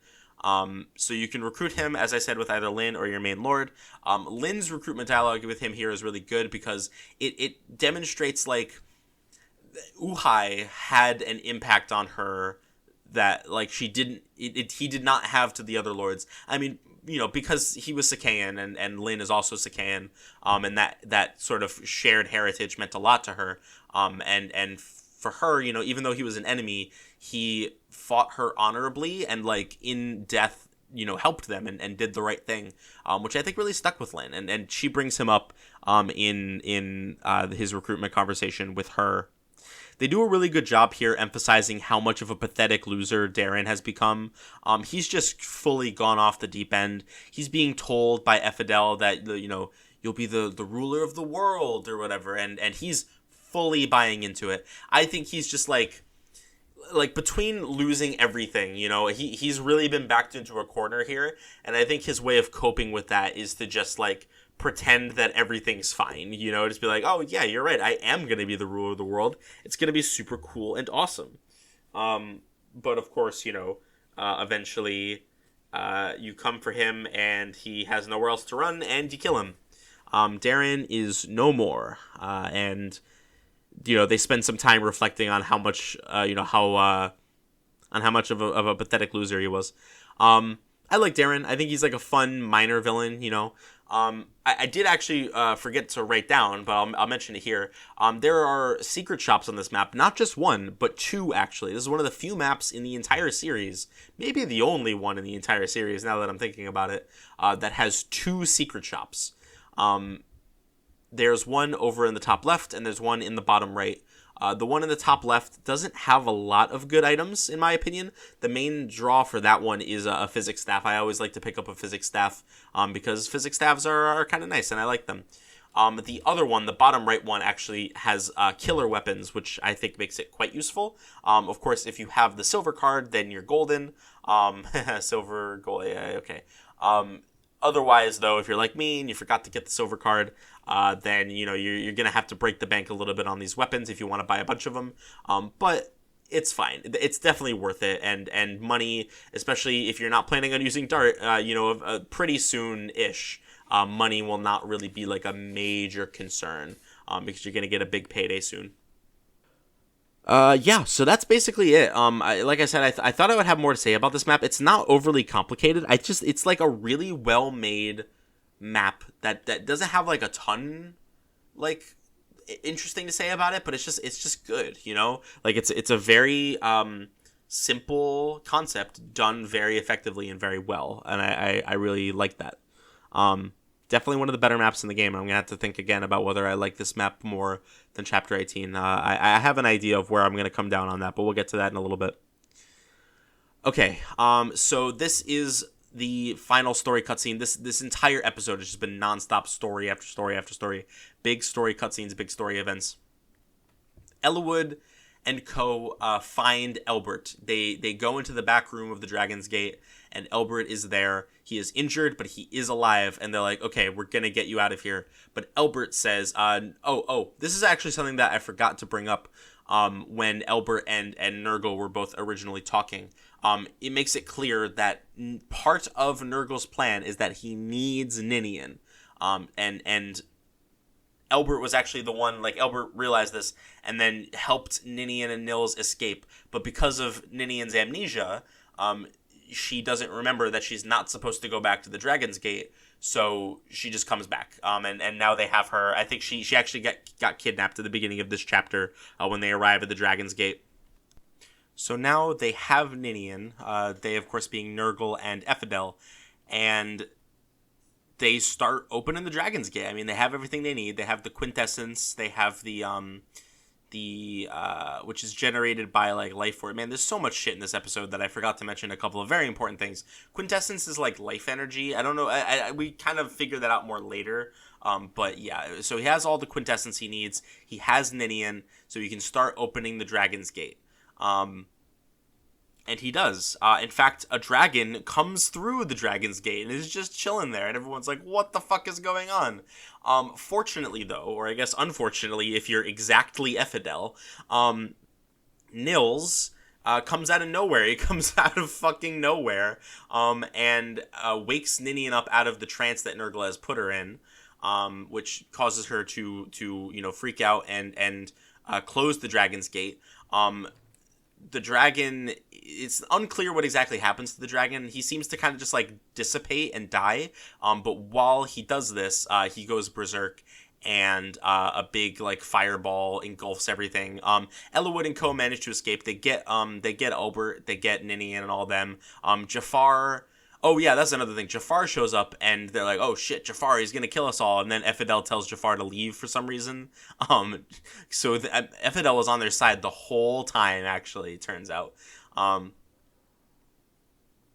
So you can recruit him, as I said, with either Lyn or your main lord. Lyn's recruitment dialogue with him here is really good because it demonstrates Uhai had an impact on her that he did not have to the other lords. I mean, because he was Sakaean and Lyn is also Sakaean, and that sort of shared heritage meant a lot to her. And for her, even though he was an enemy, he fought her honorably and in death, helped them and did the right thing, which I think really stuck with Lyn. And she brings him up in his recruitment conversation with her. They do a really good job here emphasizing how much of a pathetic loser Darren has become. He's just fully gone off the deep end. He's being told by Ephidel that, you'll be the ruler of the world or whatever, and he's fully buying into it. I think he's just between losing everything, he's really been backed into a corner here, and I think his way of coping with that is to just pretend that everything's fine, just be like, oh yeah, you're right, I am going to be the ruler of the world. It's going to be super cool and awesome. But of course, eventually you come for him and he has nowhere else to run and you kill him. Darren is no more. And they spend some time reflecting on how much, on how much of a pathetic loser he was. I like Darren. I think he's a fun minor villain, I did actually forget to write down, but I'll mention it here. There are secret shops on this map, not just one, but two, actually. This is one of the few maps in the entire series, maybe the only one in the entire series, now that I'm thinking about it, that has two secret shops. There's one over in the top left, and there's one in the bottom right. The one in the top left doesn't have a lot of good items, in my opinion. The main draw for that one is a physics staff. I always like to pick up a physics staff because physics staffs are kind of nice, and I like them. The other one, the bottom right one, actually has killer weapons, which I think makes it quite useful. Of course, if you have the silver card, then you're golden. Silver, gold, yeah, okay. Otherwise, though, if you're like me and you forgot to get the silver card, then you're gonna have to break the bank a little bit on these weapons if you want to buy a bunch of them. But it's fine. It's definitely worth it, and money, especially if you're not planning on using Dart, pretty soon-ish, money will not really be a major concern because you're gonna get a big payday soon. Yeah, so that's basically it. Like I said, I thought I would have more to say about this map. It's not overly complicated. It's a really well-made map that doesn't have a ton, interesting to say about it, but it's just good, you know? Like, it's a very simple concept done very effectively and very well, and I really like that. Definitely one of the better maps in the game. I'm gonna have to think again about whether I like this map more than Chapter 18. I have an idea of where I'm gonna come down on that, but we'll get to that in a little bit. Okay, so this is the final story cutscene. This entire episode has just been nonstop story after story after story. Big story cutscenes, big story events. Eliwood and co find Elbert. They go into the back room of the Dragon's Gate, and Elbert is there. He is injured, but he is alive, and they're like, okay, we're gonna get you out of here. But Elbert says, this is actually something that I forgot to bring up when Elbert and Nurgle were both originally talking. It makes it clear that part of Nurgle's plan is that he needs Ninian. And Elbert was actually the one, like, Elbert realized this and then helped Ninian and Nils escape. But because of Ninian's amnesia, she doesn't remember that she's not supposed to go back to the Dragon's Gate, so she just comes back. And now they have her. I think she actually got kidnapped at the beginning of this chapter when they arrive at the Dragon's Gate. So now they have Ninian, they of course being Nurgle and Ephidel, and they start opening the Dragon's Gate. I mean, they have everything they need. They have the quintessence. They have the which is generated by, like, life force. Man, there's so much shit in this episode that I forgot to mention a couple of very important things. Quintessence is like life energy. I don't know. We kind of figured that out more later. But yeah, so he has all the quintessence he needs. He has Ninian, so he can start opening the Dragon's Gate. And he does. In fact, a dragon comes through the Dragon's Gate and is just chilling there. And everyone's like, what the fuck is going on? Fortunately, though, or I guess unfortunately, if you're exactly Ephidel, Nils comes out of nowhere. He comes out of fucking nowhere and wakes Ninian up out of the trance that Nurgle has put her in, which causes her to freak out and close the Dragon's Gate. The dragon, it's unclear what exactly happens to the dragon. He seems to kind of just, like, dissipate and die. But while he does this, he goes berserk, and a big, like, fireball engulfs everything. Eliwood and co manage to escape. They get Elbert, they get Ninian and all them. Jafar. Oh, yeah, that's another thing. Jafar shows up, and they're like, oh, shit, Jafar, he's gonna kill us all. And then Ephidel tells Jafar to leave for some reason. So Ephidel was on their side the whole time, actually, it turns out.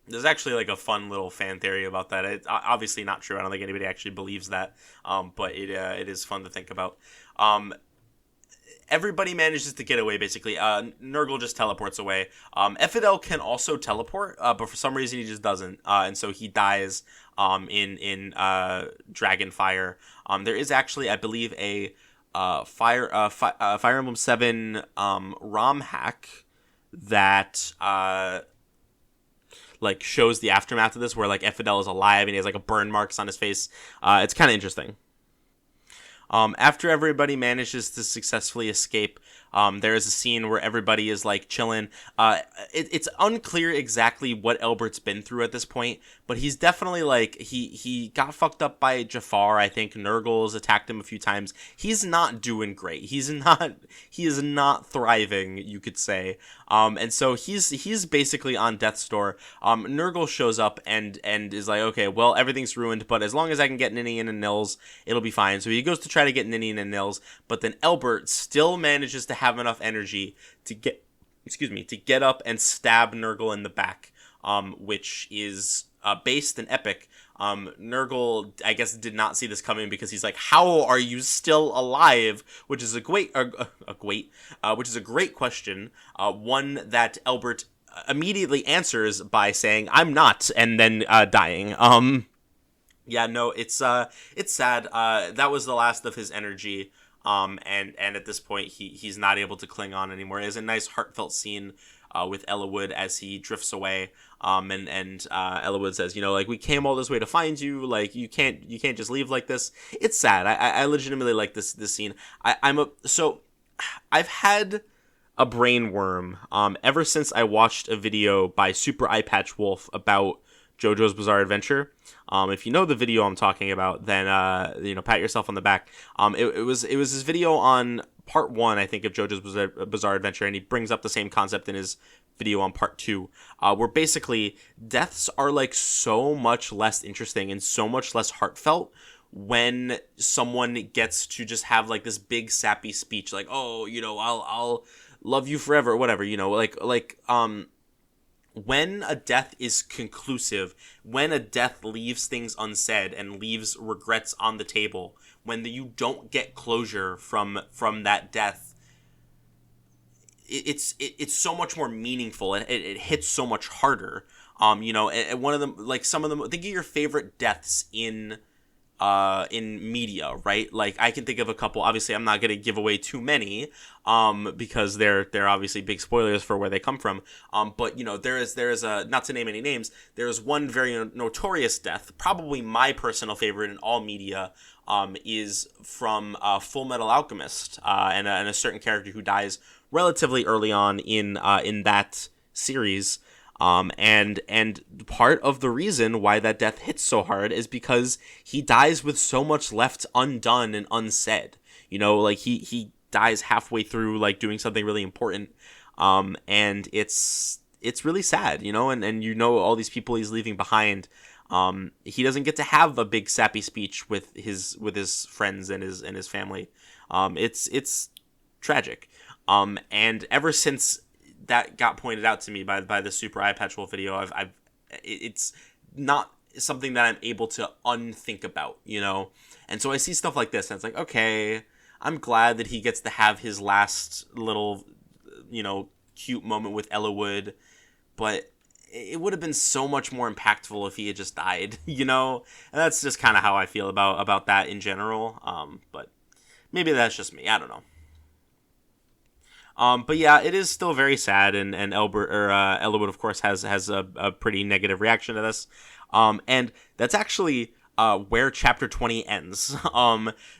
There's actually, like, a fun little fan theory about that. It's obviously not true. I don't think anybody actually believes that. But it is fun to think about. Everybody manages to get away, basically. Nurgle just teleports away. Ephidel can also teleport, but for some reason he just doesn't. And so he dies in Dragonfire. There is actually, I believe, a Fire Emblem 7 ROM hack that like shows the aftermath of this, where, like, Ephidel is alive and he has, like, a burn marks on his face. It's kind of interesting. After everybody manages to successfully escape, there is a scene where everybody is, like, chilling. It's unclear exactly what Elbert's been through at this point, but he's definitely, like, he got fucked up by Jafar. I think Nurgle's attacked him a few times. He's not doing great. He is not thriving, you could say. And so he's basically on death's door. Nurgle shows up and is like, okay, well, everything's ruined, but as long as I can get Ninian and Nils, it'll be fine. So he goes to try to get Ninian and Nils, but then Elbert still manages to have enough energy to get up and stab Nurgle in the back, which is based and epic. Nurgle, I guess, did not see this coming because he's like, "How are you still alive?" Which is a great question. One that Elbert immediately answers by saying, "I'm not," and then dying. Yeah, no, it's sad. That was the last of his energy. And at this point, he's not able to cling on anymore. It is a nice heartfelt scene with Eliwood as he drifts away. And Eliwood says, like, we came all this way to find you. Like, you can't just leave like this. It's sad. I legitimately like this scene. I've had a brain worm ever since I watched a video by Super Eye Patch Wolf about JoJo's Bizarre Adventure. If you know the video I'm talking about, then pat yourself on the back. It was his video on part 1, I think, of JoJo's Bizarre Adventure, and he brings up the same concept in his video on part 2, where basically deaths are like so much less interesting and so much less heartfelt when someone gets to just have like this big sappy speech, like, oh, I'll love you forever, or whatever, when a death is conclusive, when a death leaves things unsaid and leaves regrets on the table, when you don't get closure from that death, it's so much more meaningful, and it hits so much harder. And one of them, like some of them, think of your favorite deaths in media, right? Like I can think of a couple. Obviously, I'm not going to give away too many, because they're obviously big spoilers for where they come from. But there is a, not to name any names, there is one very notorious death, probably my personal favorite in all media, is from Full Metal Alchemist, and a certain character who dies relatively early on in that series. And part of the reason why that death hits so hard is because he dies with so much left undone and unsaid. Like he dies halfway through, like doing something really important. And it's really sad, and all these people he's leaving behind. He doesn't get to have a big sappy speech with his friends and his family. It's tragic. And ever since that got pointed out to me by the Super Eye Patch Wolf video, it's not something that I'm able to unthink about, And so I see stuff like this, and it's like, okay, I'm glad that he gets to have his last little, cute moment with Eliwood, but it would have been so much more impactful if he had just died, And that's just kind of how I feel about that in general. But maybe that's just me. I don't know. But yeah, it is still very sad, and Elbert, or Eliwood, of course, has a pretty negative reaction to this. And that's actually where chapter 20 ends.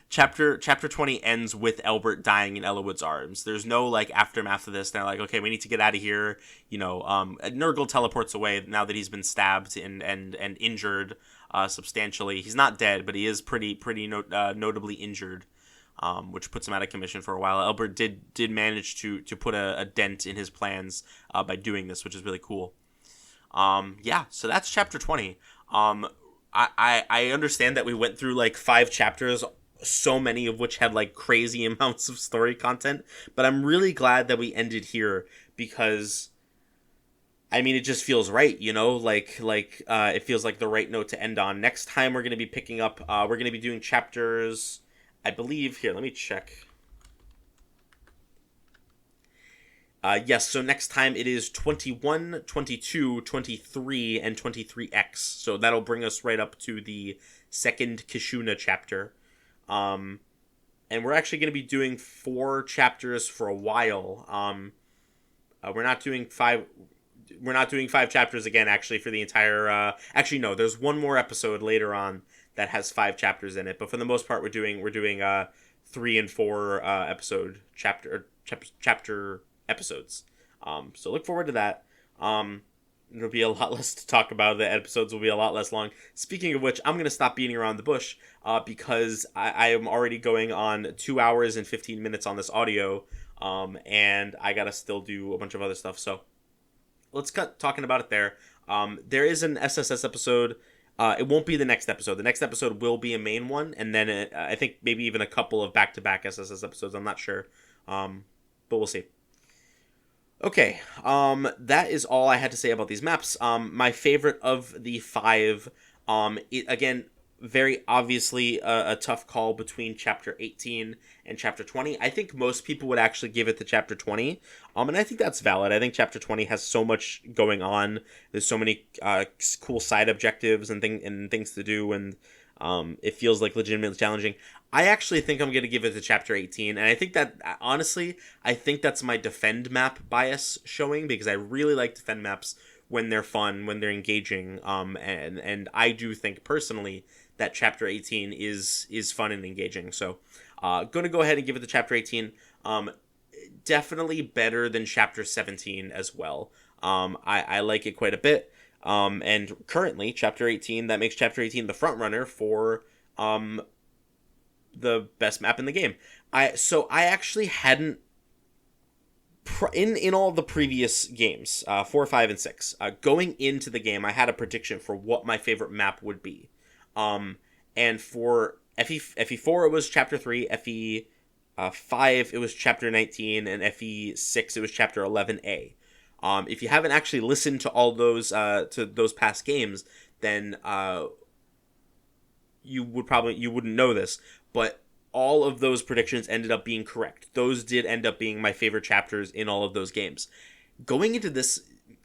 Chapter 20 ends with Elbert dying in Eliwood's arms. There's no like aftermath of this. They're like, okay, we need to get out of here. Nurgle teleports away now that he's been stabbed and injured substantially. He's not dead, but he is pretty notably injured. Which puts him out of commission for a while. Elbert did manage to put a dent in his plans by doing this, which is really cool. So that's chapter 20. I understand that we went through like 5 chapters, so many of which had like crazy amounts of story content, but I'm really glad that we ended here because, I mean, it just feels right, it feels like the right note to end on. Next time we're going to be picking up, we're going to be doing chapters, I believe, here, let me check. Yes, so next time it is 21, 22, 23, and 23X. So that'll bring us right up to the second Kishuna chapter. And we're actually going to be doing 4 chapters for a while. We're not doing 5 chapters again, actually, for the entire... actually, no, there's one more episode later on that has 5 chapters in it, but for the most part, we're doing 3 and 4 episode chapter episodes. So look forward to that. There'll be a lot less to talk about. The episodes will be a lot less long. Speaking of which, I'm going to stop beating around the bush because I am already going on 2 hours and 15 minutes on this audio, and I gotta still do a bunch of other stuff. So let's cut talking about it there. There is an SSS episode. It won't be the next episode. The next episode will be a main one, and then I think maybe even a couple of back-to-back SSS episodes. I'm not sure, but we'll see. Okay, that is all I had to say about these maps. My favorite of the 5, again, very obviously a tough call between Chapter 18 and Chapter 20. I think most people would actually give it to Chapter 20, and I think that's valid. I think Chapter 20 has so much going on. There's so many cool side objectives and things to do, and it feels like legitimately challenging. I actually think I'm going to give it to Chapter 18, and I think that, honestly, I think that's my defend map bias showing, because I really like defend maps when they're fun, when they're engaging, and I do think, personally, that Chapter 18 is fun and engaging. So, going to go ahead and give it to Chapter 18. Definitely better than Chapter 17 as well. I like it quite a bit. And currently, Chapter 18, that makes Chapter 18 the front runner for the best map in the game. I actually hadn't in all the previous games, 4, 5, and 6. Going into the game, I had a prediction for what my favorite map would be. And for FE4 it was Chapter 3, FE 5 it was Chapter 19, and FE 6 it was Chapter 11A. If you haven't actually listened to all those to those past games, then you wouldn't know this, but all of those predictions ended up being correct. Those did end up being my favorite chapters in all of those games. Going into this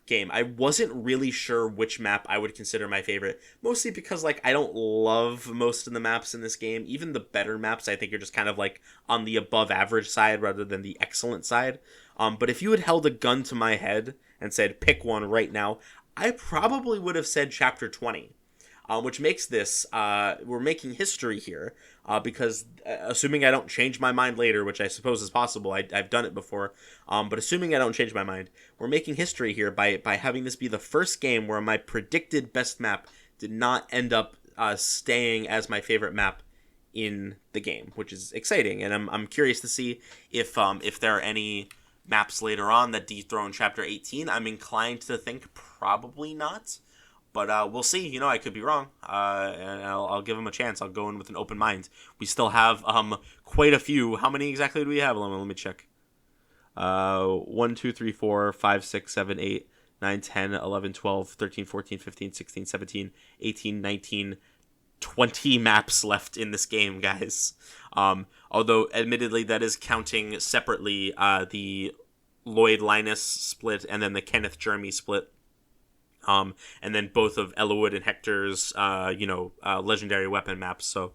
game, I wasn't really sure which map I would consider my favorite, mostly because I don't love most of the maps in this game. Even the better maps I think are just kind of on the above average side rather than the excellent side. But if you had held a gun to my head and said pick one right now, I probably would have said Chapter 20. Which makes this, we're making history here, because assuming I don't change my mind later, which I suppose is possible, I've done it before, but assuming I don't change my mind, we're making history here by having this be the first game where my predicted best map did not end up staying as my favorite map in the game, which is exciting, and I'm curious to see if there are any maps later on that dethrone Chapter 18. I'm inclined to think probably not. But we'll see. I could be wrong, and I'll give him a chance. I'll go in with an open mind. We still have quite a few. How many exactly do we have? Let me check. 1, 2, 3, 4, 5, 6, 7, 8, 9, 10, 11, 12, 13, 14, 15, 16, 17, 18, 19, 20 maps left in this game, guys. Although, admittedly, that is counting separately the Lloyd Linus split and then the Kenneth Jeremy split. And then both of Eliwood and Hector's, legendary weapon maps. So,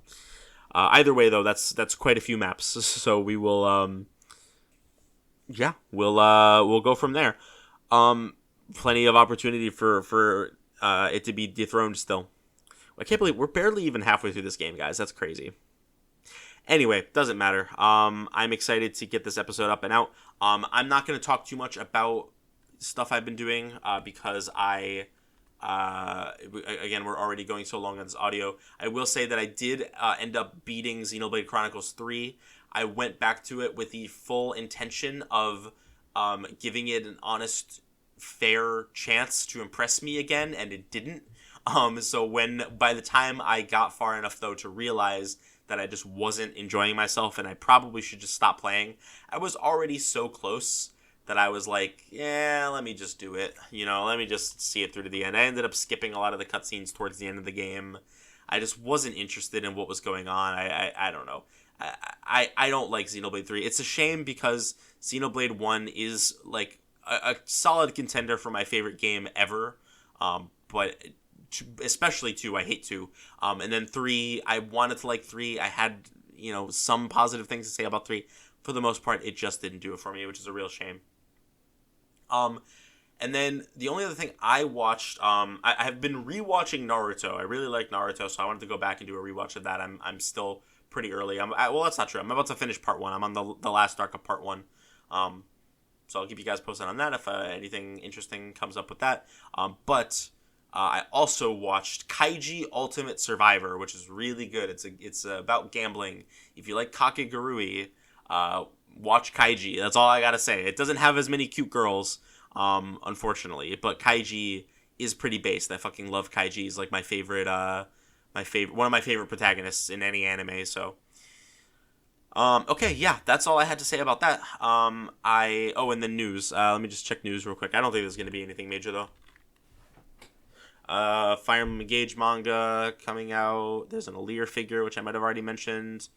either way, though, that's quite a few maps. So we will, we'll go from there. Plenty of opportunity for it to be dethroned still. I can't believe we're barely even halfway through this game, guys. That's crazy. Anyway, doesn't matter. I'm excited to get this episode up and out. I'm not going to talk too much about stuff I've been doing because again, we're already going so long on this audio. I will say that I did end up beating Xenoblade Chronicles 3. I went back to it with the full intention of giving it an honest, fair chance to impress me again, and it didn't. So by the time I got far enough though to realize that I just wasn't enjoying myself and I probably should just stop playing, I was already so close that I was like, yeah, let me just do it. Let me just see it through to the end. I ended up skipping a lot of the cutscenes towards the end of the game. I just wasn't interested in what was going on. I don't know. I don't like Xenoblade 3. It's a shame because Xenoblade 1 is a solid contender for my favorite game ever. But especially 2, I hate 2. And then 3, I wanted to like 3. I had, some positive things to say about 3. For the most part, it just didn't do it for me, which is a real shame. And then the only other thing I watched, I have been rewatching Naruto. I really like Naruto, so I wanted to go back and do a rewatch of that. I'm still pretty early. Well, that's not true. I'm about to finish part 1. I'm on the last arc of part 1. So I'll keep you guys posted on that if anything interesting comes up with that. But I also watched Kaiji Ultimate Survivor, which is really good. It's about gambling. If you like Kakegurui, watch Kaiji. That's all I gotta say. It doesn't have as many cute girls, unfortunately, but Kaiji is pretty based. I fucking love Kaiji. He's like my favorite, one of my favorite protagonists in any anime. So, okay, yeah, that's all I had to say about that. And then news. Let me just check news real quick. I don't think there's gonna be anything major though. Fire Emblem Engage manga coming out. There's an Alear figure, which I might have already mentioned.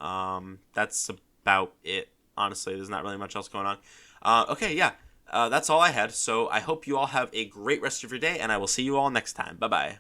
That's about it. Honestly, there's not really much else going on. Okay, yeah. That's all I had. So I hope you all have a great rest of your day, and I will see you all next time. Bye-bye.